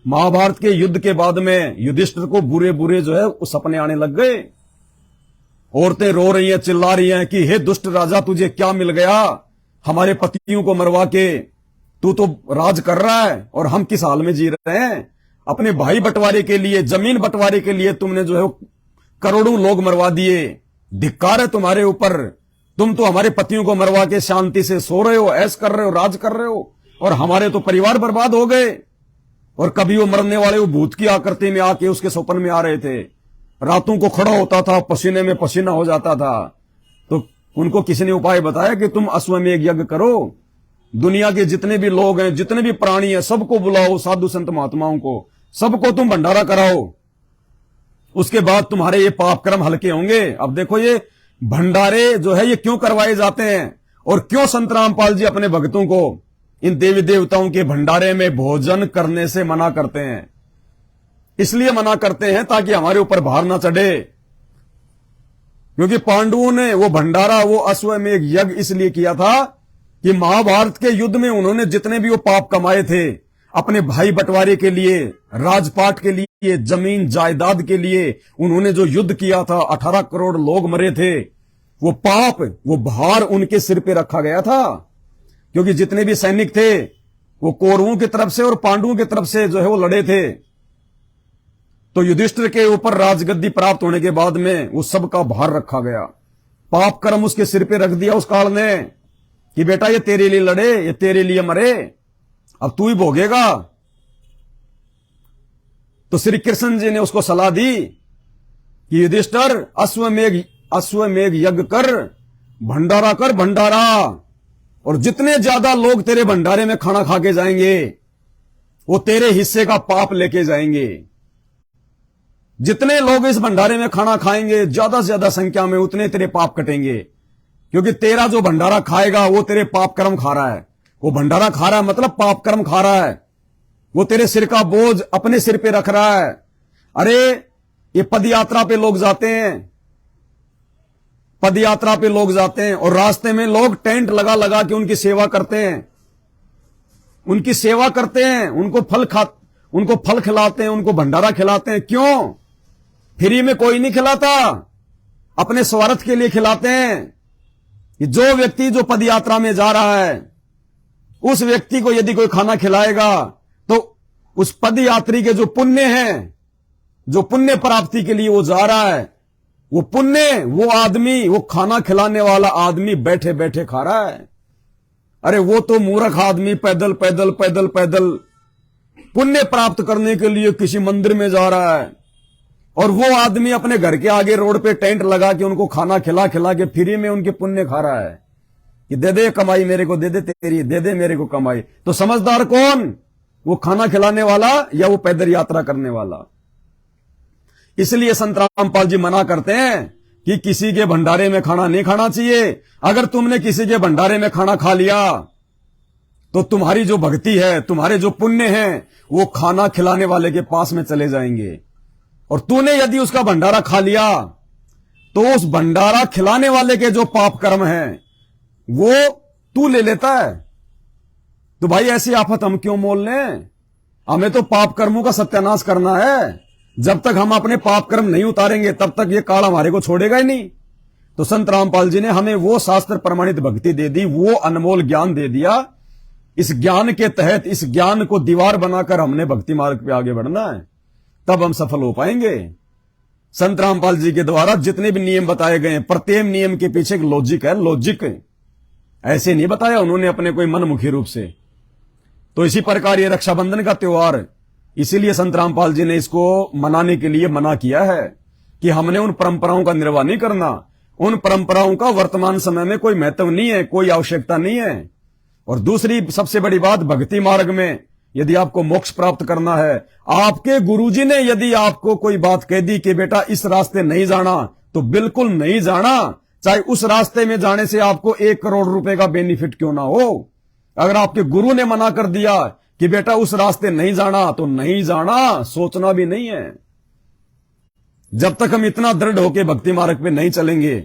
महाभारत के युद्ध के बाद में युधिष्ठिर को बुरे बुरे जो है उस सपने आने लग गए। औरतें रो रही हैं, चिल्ला रही हैं कि हे दुष्ट राजा, तुझे क्या मिल गया? हमारे पतियों को मरवा के तू तो राज कर रहा है और हम किस हाल में जी रहे हैं। अपने भाई बंटवारे के लिए, जमीन बंटवारे के लिए तुमने जो है करोड़ों लोग मरवा दिए। धिक्कार है तुम्हारे ऊपर। तुम तो हमारे पतियों को मरवा के शांति से सो रहे हो, ऐश कर रहे हो, राज कर रहे हो, और हमारे तो परिवार बर्बाद हो गए। और कभी वो मरने वाले वो भूत की आकृति में आके उसके स्वप्न में आ रहे थे। रातों को खड़ा होता था, पसीने में पसीना हो जाता था। तो उनको किसी ने उपाय बताया कि तुम अश्वमेध यज्ञ करो, दुनिया के जितने भी लोग हैं, जितने भी प्राणी हैं, सबको बुलाओ, साधु संत महात्माओं को, सबको तुम भंडारा कराओ। उसके बाद तुम्हारे ये पाप कर्म हल्के होंगे। अब देखो ये भंडारे जो है ये क्यों करवाए जाते हैं, और क्यों संत रामपाल जी अपने भक्तों को इन देवी देवताओं के भंडारे में भोजन करने से मना करते हैं। इसलिए मना करते हैं ताकि हमारे ऊपर भार ना चढ़े। क्योंकि पांडवों ने वो भंडारा, वो अश्वमेध यज्ञ इसलिए किया था कि महाभारत के युद्ध में उन्होंने जितने भी वो पाप कमाए थे, अपने भाई बंटवारे के लिए, राजपाट के लिए, जमीन जायदाद के लिए उन्होंने जो युद्ध किया था, 18 करोड़ लोग मरे थे, वो पाप, वो भार उनके सिर पे रखा गया था। क्योंकि जितने भी सैनिक थे वो कौरवों की तरफ से और पांडवों की तरफ से जो है वो लड़े थे। तो युधिष्ठिर के ऊपर राजगद्दी प्राप्त होने के बाद में वो सबका भार रखा गया। पाप कर्म उसके सिर पे रख दिया उस काल ने कि बेटा ये तेरे लिए लड़े, ये तेरे लिए मरे, अब तू ही भोगेगा। तो श्री कृष्ण जी ने उसको सलाह दी कि युधिष्ठिर अश्वमेध यज्ञ कर, भंडारा, और जितने ज्यादा लोग तेरे भंडारे में खाना खा के जाएंगे वो तेरे हिस्से का पाप लेके जाएंगे। जितने लोग इस भंडारे में खाना खाएंगे ज्यादा से ज्यादा संख्या में, उतने तेरे पाप कटेंगे। क्योंकि तेरा जो भंडारा खाएगा वो तेरे पाप कर्म खा रहा है। वो भंडारा खा रहा है मतलब पाप कर्म खा रहा है। वो तेरे सिर का बोझ अपने सिर पे रख रहा है। अरे ये पद यात्रा पे लोग जाते हैं, पद यात्रा पे लोग जाते हैं और रास्ते में लोग टेंट लगा लगा के उनकी सेवा करते हैं, उनकी सेवा करते हैं, उनको फल खिलाते हैं, उनको भंडारा खिलाते हैं। क्यों? फ्री में कोई नहीं खिलाता, अपने स्वार्थ के लिए खिलाते हैं। कि जो व्यक्ति जो पद यात्रा में जा रहा है उस व्यक्ति को यदि कोई खाना खिलाएगा तो उस पद यात्री के जो पुण्य हैं, जो पुण्य प्राप्ति के लिए वो जा रहा है, वो पुण्य, वो आदमी, वो खाना खिलाने वाला आदमी बैठे बैठे खा रहा है। अरे वो तो मूर्ख आदमी पैदल पैदल पैदल पैदल पुण्य प्राप्त करने के लिए किसी मंदिर में जा रहा है, और वो आदमी अपने घर के आगे रोड पे टेंट लगा के उनको खाना खिला खिला के फ्री में उनके पुण्य खा रहा है कि दे दे कमाई मेरे को, दे दे तेरी, दे दे मेरे को कमाई। तो समझदार कौन? वो खाना खिलाने वाला या वो पैदल यात्रा करने वाला? इसलिए संत रामपाल जी मना करते हैं कि किसी के भंडारे में खाना नहीं खाना चाहिए। अगर तुमने किसी के भंडारे में खाना खा लिया तो तुम्हारी जो भक्ति है, तुम्हारे जो पुण्य हैं, वो खाना खिलाने वाले के पास में चले जाएंगे। और तूने यदि उसका भंडारा खा लिया तो उस भंडारा खिलाने वाले के जो पाप कर्म हैं वो तू ले लेता है। तो भाई ऐसी आफत हम क्यों मोल लें? हमें तो पाप कर्मों का सत्यानाश करना है। जब तक हम अपने पाप कर्म नहीं उतारेंगे तब तक ये काल हमारे को छोड़ेगा ही नहीं। तो संत रामपाल जी ने हमें वो शास्त्र प्रमाणित भक्ति दे दी, वो अनमोल ज्ञान दे दिया। इस ज्ञान के तहत, इस ज्ञान को दीवार बनाकर हमने भक्ति मार्ग पे आगे बढ़ना है, तब हम सफल हो पाएंगे। संत रामपाल जी के द्वारा जितने भी नियम बताए गए हैं, प्रत्येक नियम के पीछे एक लॉजिक है। लॉजिक ऐसे नहीं बताया उन्होंने अपने कोई मनमुखी रूप से। तो इसी प्रकार ये रक्षाबंधन का त्योहार, इसीलिए संत रामपाल जी ने इसको मनाने के लिए मना किया है कि हमने उन परंपराओं का निर्वाह नहीं करना। उन परंपराओं का वर्तमान समय में कोई महत्व नहीं है, कोई आवश्यकता नहीं है। और दूसरी सबसे बड़ी बात, भक्ति मार्ग में यदि आपको मोक्ष प्राप्त करना है, आपके गुरुजी ने यदि आपको कोई बात कह दी कि बेटा इस रास्ते नहीं जाना, तो बिल्कुल नहीं जाना, चाहे उस रास्ते में जाने से आपको 1 करोड़ रुपए का बेनिफिट क्यों ना हो। अगर आपके गुरु ने मना कर दिया कि बेटा उस रास्ते नहीं जाना, तो नहीं जाना, सोचना भी नहीं है। जब तक हम इतना दृढ़ होकर भक्ति मार्ग पे नहीं चलेंगे,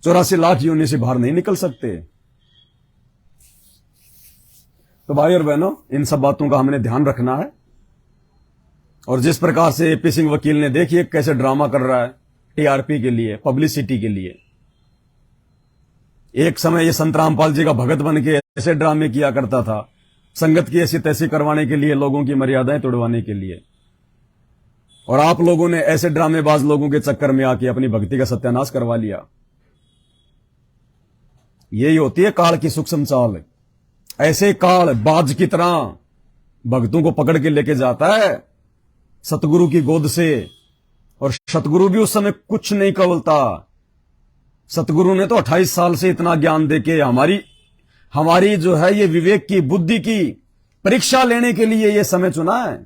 84 लाख योनि से बाहर नहीं निकल सकते। तो भाई और बहनों, इन सब बातों का हमने ध्यान रखना है। और जिस प्रकार से एपी सिंह वकील ने, देखिए कैसे ड्रामा कर रहा है टीआरपी के लिए, पब्लिसिटी के लिए। एक समय ये संत रामपाल जी का भगत बन के ऐसे ड्रामे किया करता था, संगत की ऐसी तैसी करवाने के लिए, लोगों की मर्यादाएं तोड़वाने के लिए। और आप लोगों ने ऐसे ड्रामेबाज लोगों के चक्कर में आके अपनी भक्ति का सत्यानाश करवा लिया। यही होती है काल की सूक्ष्म चाल। ऐसे काल बाज की तरह भक्तों को पकड़ के लेके जाता है सतगुरु की गोद से। और सतगुरु भी उस समय कुछ नहीं कवलता। सतगुरु ने तो 28 साल से इतना ज्ञान देके हमारी जो है ये विवेक की, बुद्धि की परीक्षा लेने के लिए ये समय चुना है।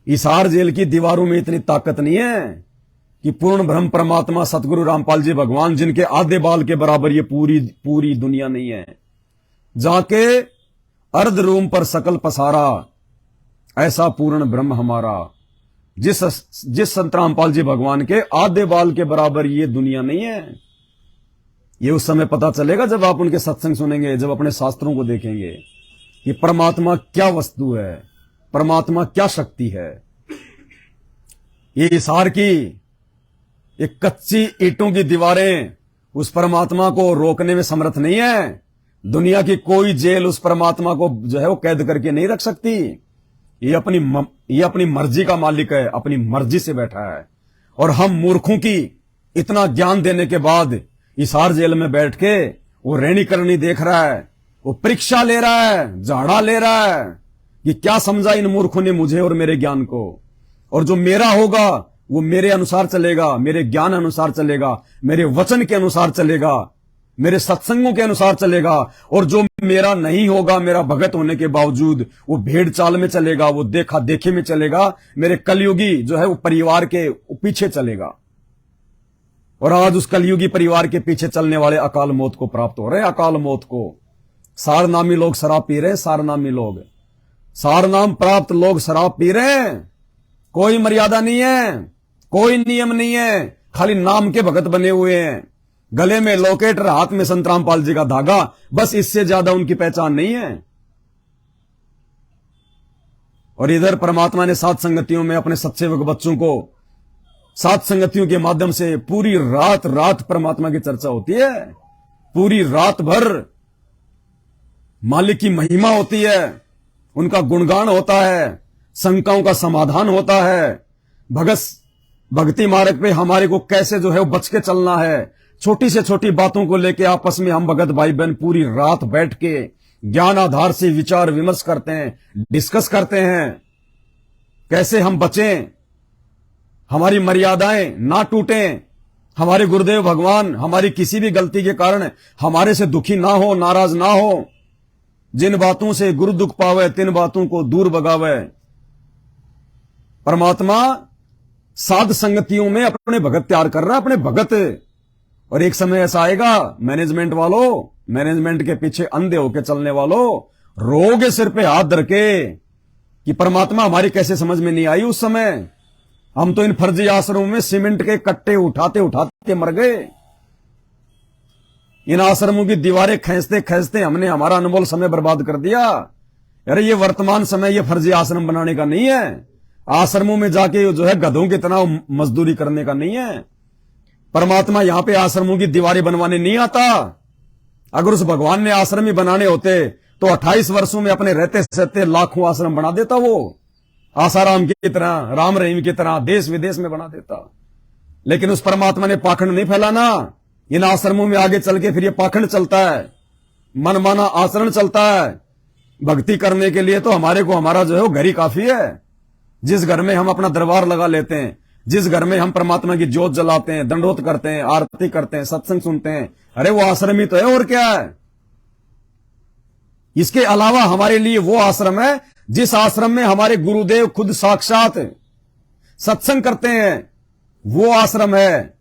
हिसार जेल की दीवारों में इतनी ताकत नहीं है कि पूर्ण ब्रह्म परमात्मा सतगुरु रामपाल जी भगवान, जिनके आधे बाल के बराबर ये पूरी दुनिया नहीं है, जाके अर्ध रूम पर सकल पसारा, ऐसा पूर्ण ब्रह्म हमारा। जिस संत रामपाल जी भगवान के आधे बाल के बराबर ये दुनिया नहीं है। ये उस समय पता चलेगा जब आप उनके सत्संग सुनेंगे, जब अपने शास्त्रों को देखेंगे कि परमात्मा क्या वस्तु है, परमात्मा क्या शक्ति है। ये हिसार की एक कच्ची ईंटों की दीवारें उस परमात्मा को रोकने में समर्थ नहीं है। दुनिया की कोई जेल उस परमात्मा को जो है वो कैद करके नहीं रख सकती। ये अपनी मर्जी का मालिक है, अपनी मर्जी से बैठा है। और हम मूर्खों की इतना ज्ञान देने के बाद हिसार जेल में बैठ के वो रहनी करनी देख रहा है, वो परीक्षा ले रहा है, झाड़ा ले रहा है कि क्या समझा इन मूर्खों ने मुझे और मेरे ज्ञान को। और जो मेरा होगा वो मेरे अनुसार चलेगा, मेरे ज्ञान अनुसार चलेगा, मेरे वचन के अनुसार चलेगा, मेरे सत्संगों के अनुसार चलेगा। और जो मेरा नहीं होगा, मेरा भगत होने के बावजूद, वो भेड़ चाल में चलेगा, वो देखा देखे में चलेगा, मेरे कलयुगी जो है वो परिवार के पीछे चलेगा। और आज उस कलयुगी परिवार के पीछे चलने वाले अकाल मौत को प्राप्त हो रहे हैं। अकाल मौत को सारनामी लोग शराब पी रहे हैं, सारनामी लोग, सारनाम प्राप्त लोग शराब पी रहे हैं। कोई मर्यादा नहीं है, कोई नियम नहीं है, खाली नाम के भगत बने हुए हैं। गले में लोकेटर, हाथ में संत रामपाल जी का धागा, बस इससे ज्यादा उनकी पहचान नहीं है। और इधर परमात्मा ने सात संगतियों में अपने सत्सेवक बच्चों को, सात संगतियों के माध्यम से पूरी रात परमात्मा की चर्चा होती है। पूरी रात भर मालिक की महिमा होती है, उनका गुणगान होता है, शंकाओं का समाधान होता है। भक्ति मार्ग पे हमारे को कैसे जो है वो बच के चलना है। छोटी से छोटी बातों को लेके आपस में हम भगत भाई बहन पूरी रात बैठ के ज्ञान आधार से विचार विमर्श करते हैं, डिस्कस करते हैं कैसे हम बचें, हमारी मर्यादाएं ना टूटें, हमारे गुरुदेव भगवान हमारी किसी भी गलती के कारण हमारे से दुखी ना हो, नाराज ना हो। जिन बातों से गुरु दुख पावे, तिन बातों को दूर भगावे। परमात्मा साध संगतियों में अपने भगत तैयार कर रहा है, अपने भगत। और एक समय ऐसा आएगा, मैनेजमेंट वालों, मैनेजमेंट के पीछे अंधे होके चलने वालों, रोगे सिर पे हाथ धर के कि परमात्मा हमारी कैसे समझ में नहीं आई। उस समय हम तो इन फर्जी आश्रमों में सीमेंट के कट्टे उठाते उठाते मर गए। इन आश्रमों की दीवारें खींचते खींचते हमने हमारा अनमोल समय बर्बाद कर दिया। अरे ये वर्तमान समय ये फर्जी आश्रम बनाने का नहीं है, आश्रमों में जाके जो है गधों की तरह मजदूरी करने का नहीं है। परमात्मा यहां पे आश्रमों की दीवारें बनवाने नहीं आता। अगर उस भगवान ने आश्रम ही बनाने होते तो 28 वर्षों में अपने रहते सहते लाखों आश्रम बना देता। वो आसाराम की तरह, राम रहीम की तरह देश विदेश में बना देता। लेकिन उस परमात्मा ने पाखंड नहीं फैलाना, इन आश्रमों में आगे चल के फिर ये पाखंड चलता है, मनमाना आचरण चलता है। भक्ति करने के लिए तो हमारे को हमारा जो है वो घर ही काफी है। जिस घर में हम अपना दरबार लगा लेते हैं, जिस घर में हम परमात्मा की ज्योत जलाते हैं, दंडोत करते हैं, आरती करते हैं, सत्संग सुनते हैं, अरे वो आश्रम ही तो है, और क्या है। इसके अलावा हमारे लिए वो आश्रम है जिस आश्रम में हमारे गुरुदेव खुद साक्षात सत्संग करते हैं, वो आश्रम है।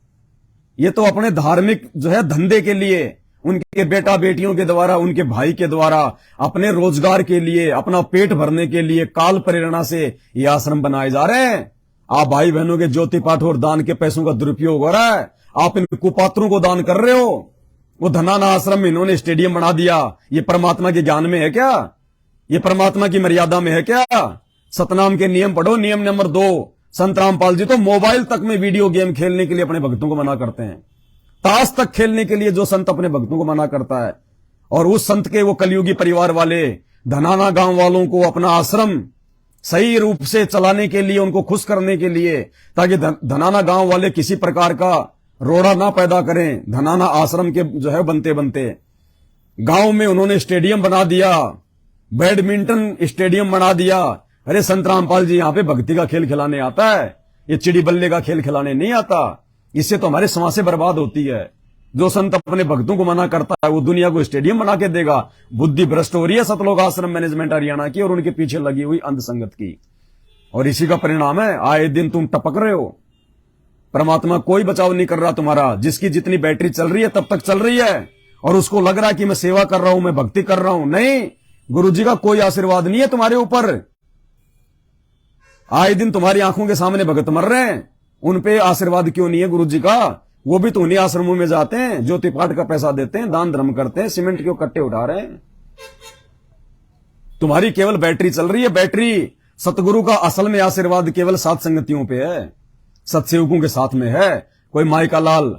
ये तो अपने धार्मिक जो है धंधे के लिए, उनके बेटा बेटियों के द्वारा, उनके भाई के द्वारा, अपने रोजगार के लिए, अपना पेट भरने के लिए काल प्रेरणा से ये आश्रम बनाए जा रहे हैं। आप भाई बहनों के ज्योति पाठ और दान के पैसों का दुरुपयोग हो रहा है। आप इन कुपात्रों को दान कर रहे हो। वो धनाना आश्रम में इन्होंने स्टेडियम बना दिया। ये परमात्मा के ज्ञान में है क्या? ये परमात्मा की मर्यादा में है क्या? सतनाम के नियम पढ़ो। नियम नंबर 2, संत रामपाल जी तो मोबाइल तक में वीडियो गेम खेलने के लिए अपने भक्तों को मना करते हैं। ताश तक खेलने के लिए जो संत अपने भक्तों को मना करता है, और उस संत के वो कलयुगी परिवार वाले धनाना गांव वालों को अपना आश्रम सही रूप से चलाने के लिए, उनको खुश करने के लिए, ताकि धनाना गांव वाले किसी प्रकार का रोड़ा ना पैदा करें। धनाना आश्रम के जो है बनते बनते गांव में उन्होंने स्टेडियम बना दिया, बैडमिंटन स्टेडियम बना दिया। अरे संत रामपाल जी, यहां पे भक्ति का खेल खिलाने आता है, ये चिड़ी बल्ले का खेल खिलाने नहीं आता। इससे तो हमारे समाज से बर्बाद होती है। जो संत अपने भक्तों को मना करता है वो दुनिया को स्टेडियम बना के देगा। बुद्धि भ्रष्ट हो रही है सतलोक आश्रम मैनेजमेंट हरियाणा की और उनके पीछे लगी हुई अंध संगत की, और इसी का परिणाम है आए दिन तुम टपक रहे हो। परमात्मा कोई बचाव नहीं कर रहा तुम्हारा। जिसकी जितनी बैटरी चल रही है तब तक चल रही है, और उसको लग रहा है कि मैं सेवा कर रहा हूं, मैं भक्ति कर रहा हूं। नहीं, गुरु जी का कोई आशीर्वाद नहीं है तुम्हारे ऊपर। आए दिन तुम्हारी आंखों के सामने भगत मर रहे हैं, उन पे आशीर्वाद क्यों नहीं है गुरु जी का? वो भी तो उन्हीं आश्रमों में जाते हैं, ज्योति पाठ का पैसा देते हैं, दान धर्म करते हैं, सीमेंट के कट्टे उठा रहे हैं। तुम्हारी केवल बैटरी चल रही है, बैटरी। सतगुरु का असल में आशीर्वाद केवल सात संगतियों पे है, सत्सेवकों के साथ में है। कोई माई का लाल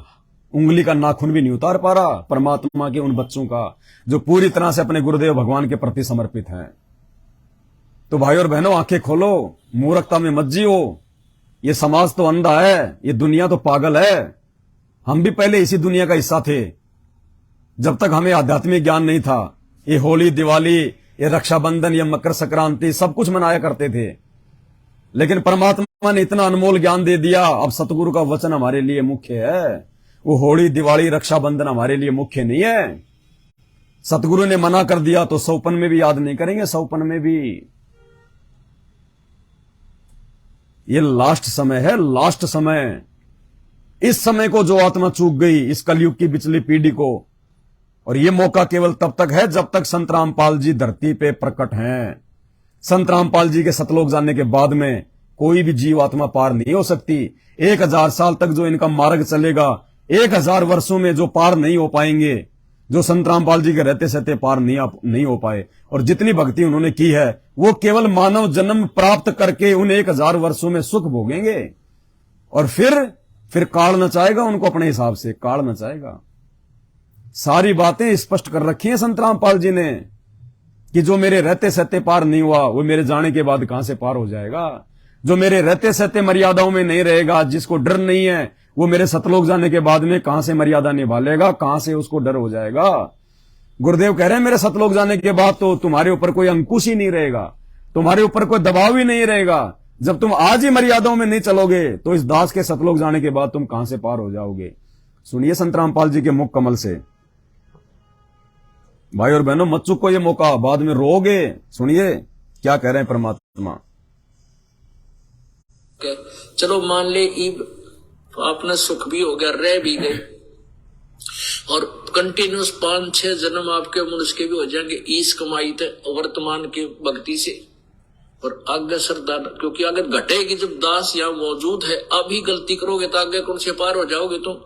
उंगली का नाखून भी नहीं उतार पा रहा परमात्मा के उन बच्चों का जो पूरी तरह से अपने गुरुदेव भगवान के प्रति समर्पित हैं। तो भाई और बहनों, आंखें खोलो, मूर्खता में मत जियो। ये समाज तो अंधा है, ये दुनिया तो पागल है। हम भी पहले इसी दुनिया का हिस्सा थे। जब तक हमें आध्यात्मिक ज्ञान नहीं था, ये होली, दिवाली, ये रक्षाबंधन, ये मकर संक्रांति सब कुछ मनाया करते थे। लेकिन परमात्मा ने इतना अनमोल ज्ञान दे दिया, अब सतगुरु का वचन हमारे लिए मुख्य है। वो होली, दिवाली, रक्षाबंधन हमारे लिए मुख्य नहीं है। सतगुरु ने मना कर दिया तो सौपन में भी याद नहीं करेंगे, सौपन में भी। ये लास्ट समय है, लास्ट समय। इस समय को जो आत्मा चूक गई, इस कलयुग की पिछली पीढ़ी को, और ये मौका केवल तब तक है जब तक संत रामपाल जी धरती पे प्रकट हैं। संत रामपाल जी के सतलोक जाने के बाद में कोई भी जीव आत्मा पार नहीं हो सकती। 1000 साल तक जो इनका मार्ग चलेगा, 1000 वर्षों में जो पार नहीं हो पाएंगे, जो संत रामपाल जी के रहते सहते पार नहीं हो पाए, और जितनी भक्ति उन्होंने की है वो केवल मानव जन्म प्राप्त करके उन 1000 वर्षों में सुख भोगेंगे, और फिर काल नचाएगा उनको अपने हिसाब से, काल नचाएगा। सारी बातें स्पष्ट कर रखी हैं संत रामपाल जी ने कि जो मेरे रहते सहते पार नहीं हुआ वो मेरे जाने के बाद कहां से पार हो जाएगा। जो मेरे रहते सहते मर्यादाओं में नहीं रहेगा, जिसको डर नहीं है, वो मेरे सतलोक जाने के बाद में कहां से मर्यादा निभा लेगा, कहां से उसको डर हो जाएगा। गुरुदेव कह रहे हैं मेरे सतलोक जाने के बाद तो तुम्हारे ऊपर कोई अंकुश ही नहीं रहेगा, तुम्हारे ऊपर कोई दबाव ही नहीं रहेगा। जब तुम आज ही मर्यादाओं में नहीं चलोगे तो इस दास के सतलोक जाने के बाद तुम कहां से पार हो जाओगे। सुनिए संत रामपाल जी के मुख कमल से। भाई और बहनों, मत चूको ये मौका, बाद में रोओगे। सुनिए क्या कह रहे हैं परमात्मा। चलो मान ले ईब अपना सुख भी हो गया, रह भी गए, और कंटिन्यूस 5-6 जन्म आपके मनुष्य के भी हो जाएंगे इस कमाई थे वर्तमान की भक्ति से, और आगे श्रद्धा, क्योंकि आगे घटेगी जब दास यहाँ मौजूद है। अभी गलती करोगे तो आगे कौन से पार हो जाओगे तुम।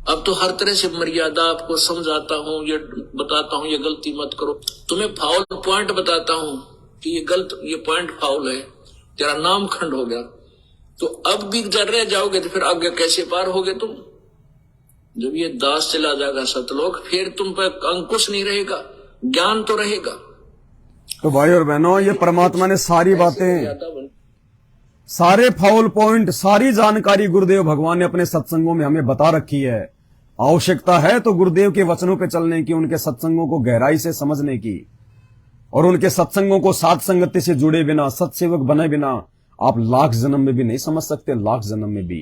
अब तो हर तरह से मर्यादा आपको समझाता हूँ, ये बताता हूँ ये गलती मत करो, तुम्हें फाउल पॉइंट बताता हूँ कि ये पॉइंट फाउल है, तेरा नाम खंड हो गया। तो अब भी डर रह जाओगे तो फिर आगे कैसे पार होगे तुम। जब ये दास चला जाएगा सतलोक, फिर तुम पर अंकुश नहीं रहेगा, ज्ञान तो रहेगा। तो भाई और बहनों, ये परमात्मा ने सारी बातें, सारे फाउल पॉइंट, सारी जानकारी गुरुदेव भगवान ने अपने सत्संगों में हमें बता रखी है। आवश्यकता है तो गुरुदेव के वचनों पे चलने की, उनके सत्संगों को गहराई से समझने की, और उनके सत्संगों को साथ संगति से जुड़े बिना, सत्सेवक बने बिना आप लाख जन्म में भी नहीं समझ सकते, लाख जन्म में भी।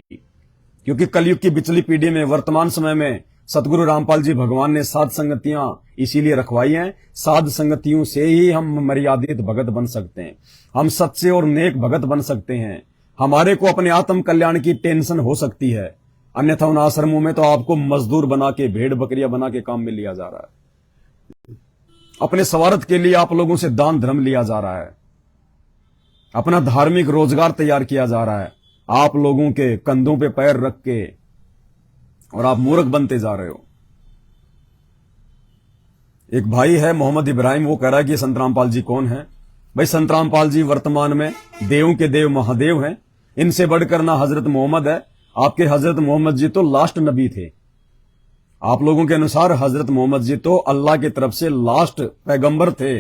क्योंकि कलयुग की बिचली पीढ़ी में, वर्तमान समय में सतगुरु रामपाल जी भगवान ने साध संगतियां इसीलिए रखवाई हैं। साध संगतियों से ही हम मर्यादित भगत बन सकते हैं, हम सच्चे और नेक भगत बन सकते हैं। हमारे को अपने आत्म कल्याण की टेंशन हो सकती है, अन्यथा उन आश्रमों में तो आपको मजदूर बना के, भेड़ बकरियां बना के काम में लिया जा रहा है। अपने स्वार्थ के लिए आप लोगों से दान धर्म लिया जा रहा है, अपना धार्मिक रोजगार तैयार किया जा रहा है, आप लोगों के कंधों पे पैर रख के, और आप मूर्ख बनते जा रहे हो। एक भाई है मोहम्मद इब्राहिम, वो कह रहा है कि संत रामपाल जी कौन है। भाई संत रामपाल जी वर्तमान में देवों के देव महादेव हैं, इनसे बढ़कर ना हजरत मोहम्मद है। आपके हजरत मोहम्मद जी तो लास्ट नबी थे, आप लोगों के अनुसार हजरत मोहम्मद जी तो अल्लाह की तरफ से लास्ट पैगंबर थे,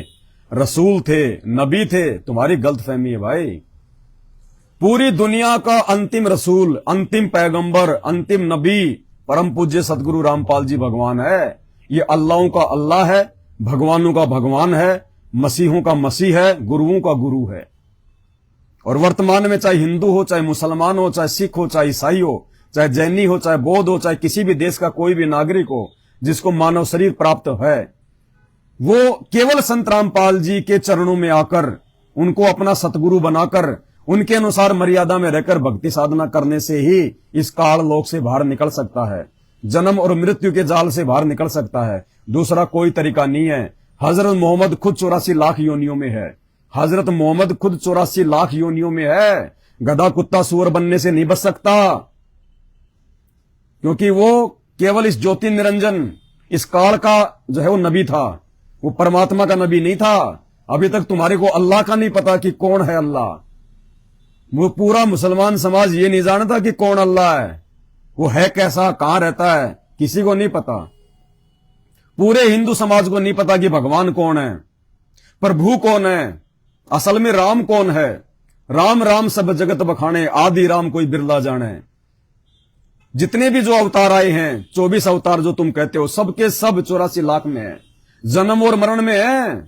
रसूल थे, नबी थे। तुम्हारी गलतफहमी है भाई। पूरी दुनिया का अंतिम रसूल, अंतिम पैगंबर, अंतिम नबी परम पूज्य सतगुरु रामपाल जी भगवान है। ये अल्लाहों का अल्लाह है, भगवानों का भगवान है, मसीहों का मसीह है, गुरुओं का गुरु है। और वर्तमान में चाहे हिंदू हो, चाहे मुसलमान हो, चाहे सिख हो, चाहे ईसाई हो, चाहे जैनी हो, चाहे बौद्ध हो, चाहे किसी भी देश का कोई भी नागरिक हो जिसको मानव शरीर प्राप्त है, वो केवल संत रामपाल जी के चरणों में आकर, उनको अपना सतगुरु बनाकर, उनके अनुसार मर्यादा में रहकर भक्ति साधना करने से ही इस काल लोक से बाहर निकल सकता है, जन्म और मृत्यु के जाल से बाहर निकल सकता है। दूसरा कोई तरीका नहीं है। हजरत मोहम्मद खुद 84 लाख योनियों में है, हजरत मोहम्मद खुद 84 लाख योनियों में है। गधा कुत्ता सुअर बनने से नहीं बच सकता, क्योंकि वो केवल इस ज्योति निरंजन, इस काल का जो है वो नबी था, वो परमात्मा का नबी नहीं था। अभी तक तुम्हारे को अल्लाह का नहीं पता कि कौन है अल्लाह। वो पूरा मुसलमान समाज ये नहीं जानता कि कौन अल्लाह है, वो है कैसा, कहां रहता है, किसी को नहीं पता। पूरे हिंदू समाज को नहीं पता कि भगवान कौन है, प्रभु कौन है, असल में राम कौन है। राम राम सब जगत बखाने, आदि राम कोई बिरला जाने। जितने भी जो अवतार आए हैं, 24 अवतार जो तुम कहते हो, सबके सब 84 लाख में है, जन्म और मरण में है।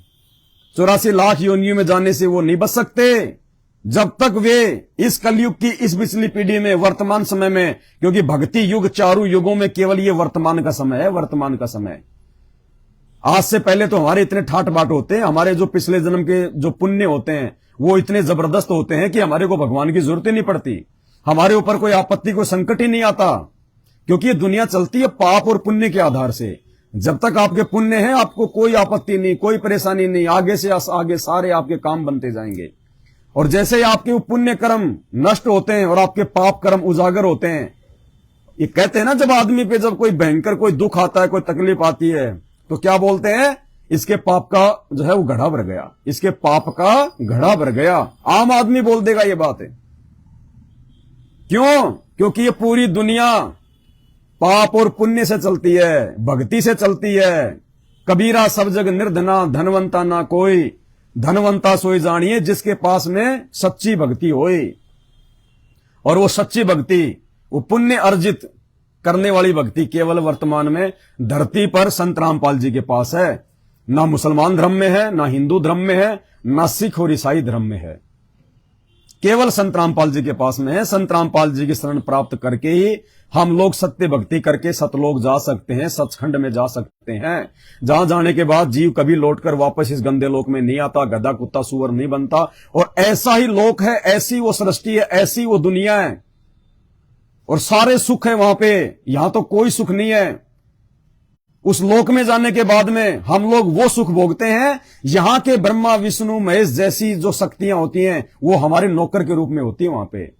84 लाख योनियों में जाने से वो नहीं बच सकते जब तक वे इस कलयुग की इस पिछली पीढ़ी में, वर्तमान समय में, क्योंकि भक्ति युग चारों युगों में केवल ये वर्तमान का समय है, वर्तमान का समय। आज से पहले तो हमारे इतने ठाट बाट होते हैं, हमारे जो पिछले जन्म के जो पुण्य होते हैं वो इतने जबरदस्त होते हैं कि हमारे को भगवान की जरूरत ही नहीं पड़ती, हमारे ऊपर कोई आपत्ति, कोई संकट ही नहीं आता, क्योंकि ये दुनिया चलती है पाप और पुण्य के आधार से। जब तक आपके पुण्य है आपको कोई आपत्ति नहीं, कोई परेशानी नहीं, आगे से आगे सारे आपके काम बनते जाएंगे। और जैसे ही आपके वो पुण्य कर्म नष्ट होते हैं और आपके पाप कर्म उजागर होते हैं, ये कहते हैं ना, जब आदमी पे जब कोई भयंकर कोई दुख आता है, कोई तकलीफ आती है, तो क्या बोलते हैं, इसके पाप का जो है वो घड़ा भर गया, इसके पाप का घड़ा भर गया। आम आदमी बोल देगा ये बात है। क्यों? क्योंकि ये पूरी दुनिया पाप और पुण्य से चलती है, भक्ति से चलती है। कबीरा सब जग निर्धना, धनवंता ना कोई, धनवंता सोई जानिए जिसके पास में सच्ची भक्ति होए। और वो सच्ची भक्ति, वो पुण्य अर्जित करने वाली भक्ति केवल वर्तमान में धरती पर संत रामपाल जी के पास है। ना मुसलमान धर्म में है, ना हिंदू धर्म में है, ना सिख और ईसाई धर्म में है, केवल संत रामपाल जी के पास में है। संत रामपाल जी की शरण प्राप्त करके ही हम लोग सत्य भक्ति करके सतलोक जा सकते हैं, सचखंड में जा सकते हैं, जहां जाने के बाद जीव कभी लौटकर वापस इस गंदे लोक में नहीं आता, गधा कुत्ता सुअर नहीं बनता। और ऐसा ही लोक है, ऐसी वो सृष्टि है, ऐसी वो दुनिया है, और सारे सुख है वहां पे। यहां तो कोई सुख नहीं है। उस लोक में जाने के बाद में हम लोग वो सुख भोगते हैं, यहां के ब्रह्मा विष्णु महेश जैसी जो शक्तियां होती हैं वो हमारे नौकर के रूप में होती है वहां पे।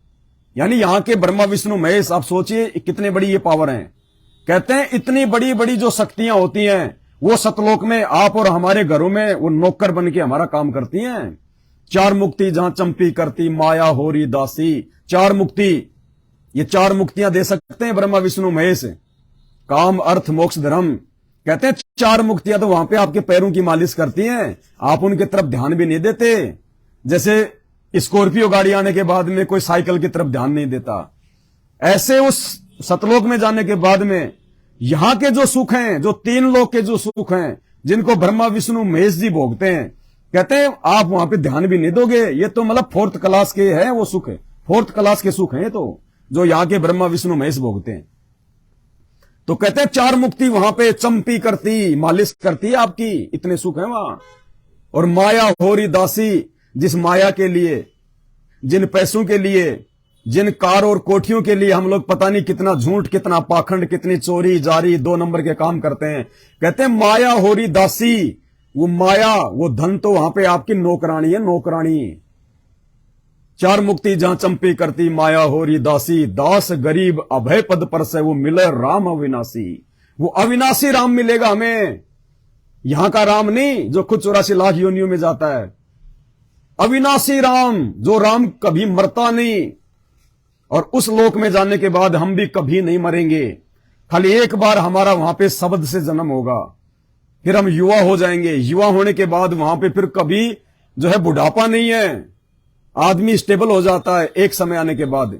यानी यहां के ब्रह्मा विष्णु महेश, आप सोचिए कितने बड़ी ये पावर हैं। कहते हैं इतनी बड़ी बड़ी जो शक्तियां होती हैं वो सतलोक में आप और हमारे घरों में वो नौकर बन के हमारा काम करती हैं। चार मुक्ति जहां चंपी करती, माया होरी दासी, चार मुक्ति, ये चार मुक्तियां दे सकते हैं ब्रह्मा विष्णु महेश, काम अर्थ मोक्ष धर्म। कहते हैं चार मुक्तियां तो वहां पे आपके पैरों की मालिश करती हैं, आप उनकी तरफ ध्यान भी नहीं देते। जैसे स्कॉर्पियो गाड़ी आने के बाद में कोई साइकिल की तरफ ध्यान नहीं देता, ऐसे उस सतलोक में जाने के बाद में यहां के जो सुख हैं, जो 3 लोक के जो सुख हैं, जिनको ब्रह्मा विष्णु महेश जी भोगते हैं, कहते हैं आप वहां पे ध्यान भी नहीं दोगे, ये तो मतलब 4th क्लास के हैं वो सुख है, 4th क्लास के सुख हैं तो जो यहां के ब्रह्मा विष्णु महेश भोगते हैं। तो कहते हैं 4 मुक्ति वहां पे चंपी करती, मालिश करती है आपकी, इतने सुख हैं वहां। और माया होरी दासी, जिस माया के लिए, जिन पैसों के लिए, जिन कार और कोठियों के लिए हम लोग पता नहीं कितना झूठ, कितना पाखंड, कितनी चोरी जारी 2 नंबर के काम करते हैं, कहते हैं माया होरी दासी, वो माया, वो धन तो वहां पे आपकी नौकरानी है, नौकरानी। 4 मुक्ति जहां चंपी करती, माया होरी दासी, दास गरीब अभय पद पर से वो मिले राम अविनाशी। वो अविनाशी राम मिलेगा हमें, यहां का राम नहीं जो खुद 84 लाख योनियों में जाता है, अविनाशी राम, जो राम कभी मरता नहीं। और उस लोक में जाने के बाद हम भी कभी नहीं मरेंगे, खाली एक बार हमारा वहां पे शब्द से जन्म होगा, फिर हम युवा हो जाएंगे। युवा होने के बाद वहां पे फिर कभी जो है बुढ़ापा नहीं है, आदमी स्टेबल हो जाता है एक समय आने के बाद,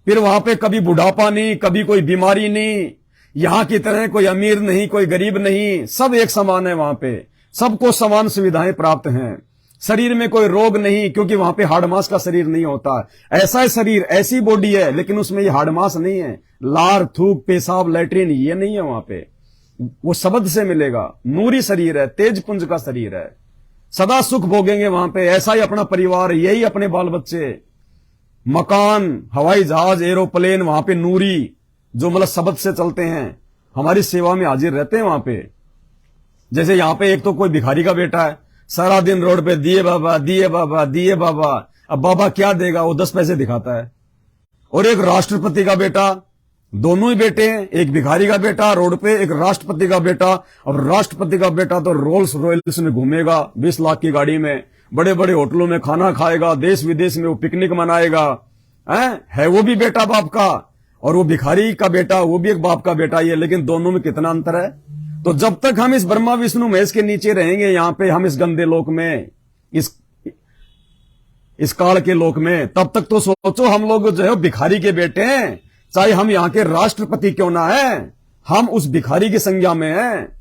फिर वहां पे कभी बुढ़ापा नहीं, कभी कोई बीमारी नहीं, यहां की तरह कोई अमीर नहीं, कोई गरीब नहीं, सब एक समान है वहां पे, सबको समान सुविधाएं प्राप्त हैं। शरीर में कोई रोग नहीं, क्योंकि वहां पे हाड़ मांस का शरीर नहीं होता। ऐसा शरीर, ऐसी बॉडी है, लेकिन उसमें ये हाड़ मांस नहीं है, लार थूक पेशाब लैट्रिन ये नहीं है वहां पे, वो शब्द से मिलेगा। नूरी शरीर है, तेज पुंज का शरीर है, सदा सुख भोगेंगे वहां पे। ऐसा ही अपना परिवार, यही अपने बाल बच्चे, मकान, हवाई जहाज, एरोप्लेन, वहां पे नूरी जो मतलब शब्द से चलते हैं, हमारी सेवा में हाजिर रहते हैं वहां पे। जैसे यहां पे एक तो कोई भिखारी का बेटा है, सारा दिन रोड पे दिए बाबा दिए बाबा दिए बाबा, अब बाबा क्या देगा, वो 10 पैसे दिखाता है। और एक राष्ट्रपति का बेटा, दोनों ही बेटे हैं, एक भिखारी का बेटा रोड पे, एक राष्ट्रपति का बेटा। अब राष्ट्रपति का बेटा तो रोल्स रॉयल्स में घूमेगा, 20 लाख की गाड़ी में, बड़े बड़े होटलों में खाना खाएगा, देश विदेश में वो पिकनिक मनाएगा, है वो भी बेटा बाप का। और वो भिखारी का बेटा, वो भी एक बाप का बेटा ही है, लेकिन दोनों में कितना अंतर है। तो जब तक हम इस ब्रह्मा विष्णु महेश के नीचे रहेंगे, यहां पे हम इस गंदे लोक में, इस काल के लोक में, तब तक तो सोचो हम लोग जो है भिखारी के बेटे हैं, चाहे हम यहां के राष्ट्रपति क्यों ना है, हम उस भिखारी की संज्ञा में हैं।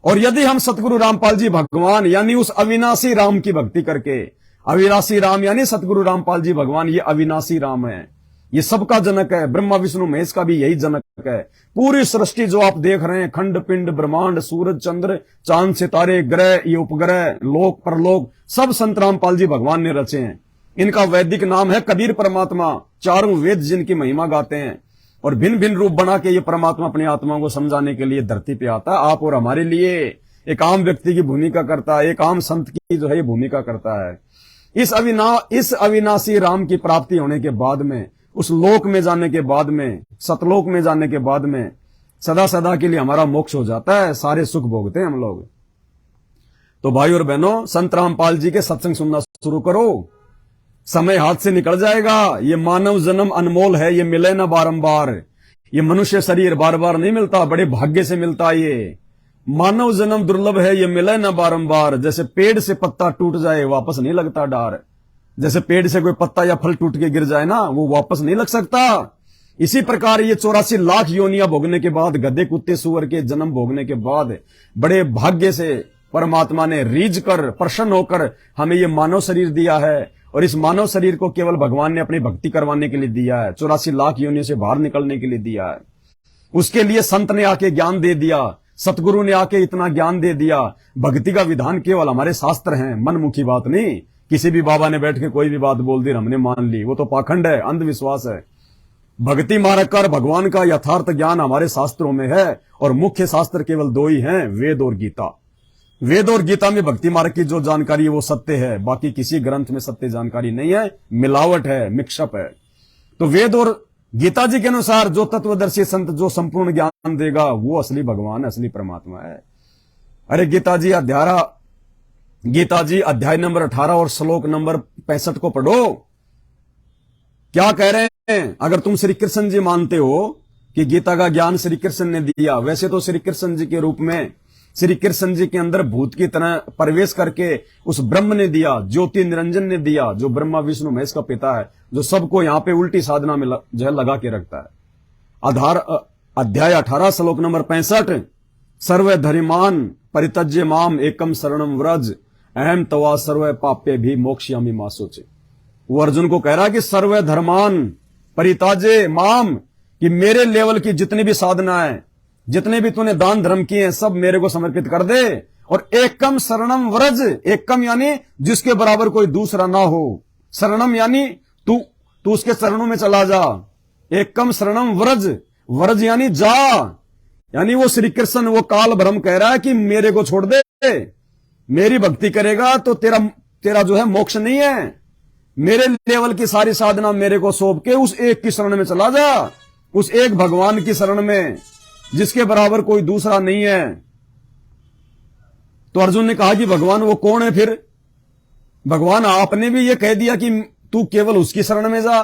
और यदि हम सतगुरु रामपाल जी भगवान यानी उस अविनाशी राम की भक्ति करके, अविनाशी राम यानी सतगुरु रामपाल जी भगवान, ये अविनाशी राम है, ये सबका जनक है, ब्रह्मा विष्णु महेश का भी यही जनक है। पूरी सृष्टि जो आप देख रहे हैं, खंड पिंड ब्रह्मांड, सूरज चंद्र चांद सितारे ग्रह, ये उपग्रह, लोक परलोक, सब संत रामपाल जी भगवान ने रचे हैं। इनका वैदिक नाम है कबीर परमात्मा, 4 वेद जिनकी महिमा गाते हैं। और भिन्न भिन्न रूप बना के ये परमात्मा अपनी आत्माओं को समझाने के लिए धरती पे आता है, आप और हमारे लिए एक आम व्यक्ति की भूमिका करता है, एक आम संत की जो है ये भूमिका करता है। इस अविनाशी राम की प्राप्ति होने के बाद में, उस लोक में जाने के बाद में, सतलोक में जाने के बाद में, सदा सदा के लिए हमारा मोक्ष हो जाता है, सारे सुख भोगते हैं हम लोग। तो भाई और बहनों, संत रामपाल जी के सत्संग सुनना शुरू करो, समय हाथ से निकल जाएगा। ये मानव जन्म अनमोल है, ये मिले ना बारंबार, ये मनुष्य शरीर बार बार नहीं मिलता, बड़े भाग्य से मिलता है। ये मानव जन्म दुर्लभ है, ये मिले ना बारंबार। जैसे पेड़ से पत्ता टूट जाए वापस नहीं लगता डार, जैसे पेड़ से कोई पत्ता या फल टूट के गिर जाए ना, वो वापस नहीं लग सकता। इसी प्रकार ये 84 लाख योनियां भोगने के बाद, गधे कुत्ते सुअर के जन्म भोगने के बाद, बड़े भाग्य से परमात्मा ने रीझ कर, प्रसन्न होकर हमें ये मानव शरीर दिया है। और इस मानव शरीर को केवल भगवान ने अपनी भक्ति करवाने के लिए दिया है, 84 लाख योनियों से बाहर निकलने के लिए दिया है। उसके लिए संत ने आके ज्ञान दे दिया, सतगुरु ने आके इतना ज्ञान दे दिया। भक्ति का विधान केवल हमारे शास्त्र हैं, मनमुखी बात नहीं। किसी भी बाबा ने बैठ के कोई भी बात बोल दी हमने मान ली, वो तो पाखंड है, अंधविश्वास है। भक्ति मार्ग कर भगवान का यथार्थ ज्ञान हमारे शास्त्रों में है, और मुख्य शास्त्र केवल 2 ही हैं, वेद और गीता। वेद और गीता में भक्ति मार्ग की जो जानकारी है वो सत्य है, बाकी किसी ग्रंथ में सत्य जानकारी नहीं है, मिलावट है, मिक्सअप है। तो वेद और गीता जी के अनुसार जो तत्वदर्शी संत जो संपूर्ण ज्ञान देगा, वो असली भगवान, असली परमात्मा है। अरे गीता जी अध्याय नंबर 18 और श्लोक नंबर 65 को पढ़ो, क्या कह रहे हैं। अगर तुम श्री कृष्ण जी मानते हो कि गीता का ज्ञान श्री कृष्ण ने दिया, वैसे तो श्री कृष्ण जी के रूप में श्री कृष्ण जी के अंदर भूत की तरह प्रवेश करके उस ब्रह्म ने दिया, ज्योति निरंजन ने दिया, जो ब्रह्मा विष्णु महेश का पिता है, जो सबको यहां पे उल्टी साधना में जो है लगा के रखता है। अध्याय 18 श्लोक नंबर 65, सर्व धरिमान परित्यज्य माम एकम शरणम व्रज अहम तवा सर्व पाप्य भी मोक्षयामि मा सोचे। वो अर्जुन को कह रहा है कि सर्व धर्मान परिताजे माम, कि मेरे लेवल की जितनी भी साधना है, जितने भी तूने दान धर्म किए हैं, सब मेरे को समर्पित कर दे। और एकम शरणम व्रज, एकम यानी जिसके बराबर कोई दूसरा ना हो, शरणम यानी तू उसके चरणों में चला जा। एकम शरणम व्रज, व्रज यानी जा, यानी वो श्री कृष्ण वो काल ब्रह्म कह रहा है कि मेरे को छोड़ दे, मेरी भक्ति करेगा तो तेरा जो है मोक्ष नहीं है। मेरे लेवल की सारी साधना मेरे को सौंप के उस एक की शरण में चला जा, उस एक भगवान की शरण में जिसके बराबर कोई दूसरा नहीं है। तो अर्जुन ने कहा कि भगवान वो कौन है फिर? भगवान आपने भी ये कह दिया कि तू केवल उसकी शरण में जा,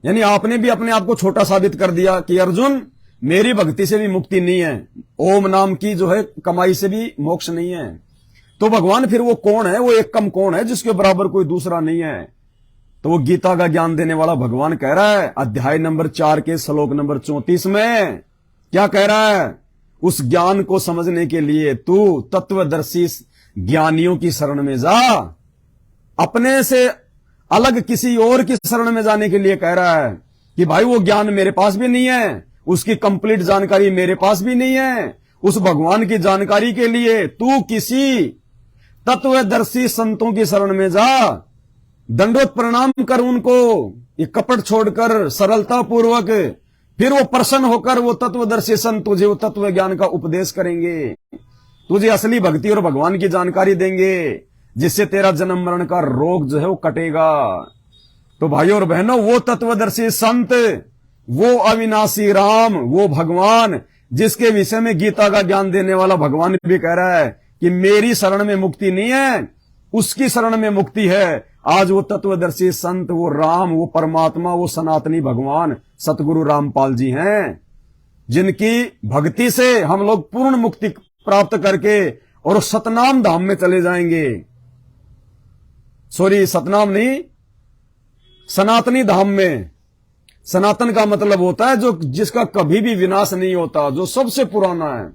यानी आपने भी अपने आप को छोटा साबित कर दिया कि अर्जुन मेरी भक्ति से भी मुक्ति नहीं है, ओम नाम की जो है कमाई से भी मोक्ष नहीं है। तो भगवान फिर वो कौन है? वो एकम कौन है जिसके बराबर कोई दूसरा नहीं है? तो वो गीता का ज्ञान देने वाला भगवान कह रहा है अध्याय नंबर 4 के श्लोक नंबर 34 में, क्या कह रहा है? उस ज्ञान को समझने के लिए तू तत्वदर्शी ज्ञानियों की शरण में जा, अपने से अलग किसी और की शरण में जाने के लिए कह रहा है कि भाई वो ज्ञान मेरे पास भी नहीं है, उसकी कंप्लीट जानकारी मेरे पास भी नहीं है। उस भगवान की जानकारी के लिए तू किसी तत्वदर्शी संतों की शरण में जा, दंडोत प्रणाम कर उनको, ये कपट छोड़कर सरलता पूर्वक, फिर वो प्रसन्न होकर वो तत्वदर्शी संत तुझे वो तत्व ज्ञान का उपदेश करेंगे, तुझे असली भक्ति और भगवान की जानकारी देंगे, जिससे तेरा जन्म मरण का रोग जो है वो कटेगा। तो भाइयों और बहनों, वो तत्वदर्शी संत, वो अविनाशी राम, वो भगवान जिसके विषय में गीता का ज्ञान देने वाला भगवान भी कह रहा है कि मेरी शरण में मुक्ति नहीं है, उसकी शरण में मुक्ति है। आज वो तत्वदर्शी संत, वो राम, वो परमात्मा, वो सनातनी भगवान सतगुरु रामपाल जी हैं, जिनकी भक्ति से हम लोग पूर्ण मुक्ति प्राप्त करके और सतनाम धाम में चले जाएंगे। सॉरी, सतनाम नहीं, सनातनी धाम में। सनातन का मतलब होता है जो जिसका कभी भी विनाश नहीं होता, जो सबसे पुराना है।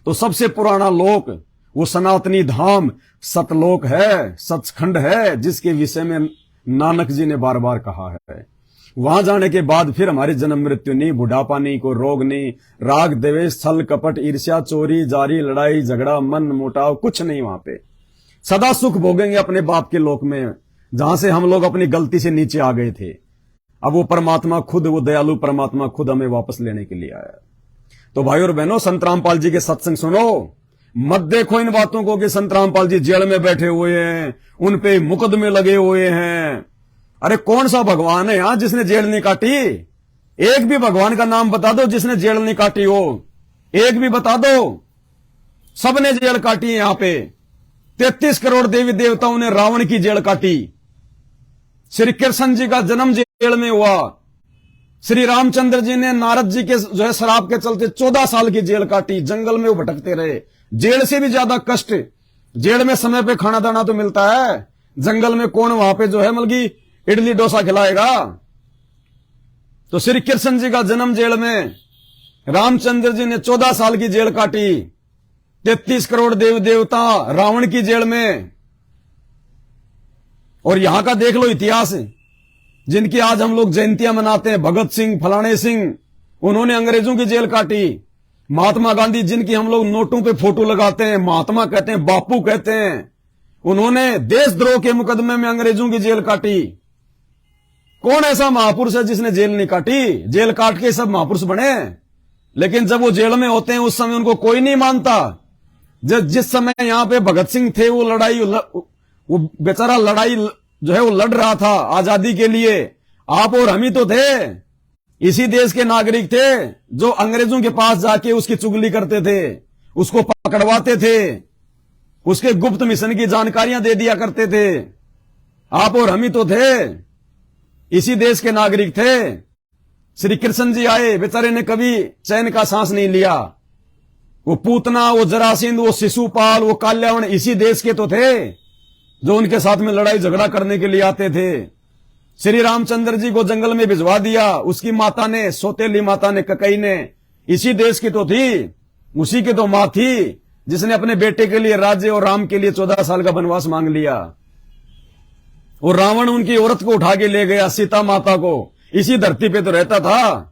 तो सबसे पुराना लोक वो सनातनी धाम सतलोक है, सचखंड है, जिसके विषय में नानक जी ने बार बार कहा है। वहां जाने के बाद फिर हमारी जन्म मृत्यु नहीं, बुढ़ापा नहीं, कोई रोग नहीं, राग द्वेष छल कपट ईर्ष्या चोरी जारी लड़ाई झगड़ा मन मुटाव कुछ नहीं। वहां पे सदा सुख भोगेंगे अपने बाप के लोक में, जहां से हम लोग अपनी गलती से नीचे आ गए थे। अब वो परमात्मा खुद, वो दयालु परमात्मा खुद हमें वापस लेने के लिए आया। तो भाई और बहनों, संत रामपाल जी के सत्संग सुनो, मत देखो इन बातों को कि संत रामपाल जी जेल में बैठे हुए हैं, उन पे मुकदमे लगे हुए हैं। अरे कौन सा भगवान है यहां जिसने जेल नहीं काटी? एक भी भगवान का नाम बता दो जिसने जेल नहीं काटी हो, एक भी बता दो। सबने जेल काटी है यहां पे। 33 करोड़ देवी देवताओं ने रावण की जेल काटी। श्री कृष्ण जी का जन्म जेल में हुआ। श्री रामचंद्र जी ने नारद जी के जो है शराब के चलते 14 साल की जेल काटी, जंगल में वो भटकते रहे। जेल से भी ज्यादा कष्ट, जेल में समय पे खाना दाना तो मिलता है, जंगल में कौन वहां पे जो है मलगी इडली डोसा खिलाएगा। तो श्री कृष्ण जी का जन्म जेल में, रामचंद्र जी ने 14 साल की जेल काटी, 33 करोड़ देव देवता रावण की जेल में। और यहां का देख लो इतिहास, जिनकी आज हम लोग जयंतियां मनाते हैं, भगत सिंह फलाने सिंह, उन्होंने अंग्रेजों की जेल काटी। महात्मा गांधी, जिनकी हम लोग नोटों पे फोटो लगाते हैं, महात्मा कहते हैं, बापू कहते हैं, उन्होंने देशद्रोह के मुकदमे में अंग्रेजों की जेल काटी। कौन ऐसा महापुरुष है जिसने जेल नहीं काटी? जेल काट के सब महापुरुष बने, लेकिन जब वो जेल में होते हैं उस समय उनको कोई नहीं मानता। जिस समय यहां पे भगत सिंह थे, वो लड़ाई, वो बेचारा लड़ाई जो है वो लड़ रहा था आजादी के लिए। आप और हम ही तो थे, इसी देश के नागरिक थे जो अंग्रेजों के पास जाके उसकी चुगली करते थे, उसको पकड़वाते थे, उसके गुप्त मिशन की जानकारियां दे दिया करते थे। आप और हम ही तो थे, इसी देश के नागरिक थे। श्री कृष्ण जी आए, बेचारे ने कभी चैन का सांस नहीं लिया। वो पूतना, वो जरासिंध, वो शिशुपाल, वो काल्यावन इसी देश के तो थे, जो उनके साथ में लड़ाई झगड़ा करने के लिए आते थे। श्री रामचंद्र जी को जंगल में भिजवा दिया। उसकी माता ने, सौतेली माता ने, ककई ने, इसी देश की तो थी, उसी की तो मां थी जिसने अपने बेटे के लिए राज्य और राम के लिए 14 साल का वनवास मांग लिया। और रावण उनकी औरत को उठा के ले गया, सीता माता को। इसी धरती पे तो रहता था।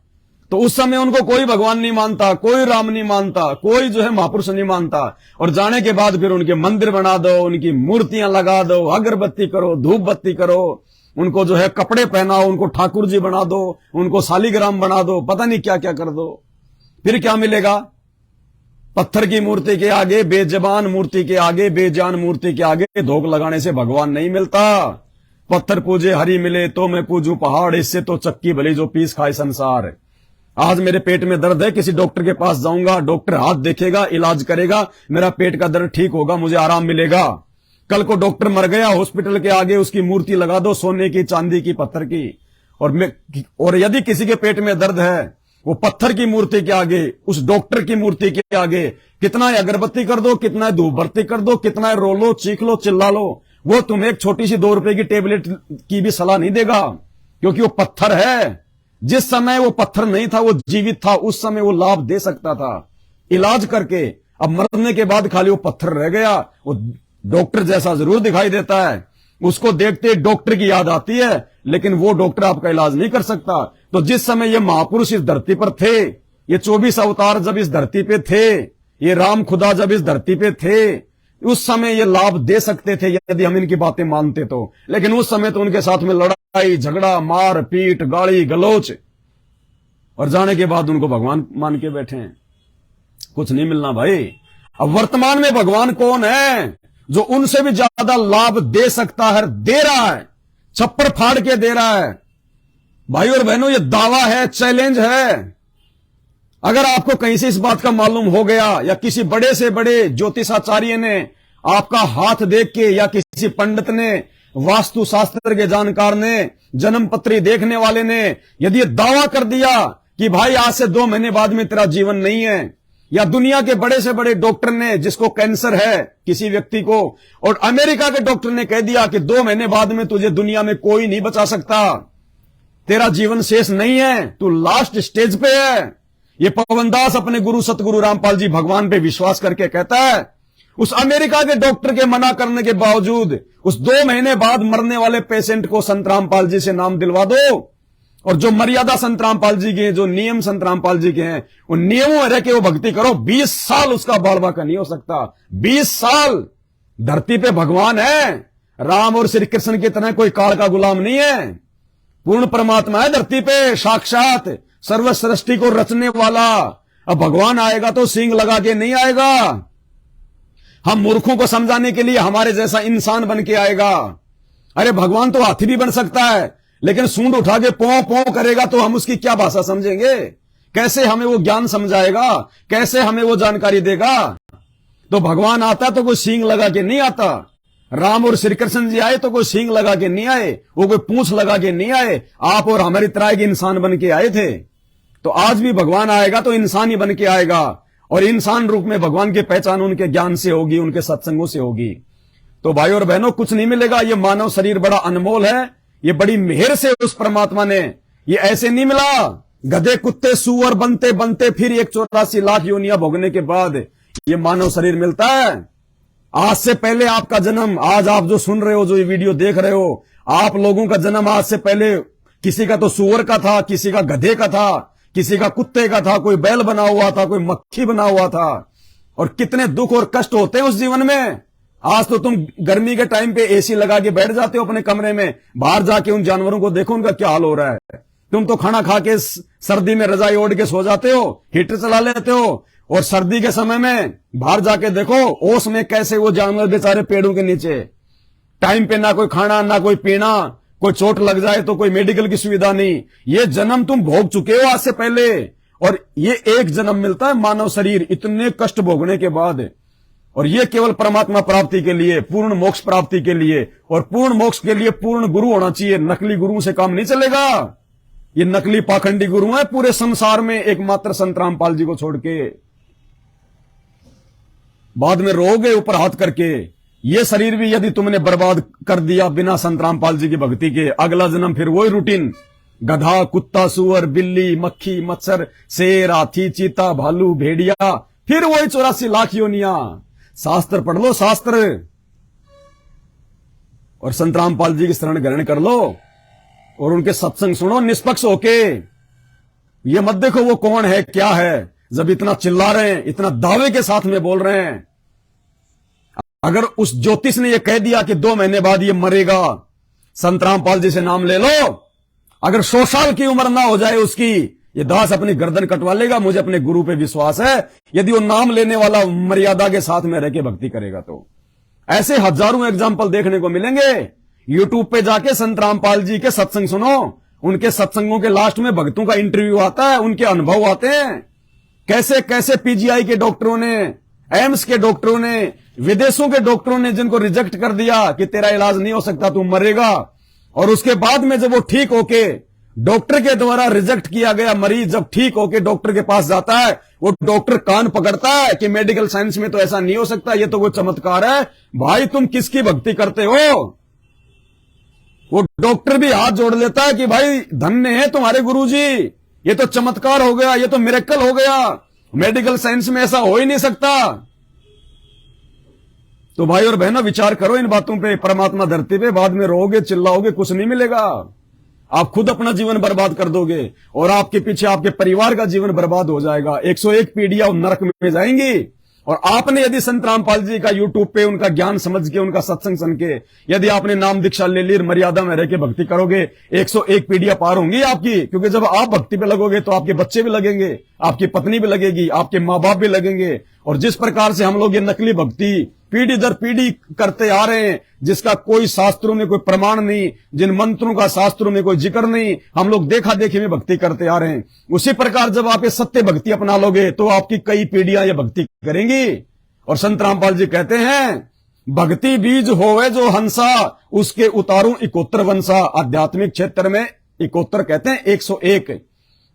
तो उस समय उनको कोई भगवान नहीं मानता, कोई राम नहीं मानता, कोई जो है महापुरुष नहीं मानता। और जाने के बाद फिर उनके मंदिर बना दो, उनकी मूर्तियां लगा दो, अगरबत्ती करो, धूप बत्ती करो, उनको जो है कपड़े पहनाओ, उनको ठाकुर जी बना दो, उनको शालिग्राम बना दो, पता नहीं क्या क्या कर दो। फिर क्या मिलेगा? पत्थर की मूर्ति के आगे, बेजबान मूर्ति के आगे, बेजान मूर्ति के आगे धोख लगाने से भगवान नहीं मिलता। पत्थर पूजे हरी मिले तो मैं पूजू पहाड़, इससे तो चक्की भली जो पीस खाए संसार। आज मेरे पेट में दर्द है, किसी डॉक्टर के पास जाऊंगा, डॉक्टर हाथ देखेगा, इलाज करेगा, मेरा पेट का दर्द ठीक होगा, मुझे आराम मिलेगा। कल को डॉक्टर मर गया, हॉस्पिटल के आगे उसकी मूर्ति लगा दो, सोने की, चांदी की, पत्थर की। और यदि किसी के पेट में दर्द है, वो पत्थर की मूर्ति के आगे, उस डॉक्टर की मूर्ति के आगे कितना अगरबत्ती कर दो, कितना धूप बत्ती कर दो, कितना रो लो, चीख लो, चिल्ला लो, वो तुम्हें एक छोटी सी 2 रुपए की टेबलेट की भी सलाह नहीं देगा, क्योंकि वो पत्थर है। जिस समय वो पत्थर नहीं था, वो जीवित था, उस समय वो लाभ दे सकता था इलाज करके। अब मरने के बाद खाली वो पत्थर रह गया। वो डॉक्टर जैसा जरूर दिखाई देता है, उसको देखते डॉक्टर की याद आती है, लेकिन वो डॉक्टर आपका इलाज नहीं कर सकता। तो जिस समय ये महापुरुष इस धरती पर थे, ये 24 अवतार जब इस धरती पे थे, ये राम खुदा जब इस धरती पे थे, उस समय ये लाभ दे सकते थे यदि हम इनकी बातें मानते तो। लेकिन उस समय तो उनके साथ में लड़ाई झगड़ा, मार पीट, गाली गलोच, और जाने के बाद उनको भगवान मान के बैठे हैं। कुछ नहीं मिलना भाई। अब वर्तमान में भगवान कौन है जो उनसे भी ज्यादा लाभ दे सकता है, दे रहा है, छप्पर फाड़ के दे रहा है। भाई और बहनों, ये दावा है, चैलेंज है। अगर आपको कहीं से इस बात का मालूम हो गया, या किसी बड़े से बड़े ज्योतिषाचार्य ने आपका हाथ देख के, या किसी पंडित ने, वास्तु शास्त्र के जानकार ने, जन्म पत्री देखने वाले ने यदि ये दावा कर दिया कि भाई आज से 2 महीने बाद में तेरा जीवन नहीं है, या दुनिया के बड़े से बड़े डॉक्टर ने, जिसको कैंसर है किसी व्यक्ति को, और अमेरिका के डॉक्टर ने कह दिया कि 2 महीने बाद में तुझे दुनिया में कोई नहीं बचा सकता, तेरा जीवन शेष नहीं है, तू लास्ट स्टेज पे है। ये पवनदास अपने गुरु सतगुरु रामपाल जी भगवान पे विश्वास करके कहता है, उस अमेरिका के डॉक्टर के मना करने के बावजूद उस 2 महीने बाद मरने वाले पेशेंट को संत रामपाल जी से नाम दिलवा दो, और जो मर्यादा संत रामपाल जी के हैं, जो नियम संत रामपाल जी के हैं, उन नियमों में रह के वो भक्ति करो, 20 साल उसका बाल बाका नहीं हो सकता। 20 साल धरती पे भगवान है। राम और श्री कृष्ण की तरह कोई काल का गुलाम नहीं है, पूर्ण परमात्मा है धरती पे, साक्षात सर्व सृष्टि को रचने वाला। अब भगवान आएगा तो सींग लगा के नहीं आएगा, हम मूर्खों को समझाने के लिए हमारे जैसा इंसान बन के आएगा। अरे भगवान तो हाथी भी बन सकता है, लेकिन सूंड उठा के पौ पौ करेगा तो हम उसकी क्या भाषा समझेंगे? कैसे हमें वो ज्ञान समझाएगा? कैसे हमें वो जानकारी देगा? तो भगवान आता तो कोई सींग लगा के नहीं आता। राम और श्री कृष्ण जी आए तो कोई सींग लगा के नहीं आए, वो कोई पूंछ लगा के नहीं आए, आप और हमारी तरह के इंसान बन के आए थे। तो आज भी भगवान आएगा तो इंसान ही बन के आएगा, और इंसान रूप में भगवान की पहचान उनके ज्ञान से होगी, उनके सत्संगों से होगी। तो भाई और बहनों, कुछ नहीं मिलेगा। ये मानव शरीर बड़ा अनमोल है, ये बड़ी मेहर से उस परमात्मा ने, ये ऐसे नहीं मिला। गधे कुत्ते सूअर बनते बनते फिर 184 लाख योनियां भोगने के बाद ये मानव शरीर मिलता है। आज से पहले आपका जन्म, आज आप जो सुन रहे हो, जो ये वीडियो देख रहे हो, आप लोगों का जन्म आज से पहले किसी का तो सूअर का था, किसी का गधे का था, किसी का कुत्ते का था, कोई बैल बना हुआ था, कोई मक्खी बना हुआ था। और कितने दुख और कष्ट होते हैं उस जीवन में। आज तो तुम गर्मी के टाइम पे एसी लगा के बैठ जाते हो अपने कमरे में, बाहर जाके उन जानवरों को देखो उनका क्या हाल हो रहा है। तुम तो खाना खा के सर्दी में रजाई ओढ़ के सो जाते हो, हीटर चला लेते हो, और सर्दी के समय में बाहर जाके देखो ओस में कैसे वो जानवर बेचारे पेड़ों के नीचे, टाइम पे ना कोई खाना ना कोई पीना, कोई चोट लग जाए तो कोई मेडिकल की सुविधा नहीं। ये जन्म तुम भोग चुके हो आज से पहले, और ये एक जन्म मिलता है मानव शरीर इतने कष्ट भोगने के बाद, और ये केवल परमात्मा प्राप्ति के लिए, पूर्ण मोक्ष प्राप्ति के लिए। और पूर्ण मोक्ष के लिए पूर्ण गुरु होना चाहिए, नकली गुरुओं से काम नहीं चलेगा। ये नकली पाखंडी गुरु है पूरे संसार में, एकमात्र संत रामपाल जी को छोड़ के। बाद में रोगे ऊपर हाथ करके, ये शरीर भी यदि तुमने बर्बाद कर दिया बिना संत रामपाल जी की भक्ति के, अगला जन्म फिर वही रूटीन, गधा, कुत्ता, सुअर, बिल्ली, मक्खी, मच्छर, शेर, हाथी, चीता, भालू, भेड़िया, फिर वही 84 लाख योनियां। शास्त्र पढ़ लो, शास्त्र, और संत रामपाल जी की शरण ग्रहण कर लो और उनके सत्संग सुनो निष्पक्ष होके। ये मत देखो वो कौन है क्या है, जब इतना चिल्ला रहे हैं, इतना दावे के साथ में बोल रहे हैं। अगर उस ज्योतिष ने ये कह दिया कि 2 महीने बाद ये मरेगा, संत रामपाल जी से नाम ले लो, अगर 100 साल की उम्र ना हो जाए उसकी, ये दास अपनी गर्दन कटवा लेगा। मुझे अपने गुरु पे विश्वास है, यदि वो नाम लेने वाला मर्यादा के साथ में रह के भक्ति करेगा तो। ऐसे हजारों एग्जाम्पल देखने को मिलेंगे। यूट्यूब पे जाके संत रामपाल जी के सत्संग सुनो, उनके सत्संगों के लास्ट में भक्तों का इंटरव्यू आता है, उनके अनुभव आते हैं, कैसे कैसे पीजीआई के डॉक्टरों ने, एम्स के डॉक्टरों ने, विदेशों के डॉक्टरों ने जिनको रिजेक्ट कर दिया कि तेरा इलाज नहीं हो सकता, तू मरेगा, और उसके बाद में जब वो ठीक होके, डॉक्टर के द्वारा रिजेक्ट किया गया मरीज जब ठीक होके डॉक्टर के पास जाता है, वो डॉक्टर कान पकड़ता है कि मेडिकल साइंस में तो ऐसा नहीं हो सकता, ये तो कोई चमत्कार है। भाई तुम किसकी भक्ति करते हो? वो डॉक्टर भी हाथ जोड़ लेता है कि भाई धन्य है तुम्हारे गुरुजी, ये तो चमत्कार हो गया, ये तो मिरेकल हो गया, मेडिकल साइंस में ऐसा हो ही नहीं सकता। तो भाई और बहनों विचार करो इन बातों पे। परमात्मा धरती पे, बाद में रोओगे, चिल्लाओगे, कुछ नहीं मिलेगा। आप खुद अपना जीवन बर्बाद कर दोगे और आपके पीछे आपके परिवार का जीवन बर्बाद हो जाएगा। 101 पीढ़ियां नरक में जाएंगी। और आपने यदि संत रामपाल जी का यूट्यूब पे उनका ज्ञान समझ के, उनका सत्संग सुन के, यदि आपने नाम दीक्षा ले ली, मर्यादा में रह के भक्ति करोगे, 101 पीढ़ियां पार होंगी आपकी। क्योंकि जब आप भक्ति पे लगोगे तो आपके बच्चे भी लगेंगे, आपकी पत्नी भी लगेगी, आपके माँ बाप भी लगेंगे। और जिस प्रकार से हम लोग ये नकली भक्ति पीढ़ी दर पीढ़ी करते आ रहे हैं, जिसका कोई शास्त्रों में कोई प्रमाण नहीं, जिन मंत्रों का शास्त्रों में कोई जिक्र नहीं, हम लोग देखा देखी में भक्ति करते आ रहे हैं, उसी प्रकार जब आप ये सत्य भक्ति अपना लोगे तो आपकी कई पीढ़ियां ये भक्ति करेंगी। और संत रामपाल जी कहते हैं, भक्ति बीज होवे जो हंसा, उसके उतारूं 71 वंशा। आध्यात्मिक क्षेत्र में 71 कहते हैं, 101।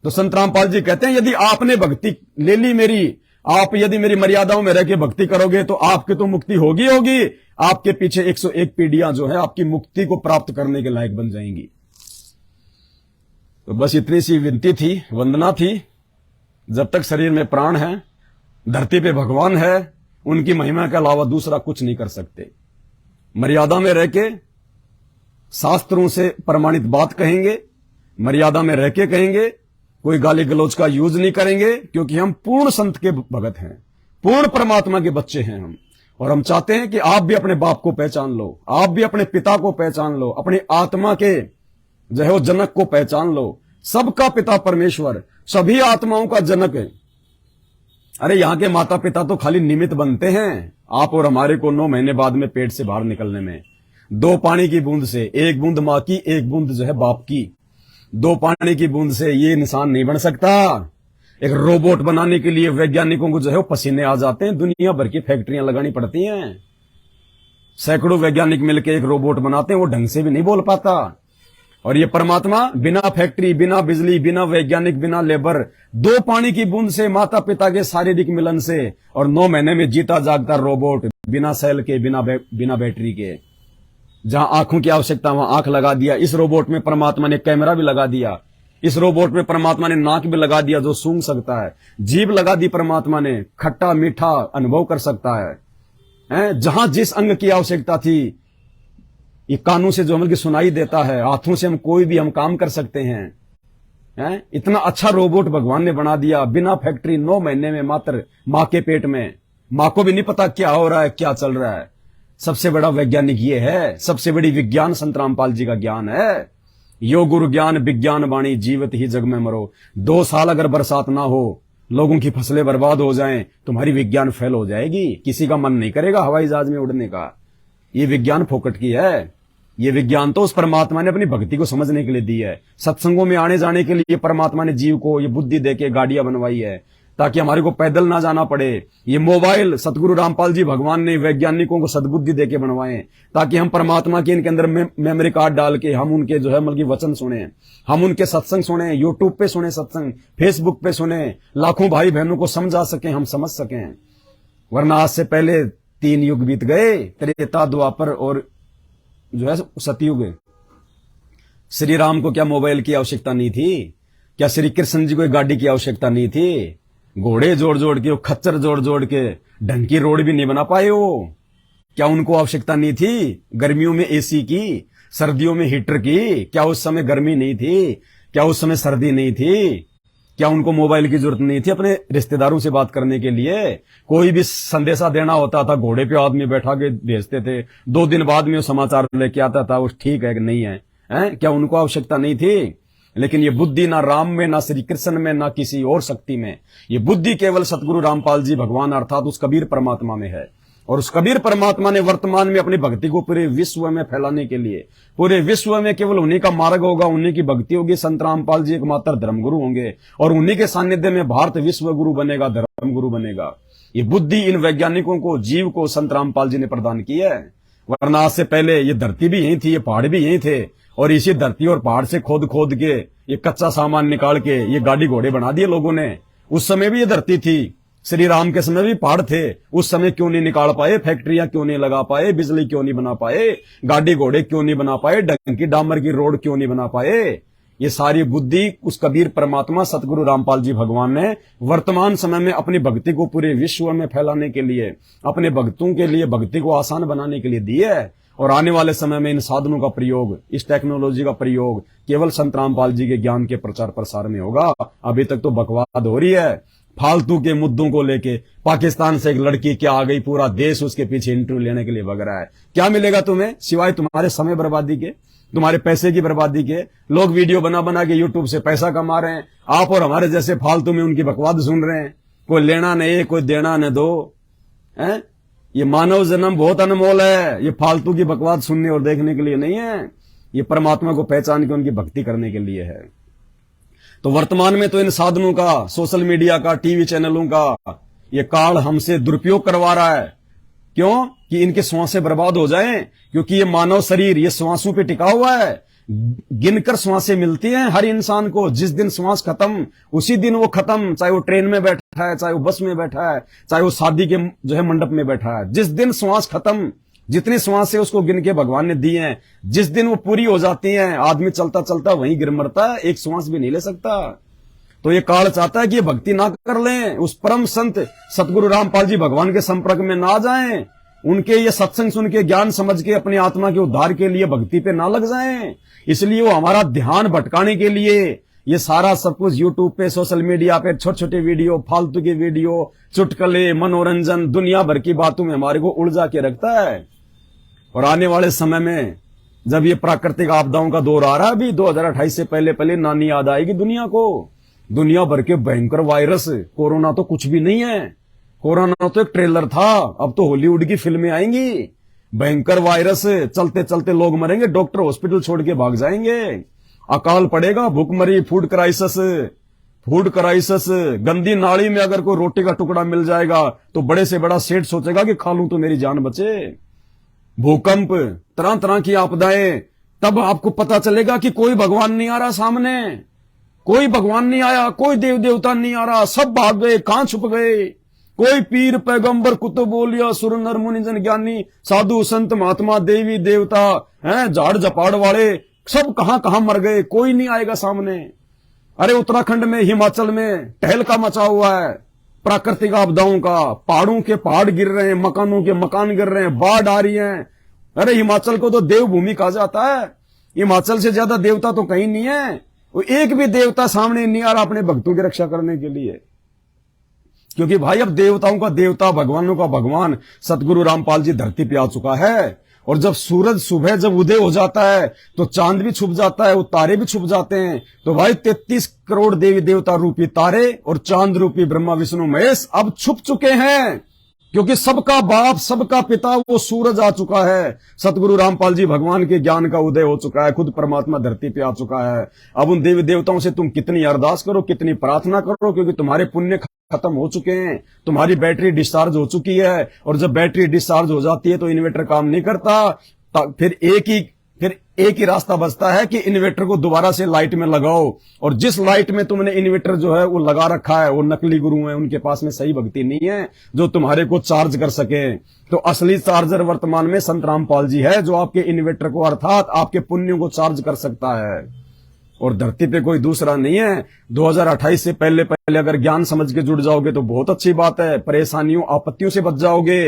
तो संत रामपाल जी कहते हैं, यदि आपने भक्ति ले ली मेरी, आप यदि मेरी मर्यादाओं में रह के भक्ति करोगे तो आपकी तो मुक्ति होगी होगी, आपके पीछे 101 पीढ़ियां जो है आपकी मुक्ति को प्राप्त करने के लायक बन जाएंगी। तो बस इतनी सी विनती थी, वंदना थी। जब तक शरीर में प्राण है, धरती पे भगवान है, उनकी महिमा के अलावा दूसरा कुछ नहीं कर सकते। मर्यादा में रह के शास्त्रों से प्रमाणित बात कहेंगे, मर्यादा में रह के कहेंगे, कोई गाली गलौज का यूज नहीं करेंगे, क्योंकि हम पूर्ण संत के भगत हैं, पूर्ण परमात्मा के बच्चे हैं हम। और हम चाहते हैं कि आप भी अपने बाप को पहचान लो, आप भी अपने पिता को पहचान लो, अपनी आत्मा के जो है वो जनक को पहचान लो। सबका पिता परमेश्वर, सभी आत्माओं का जनक है। अरे यहां के माता पिता तो खाली निमित्त बनते हैं आप और हमारे को 9 महीने बाद में पेट से बाहर निकलने में। 2 पानी की बूंद से, 1 बूंद मां की, 1 बूंद जो है बाप की, 2 पानी की बूंद से ये इंसान नहीं बन सकता। एक रोबोट बनाने के लिए वैज्ञानिकों को जो है वो पसीने आ जाते हैं, दुनिया भर की फैक्ट्रियां लगानी पड़ती हैं। सैकड़ों वैज्ञानिक मिलकर एक रोबोट बनाते हैं, वो ढंग से भी नहीं बोल पाता। और ये परमात्मा बिना फैक्ट्री, बिना बिजली, बिना वैज्ञानिक, बिना लेबर, 2 पानी की बूंद से, माता पिता के शारीरिक मिलन से, और 9 महीने में जीता जागता रोबोट, बिना सेल के, बिना बैटरी के। जहां आंखों की आवश्यकता वहां आंख लगा दिया। इस रोबोट में परमात्मा ने कैमरा भी लगा दिया, इस रोबोट में परमात्मा ने नाक भी लगा दिया जो सूंघ सकता है, जीभ लगा दी परमात्मा ने, खट्टा मीठा अनुभव कर सकता है। जहां जिस अंग की आवश्यकता थी, ये कानों से जो हमें की सुनाई देता है, हाथों से हम कोई भी हम काम कर सकते हैं। इतना अच्छा रोबोट भगवान ने बना दिया, बिना फैक्ट्री, 9 महीने में, मात्र मां के पेट में। मां को भी नहीं पता क्या हो रहा है, क्या चल रहा है। सबसे बड़ा वैज्ञानिक ये है, सबसे बड़ी विज्ञान संत रामपाल जी का ज्ञान है। यो गुरु ज्ञान विज्ञान वाणी, जीवत ही जग में मरो। 2 साल अगर बरसात ना हो, लोगों की फसलें बर्बाद हो जाएं, तुम्हारी विज्ञान फेल हो जाएगी। किसी का मन नहीं करेगा हवाई जहाज में उड़ने का। ये विज्ञान फोकट की है। ये विज्ञान तो उस परमात्मा ने अपनी भक्ति को समझने के लिए दी है। सत्संगों में आने जाने के लिए परमात्मा ने जीव को ये बुद्धि देके गाड़ियां बनवाई है, ताकि हमारे को पैदल ना जाना पड़े। ये मोबाइल सतगुरु रामपाल जी भगवान ने वैज्ञानिकों को सद्बुद्धि देके बनवाए, ताकि हम परमात्मा के इनके अंदर मेमोरी कार्ड डाल के हम उनके जो है मतलब वचन सुने, हम उनके सत्संग सुने, यूट्यूब पे सुने सत्संग, फेसबुक पे सुने, लाखों भाई बहनों को समझा सकें, हम समझ सकें। वरना आज से पहले 3 युग बीत गए, त्रेता, द्वापर और जो है सतयुग। श्री राम को क्या मोबाइल की आवश्यकता नहीं थी? क्या श्री कृष्ण जी को एक गाड़ी की आवश्यकता नहीं थी? घोड़े जोड़ जोड़ के, खच्चर जोड़ जोड़ के ढंग की रोड भी नहीं बना पाए हो। क्या उनको आवश्यकता नहीं थी गर्मियों में एसी की, सर्दियों में हीटर की? क्या उस समय गर्मी नहीं थी? क्या उस समय सर्दी नहीं थी? क्या उनको मोबाइल की जरूरत नहीं थी अपने रिश्तेदारों से बात करने के लिए? कोई भी संदेशा देना होता था, घोड़े पे आदमी बैठा के भेजते थे, 2 दिन बाद में वो समाचार लेके आता था, वो ठीक है कि नहीं है, हैं? क्या उनको आवश्यकता नहीं थी? लेकिन ये बुद्धि ना राम में, ना श्री कृष्ण में, ना किसी और शक्ति में। ये बुद्धि केवल सतगुरु रामपाल जी भगवान अर्थात उस कबीर परमात्मा में है। और उस कबीर परमात्मा ने वर्तमान में अपनी भक्ति को पूरे विश्व में फैलाने के लिए, पूरे विश्व में केवल उन्हीं का मार्ग होगा, उन्हीं की भक्ति होगी। संत रामपाल जी एकमात्र धर्मगुरु होंगे और उन्हीं के सानिध्य में भारत विश्व गुरु बनेगा, धर्मगुरु बनेगा। ये बुद्धि इन वैज्ञानिकों को, जीव को संत रामपाल जी ने प्रदान की है। वरना आज से पहले ये धरती भी यही थी, ये पहाड़ भी यही थे, और इसी धरती और पहाड़ से खोद खोद के ये कच्चा सामान निकाल के ये गाड़ी घोड़े बना दिए लोगों ने। उस समय भी ये धरती थी, श्री राम के समय भी पहाड़ थे, उस समय क्यों नहीं निकाल पाए? फैक्ट्रियां क्यों नहीं लगा पाए? बिजली क्यों नहीं बना पाए? गाड़ी घोड़े क्यों नहीं बना पाए? ढंग की डामर की रोड क्यों नहीं बना पाए? ये सारी बुद्धि उस कबीर परमात्मा सतगुरु रामपाल जी भगवान ने वर्तमान समय में अपनी भक्ति को पूरे विश्व में फैलाने के लिए, अपने भक्तों के लिए भक्ति को आसान बनाने के लिए दी है। और आने वाले समय में इन साधनों का प्रयोग, इस टेक्नोलॉजी का प्रयोग केवल संत रामपाल जी के ज्ञान के प्रचार प्रसार में होगा। अभी तक तो बकवाद हो रही है फालतू के मुद्दों को लेके। पाकिस्तान से एक लड़की क्या आ गई, पूरा देश उसके पीछे इंटरव्यू लेने के लिए भग रहा है। क्या मिलेगा तुम्हें सिवाय तुम्हारे समय बर्बादी के, तुम्हारे पैसे की बर्बादी के? लोग वीडियो बना बना के यूट्यूब से पैसा कमा रहे हैं, आप और हमारे जैसे फालतू में उनकी बकवाद सुन रहे हैं। कोई लेना नहीं, कोई देना न दो, है? ये मानव जन्म बहुत अनमोल है, ये फालतू की बकवाद सुनने और देखने के लिए नहीं है, ये परमात्मा को पहचान के उनकी भक्ति करने के लिए है। तो वर्तमान में तो इन साधनों का, सोशल मीडिया का, टीवी चैनलों का ये काल हमसे दुरुपयोग करवा रहा है। क्यों? कि इनके श्वासें बर्बाद हो जाएं, क्योंकि ये मानव शरीर ये श्वासों पे टिका हुआ है। गिनकर श्वासें मिलती हैं हर इंसान को। जिस दिन श्वास खत्म उसी दिन वो खत्म, चाहे वो ट्रेन में बैठा है, चाहे वो बस में बैठा है, चाहे वो शादी के जो है मंडप में बैठा है। जिस दिन श्वास खत्म, जितनी श्वासें उसको गिन के भगवान ने दी हैं, जिस दिन वो पूरी हो जाती हैं, आदमी चलता चलता वहीं गिर मरता है, एक श्वास भी नहीं ले सकता। तो ये काल चाहता है कि ये भक्ति ना कर लें, उस परम संत सतगुरु रामपाल जी भगवान के संपर्क में ना जाएं, उनके ये सत्संग सुन के ज्ञान समझ के अपनी आत्मा के उद्धार के लिए भक्ति पे ना लग जाएं। इसलिए वो हमारा ध्यान भटकाने के लिए ये सारा सब कुछ यूट्यूब पे, सोशल मीडिया पे छोटे छोटे वीडियो, फालतू की वीडियो, चुटकुले, मनोरंजन, दुनिया भर की बातों में हमारे को उलझा के रखता है। और आने वाले समय में जब ये प्राकृतिक आपदाओं का दौर आ रहा है, अभी 2028 से पहले पहले नानी याद आएगी दुनिया को। दुनिया भर के भयंकर वायरस, कोरोना तो कुछ भी नहीं है, कोरोना तो एक ट्रेलर था, अब तो हॉलीवुड की फिल्में आएंगी। भयंकर वायरस, चलते चलते लोग मरेंगे, डॉक्टर हॉस्पिटल छोड़ के भाग जाएंगे, अकाल पड़ेगा, भूखमरी, फूड क्राइसिस। गंदी नाली में अगर कोई रोटी का टुकड़ा मिल जाएगा तो बड़े से बड़ा सेठ सोचेगा कि खा लूं तो मेरी जान बचे। भूकंप, तरह तरह की आपदाएं, तब आपको पता चलेगा कि कोई भगवान नहीं आ रहा सामने, कोई भगवान नहीं आया, कोई देव देवता नहीं आ रहा, सब भाग गए, कहां छुप गए। कोई पीर पैगंबर कुतुब बोलिया, सुर नर मुनि जन ज्ञानी, साधु संत महात्मा, देवी देवता, हैं झाड़ झपाड़ वाले, सब कहां कहां मर गए, कोई नहीं आएगा सामने। अरे उत्तराखंड में, हिमाचल में टहलका मचा हुआ है प्राकृतिक आपदाओं का, पहाड़ों के पहाड़ गिर रहे हैं, मकानों के मकान गिर रहे हैं, बाढ़ आ रही है। अरे हिमाचल को तो देवभूमि कहा जाता है, हिमाचल से ज्यादा देवता तो कहीं नहीं है। वो एक भी देवता सामने नहीं आ रहा अपने भक्तों की रक्षा करने के लिए, क्योंकि भाई अब देवताओं का देवता, भगवानों का भगवान सतगुरु रामपाल जी धरती पे आ चुका है। और जब सूरज सुबह जब उदय हो जाता है तो चांद भी छुप जाता है, वो तारे भी छुप जाते हैं। तो भाई 33 करोड़ देवी देवता रूपी तारे और चांद रूपी ब्रह्मा विष्णु महेश अब छुप चुके हैं, क्योंकि सबका बाप, सबका पिता वो सूरज आ चुका है। सतगुरु रामपाल जी भगवान के ज्ञान का उदय हो चुका है, खुद परमात्मा धरती पे आ चुका है। अब उन देवी देवताओं से तुम कितनी अरदास करो, कितनी प्रार्थना करो, क्योंकि तुम्हारे पुण्य खत्म हो चुके हैं, तुम्हारी बैटरी डिस्चार्ज हो चुकी है। और जब बैटरी डिस्चार्ज हो जाती है तो इन्वर्टर काम नहीं करता, फिर एक ही फिर एक ही रास्ता बचता है कि इन्वर्टर को दोबारा से लाइट में लगाओ, और जिस लाइट में तुमने इन्वर्टर जो है वो लगा रखा है वो नकली गुरु हैं, उनके पास में सही भक्ति नहीं है जो तुम्हारे को चार्ज कर सके। तो असली चार्जर वर्तमान में संत रामपाल जी है, जो आपके इन्वर्टर को अर्थात आपके पुण्यों को चार्ज कर सकता है, और धरती पे कोई दूसरा नहीं है। 2028 से पहले अगर ज्ञान समझ के जुड़ जाओगे तो बहुत अच्छी बात है, परेशानियों आपत्तियों से बच जाओगे।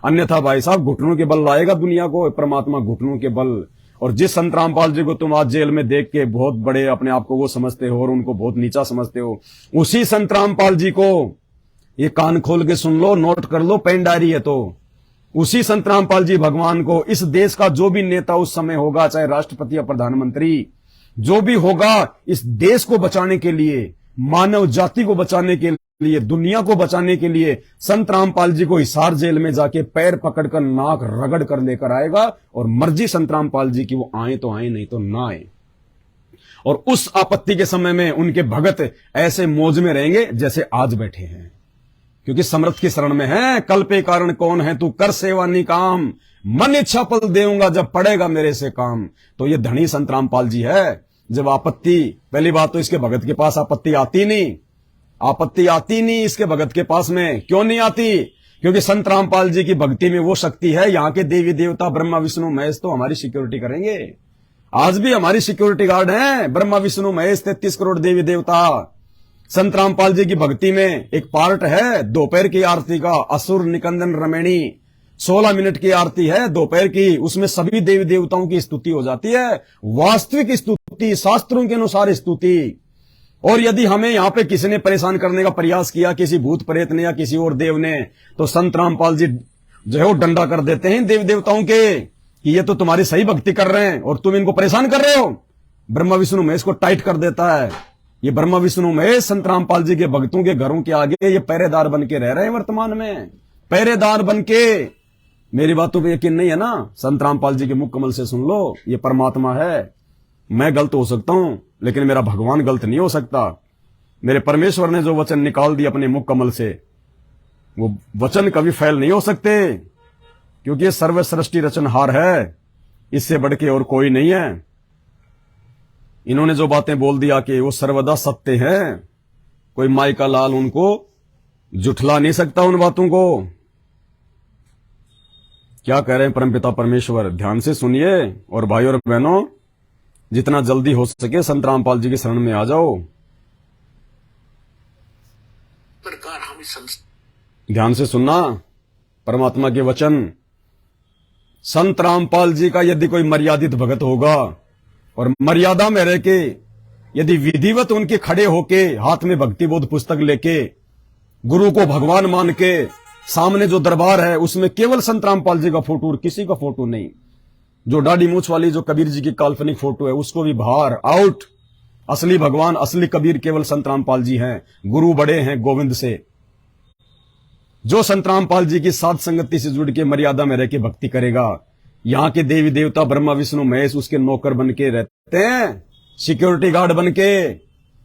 अन्यथा भाई साहब घुटनों के बल लाएगा दुनिया को परमात्मा, घुटनों के बल। और जिस संत रामपाल जी को तुम आज जेल में देख के बहुत बड़े अपने आप को वो समझते हो और उनको बहुत नीचा समझते हो, उसी संत रामपाल जी को ये कान खोल के सुन लो, नोट कर लो, पेन डायरी है तो उसी संत रामपाल जी भगवान को इस देश का जो भी नेता उस समय होगा, चाहे राष्ट्रपति या प्रधानमंत्री, जो भी होगा, इस देश को बचाने के लिए, मानव जाति को बचाने के लिए, दुनिया को बचाने के लिए संत रामपाल जी को हिसार जेल में जाके पैर पकड़कर नाक रगड़ कर लेकर आएगा। और मर्जी संत रामपाल जी की वो आए तो आए, नहीं तो ना आए। और उस आपत्ति के समय में उनके भगत ऐसे मौज में रहेंगे जैसे आज बैठे हैं, क्योंकि समर्थ की शरण में है। कल पे कारण कौन है तू, कर सेवा निकाम, मन इच्छा पल देऊंगा जब पड़ेगा मेरे से काम। तो ये धनी संत रामपाल जी है। जब आपत्ति, पहली बात तो इसके भगत के पास आपत्ति आती नहीं इसके भगत के पास में। क्यों नहीं आती? क्योंकि संत रामपाल जी की भक्ति में वो शक्ति है। यहाँ के देवी देवता ब्रह्मा विष्णु महेश तो हमारी सिक्योरिटी करेंगे। आज भी हमारी सिक्योरिटी गार्ड हैं ब्रह्मा विष्णु महेश, 33 करोड़ देवी देवता। संत रामपाल जी की भक्ति में एक पार्ट है दोपहर की आरती का, असुर निकंदन रमणी, 16 मिनट की आरती है दोपहर की। उसमें सभी देवी देवताओं की स्तुति हो जाती है, वास्तविक स्तुति, शास्त्रों के अनुसार स्तुति। और यदि हमें यहाँ पे किसी ने परेशान करने का प्रयास किया, किसी भूत प्रेत ने या किसी और देव ने, तो संत रामपाल जी जो है वो डंडा कर देते हैं देवी देवताओं के कि ये तो तुम्हारी सही भक्ति कर रहे हैं और तुम इनको परेशान कर रहे हो। ब्रह्मा विष्णु महेश को टाइट कर देता है। ये ब्रह्मा विष्णु महेश संत रामपाल जी के भक्तों के घरों के आगे ये पहरेदार बन के रह रहे हैं वर्तमान में, पहरेदार बन के। मेरी बातों पे यकीन नहीं है ना? संत रामपाल जी के मुख कमल से सुन लो, ये परमात्मा है। मैं गलत हो सकता हूं लेकिन मेरा भगवान गलत नहीं हो सकता। मेरे परमेश्वर ने जो वचन निकाल दिए अपने मुख कमल से, वो वचन कभी फैल नहीं हो सकते, क्योंकि ये सर्व सृष्टि रचनहार है, इससे बढ़ के और कोई नहीं है। इन्होंने जो बातें बोल दिया कि वो सर्वदा सत्य हैं, कोई माई का लाल उनको जुठला नहीं सकता उन बातों को। क्या कह रहे हैं परमपिता परमेश्वर, ध्यान से सुनिए। और भाई और बहनों, जितना जल्दी हो सके संत रामपाल जी की शरण में आ जाओ। प्रकार हम ध्यान से सुनना परमात्मा के वचन। संत रामपाल जी का यदि कोई मर्यादित भगत होगा और मर्यादा में रह के यदि विधिवत उनके खड़े होके हाथ में भक्ति बोध पुस्तक लेके गुरु को भगवान मान के सामने जो दरबार है उसमें केवल संत रामपाल जी का फोटो और किसी का फोटो नहीं, जो दाढ़ी मूछ वाली जो कबीर जी की काल्पनिक फोटो है उसको भी बाहर आउट, असली भगवान असली कबीर केवल संत रामपाल जी हैं। गुरु बड़े हैं गोविंद से। जो संत रामपाल जी की साध संगति से जुड़ के मर्यादा में रह के भक्ति करेगा, यहाँ के देवी देवता ब्रह्मा विष्णु महेश उसके नौकर बन के रहते हैं, सिक्योरिटी गार्ड बन के।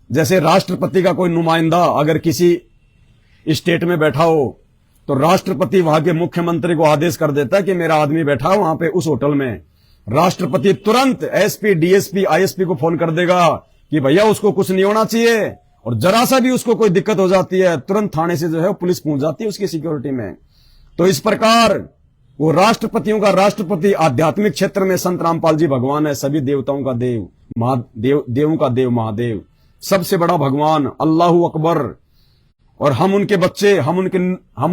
जैसे राष्ट्रपति का कोई नुमाइंदा अगर किसी स्टेट में बैठा हो तो राष्ट्रपति वहां के मुख्यमंत्री को आदेश कर देता है कि मेरा आदमी बैठा वहां पे उस होटल में, राष्ट्रपति तुरंत एसपी डीएसपी आईएसपी को फोन कर देगा कि भैया उसको कुछ नहीं होना चाहिए, और जरा सा भी उसको कोई दिक्कत हो जाती है तुरंत थाने से जो है पुलिस पहुंच जाती है उसकी सिक्योरिटी में। तो इस प्रकार वो राष्ट्रपतियों का राष्ट्रपति, आध्यात्मिक क्षेत्र में संत रामपाल जी भगवान है, सभी देवताओं का देव, महादेव, देवों का देव महादेव, सबसे बड़ा भगवान अल्लाहू अकबर। और हम उनके बच्चे, हम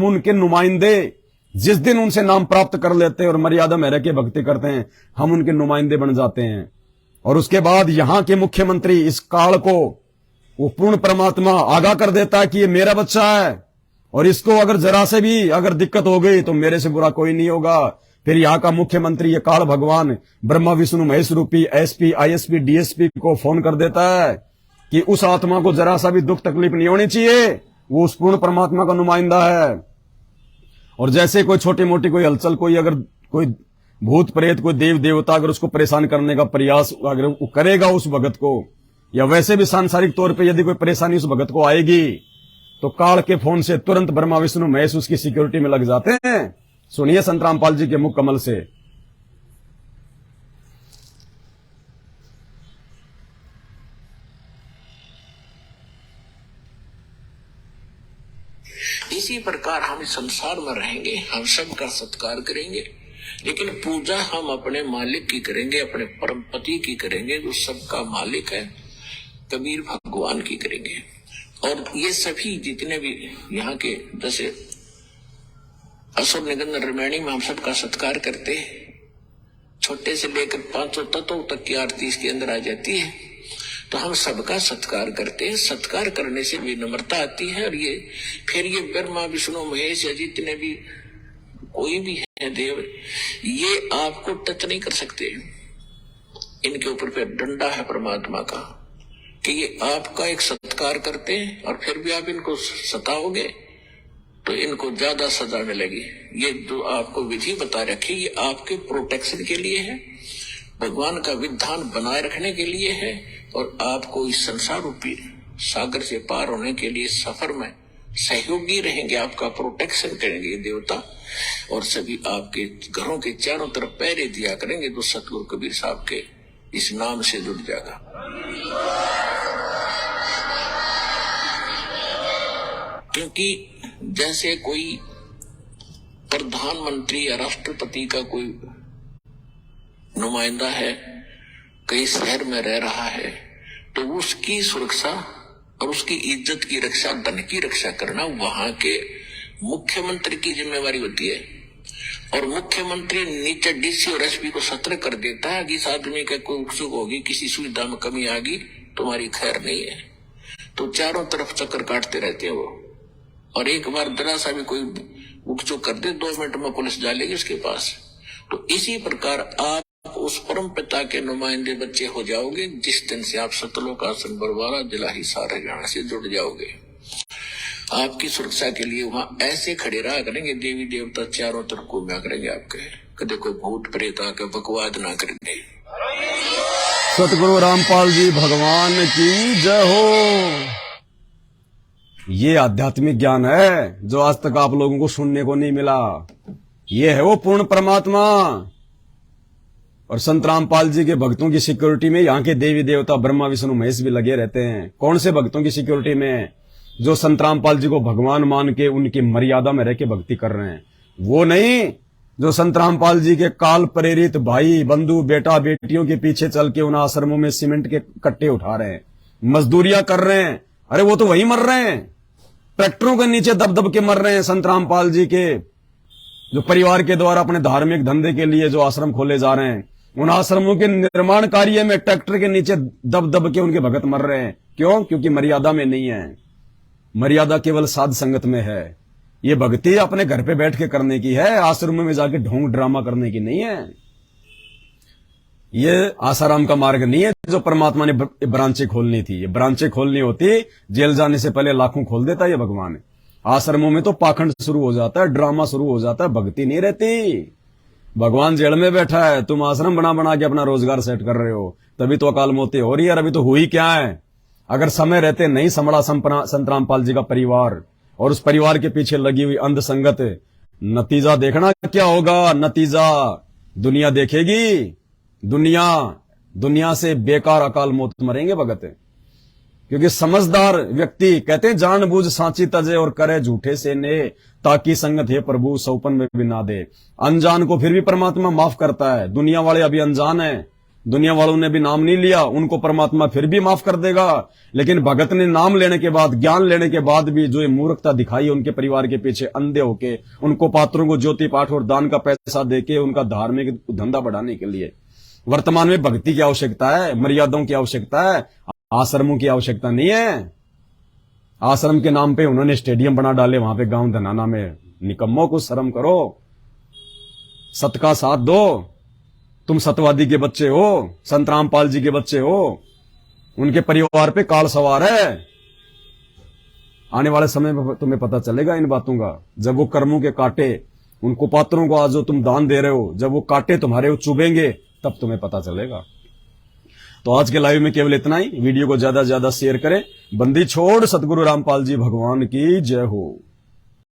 उनके नुमाइंदे। जिस दिन उनसे नाम प्राप्त कर लेते हैं और मर्यादा में रह के भक्ति करते हैं, हम उनके नुमाइंदे बन जाते हैं। और उसके बाद यहाँ के मुख्यमंत्री इस काल को वो पूर्ण परमात्मा आगाह कर देता है कि ये मेरा बच्चा है और इसको अगर जरा से भी अगर दिक्कत हो गई तो मेरे से बुरा कोई नहीं होगा। फिर यहाँ का मुख्यमंत्री ये काल भगवान ब्रह्मा विष्णु महेश रूपी एसपी आईएसपी डीएसपी को फोन कर देता है कि उस आत्मा को जरा सा भी दुख तकलीफ नहीं होनी चाहिए, वो उस पूर्ण परमात्मा का नुमाइंदा है। और जैसे कोई छोटी मोटी कोई हलचल, कोई अगर कोई भूत प्रेत, कोई देव देवता अगर उसको परेशान करने का प्रयास अगर वो करेगा उस भगत को, या वैसे भी सांसारिक तौर पे यदि कोई परेशानी उस भगत को आएगी, तो काल के फोन से तुरंत ब्रह्मा विष्णु महेश उसकी सिक्योरिटी में लग जाते हैं। सुनिए संत रामपाल जी के मुख कमल से। इसी प्रकार हम इस संसार में रहेंगे, हम सबका सत्कार करेंगे, लेकिन पूजा हम अपने मालिक की करेंगे, अपने परम पति की करेंगे, जो सबका मालिक है, कबीर भगवान की करेंगे। और ये सभी जितने भी यहाँ के जैसे असुर निगंध रामायणी में हम सबका सत्कार करते हैं, छोटे से लेकर 500 तत्वों तक की आरती इसके अंदर आ जाती है, तो हम सबका सत्कार करते हैं। सत्कार करने से विनम्रता आती है। और ये फिर ये ब्रह्मा विष्णु महेश या जितने भी कोई भी है देव, ये आपको टच नहीं कर सकते। इनके ऊपर फिर डंडा है परमात्मा का कि ये आपका एक सत्कार करते हैं और फिर भी आप इनको सताओगे तो इनको ज्यादा सजा मिलेगी। ये जो आपको विधि बता रखी, ये आपके प्रोटेक्शन के लिए है, भगवान का विधान बनाए रखने के लिए है, और आपको इस संसार रूपी सागर से पार होने के लिए सफर में सहयोगी रहेंगे, आपका प्रोटेक्शन करेंगे देवता, और सभी आपके घरों के चारों तरफ पहरे दिया करेंगे। तो सतगुरु कबीर साहब के इस नाम से जुड़ जाएगा। क्योंकि जैसे कोई प्रधानमंत्री या राष्ट्रपति का कोई नुमाइंदा है, कई शहर में रह रहा है, तो उसकी सुरक्षा और उसकी इज्जत की रक्षा, धन की रक्षा करना वहां के मुख्यमंत्री की जिम्मेवारी होती है। और मुख्यमंत्री नीचे डीसी और एसपी को सतर्क कर देता है कि इस आदमी का कोई उत्सुक होगी, किसी सुविधा में कमी आ गई, तुम्हारी खैर नहीं है। तो चारों तरफ चक्कर काटते रहते हैं वो, और एक बार जरा सा भी कोई उकचुक कर दे, 2 मिनट में पुलिस डालेगी उसके पास। तो इसी प्रकार आप उस परम पिता के नुमाइंदे बच्चे हो जाओगे जिस दिन से आप सतलोक आसन बरवारा जिला हिसार हरियाणा से जुड़ जाओगे। आपकी सुरक्षा के लिए वहां ऐसे खड़े रहा करेंगे देवी देवता, चारों तरफ घूमा करेंगे आपके, कदे कोई भूत प्रेत आके बकवाद ना करेंगे। सतगुरु रामपाल जी भगवान की जय हो। ये आध्यात्मिक ज्ञान है जो आज तक आप लोगों को सुनने को नहीं मिला। ये है वो पूर्ण परमात्मा। और संत रामपाल जी के भक्तों की सिक्योरिटी में यहाँ के देवी देवता ब्रह्मा विष्णु महेश भी लगे रहते हैं। कौन से भक्तों की सिक्योरिटी में? जो संत रामपाल जी को भगवान मान के उनकी मर्यादा में रह के भक्ति कर रहे हैं, वो नहीं जो संत रामपाल जी के काल प्रेरित भाई बंधु बेटा बेटियों के पीछे चल के उन आश्रमों में सीमेंट के कट्टे उठा रहे हैं, मजदूरियां कर रहे हैं। अरे वो तो वही मर रहे हैं, ट्रैक्टरों के नीचे दब दब के मर रहे हैं। संत रामपाल जी के जो परिवार के द्वारा अपने धार्मिक धंधे के लिए जो आश्रम खोले जा रहे हैं, उन आश्रमों के निर्माण कार्य में ट्रैक्टर के नीचे दब दब के उनके भगत मर रहे हैं। क्यों? क्योंकि मर्यादा में नहीं है। मर्यादा केवल साध संगत में है। ये भक्ति अपने घर पे बैठ के करने की है, आश्रम में जाके ढोंग ड्रामा करने की नहीं है। ये आसाराम का मार्ग नहीं है जो परमात्मा ने ब्रांचें खोलनी थी। ये ब्रांचें खोलनी होती, जेल जाने से पहले लाखों खोल देता ये भगवान। आश्रमों में तो पाखंड शुरू हो जाता है, ड्रामा शुरू हो जाता है, भक्ति नहीं रहती। भगवान जेल में बैठा है, तुम आश्रम बना बना के अपना रोजगार सेट कर रहे हो, तभी तो अकाल मौतें हो रही है। अभी तो हुई क्या है? अगर समय रहते नहीं संभला संत रामपाल जी का परिवार और उस परिवार के पीछे लगी हुई अंध संगत, नतीजा देखना क्या होगा। नतीजा दुनिया देखेगी। दुनिया से बेकार अकाल मौत मरेंगे भगत। क्योंकि समझदार व्यक्ति कहते हैं जानबूझ सांची तजे और करे झूठे से ने, ताकि संगत है प्रभु सौपन में भी ना दे। अनजान को फिर भी परमात्मा माफ करता है। दुनिया वाले अभी अनजान है, दुनिया वालों ने भी नाम नहीं लिया, उनको परमात्मा फिर भी माफ कर देगा। लेकिन भगत ने नाम लेने के बाद, ज्ञान लेने के बाद भी जो ये मूर्खता दिखाई उनके परिवार के पीछे अंधे होके, उनको पात्रों को ज्योति पाठ और दान का पैसा देके उनका धार्मिक धंधा बढ़ाने के लिए। वर्तमान में भक्ति की आवश्यकता है, मर्यादाओं की आवश्यकता है, आश्रमों की आवश्यकता नहीं है। आश्रम के नाम पे उन्होंने स्टेडियम बना डाले वहां पे गांव धनाना में। निकम्मों को शर्म करो, सत का साथ दो। तुम सतवादी के बच्चे हो, संत रामपाल जी के बच्चे हो, उनके परिवार पे काल सवार है। आने वाले समय में तुम्हें पता चलेगा इन बातों का। जब वो कर्मों के कांटे, उनको पात्रों को आज जो तुम दान दे रहे हो, जब वो कांटे तुम्हारे चुभेंगे तब तुम्हें पता चलेगा। तो आज के लाइव में केवल इतना ही। वीडियो को ज्यादा से ज्यादा शेयर करें। बंदी छोड़ सतगुरु रामपाल जी भगवान की जय हो।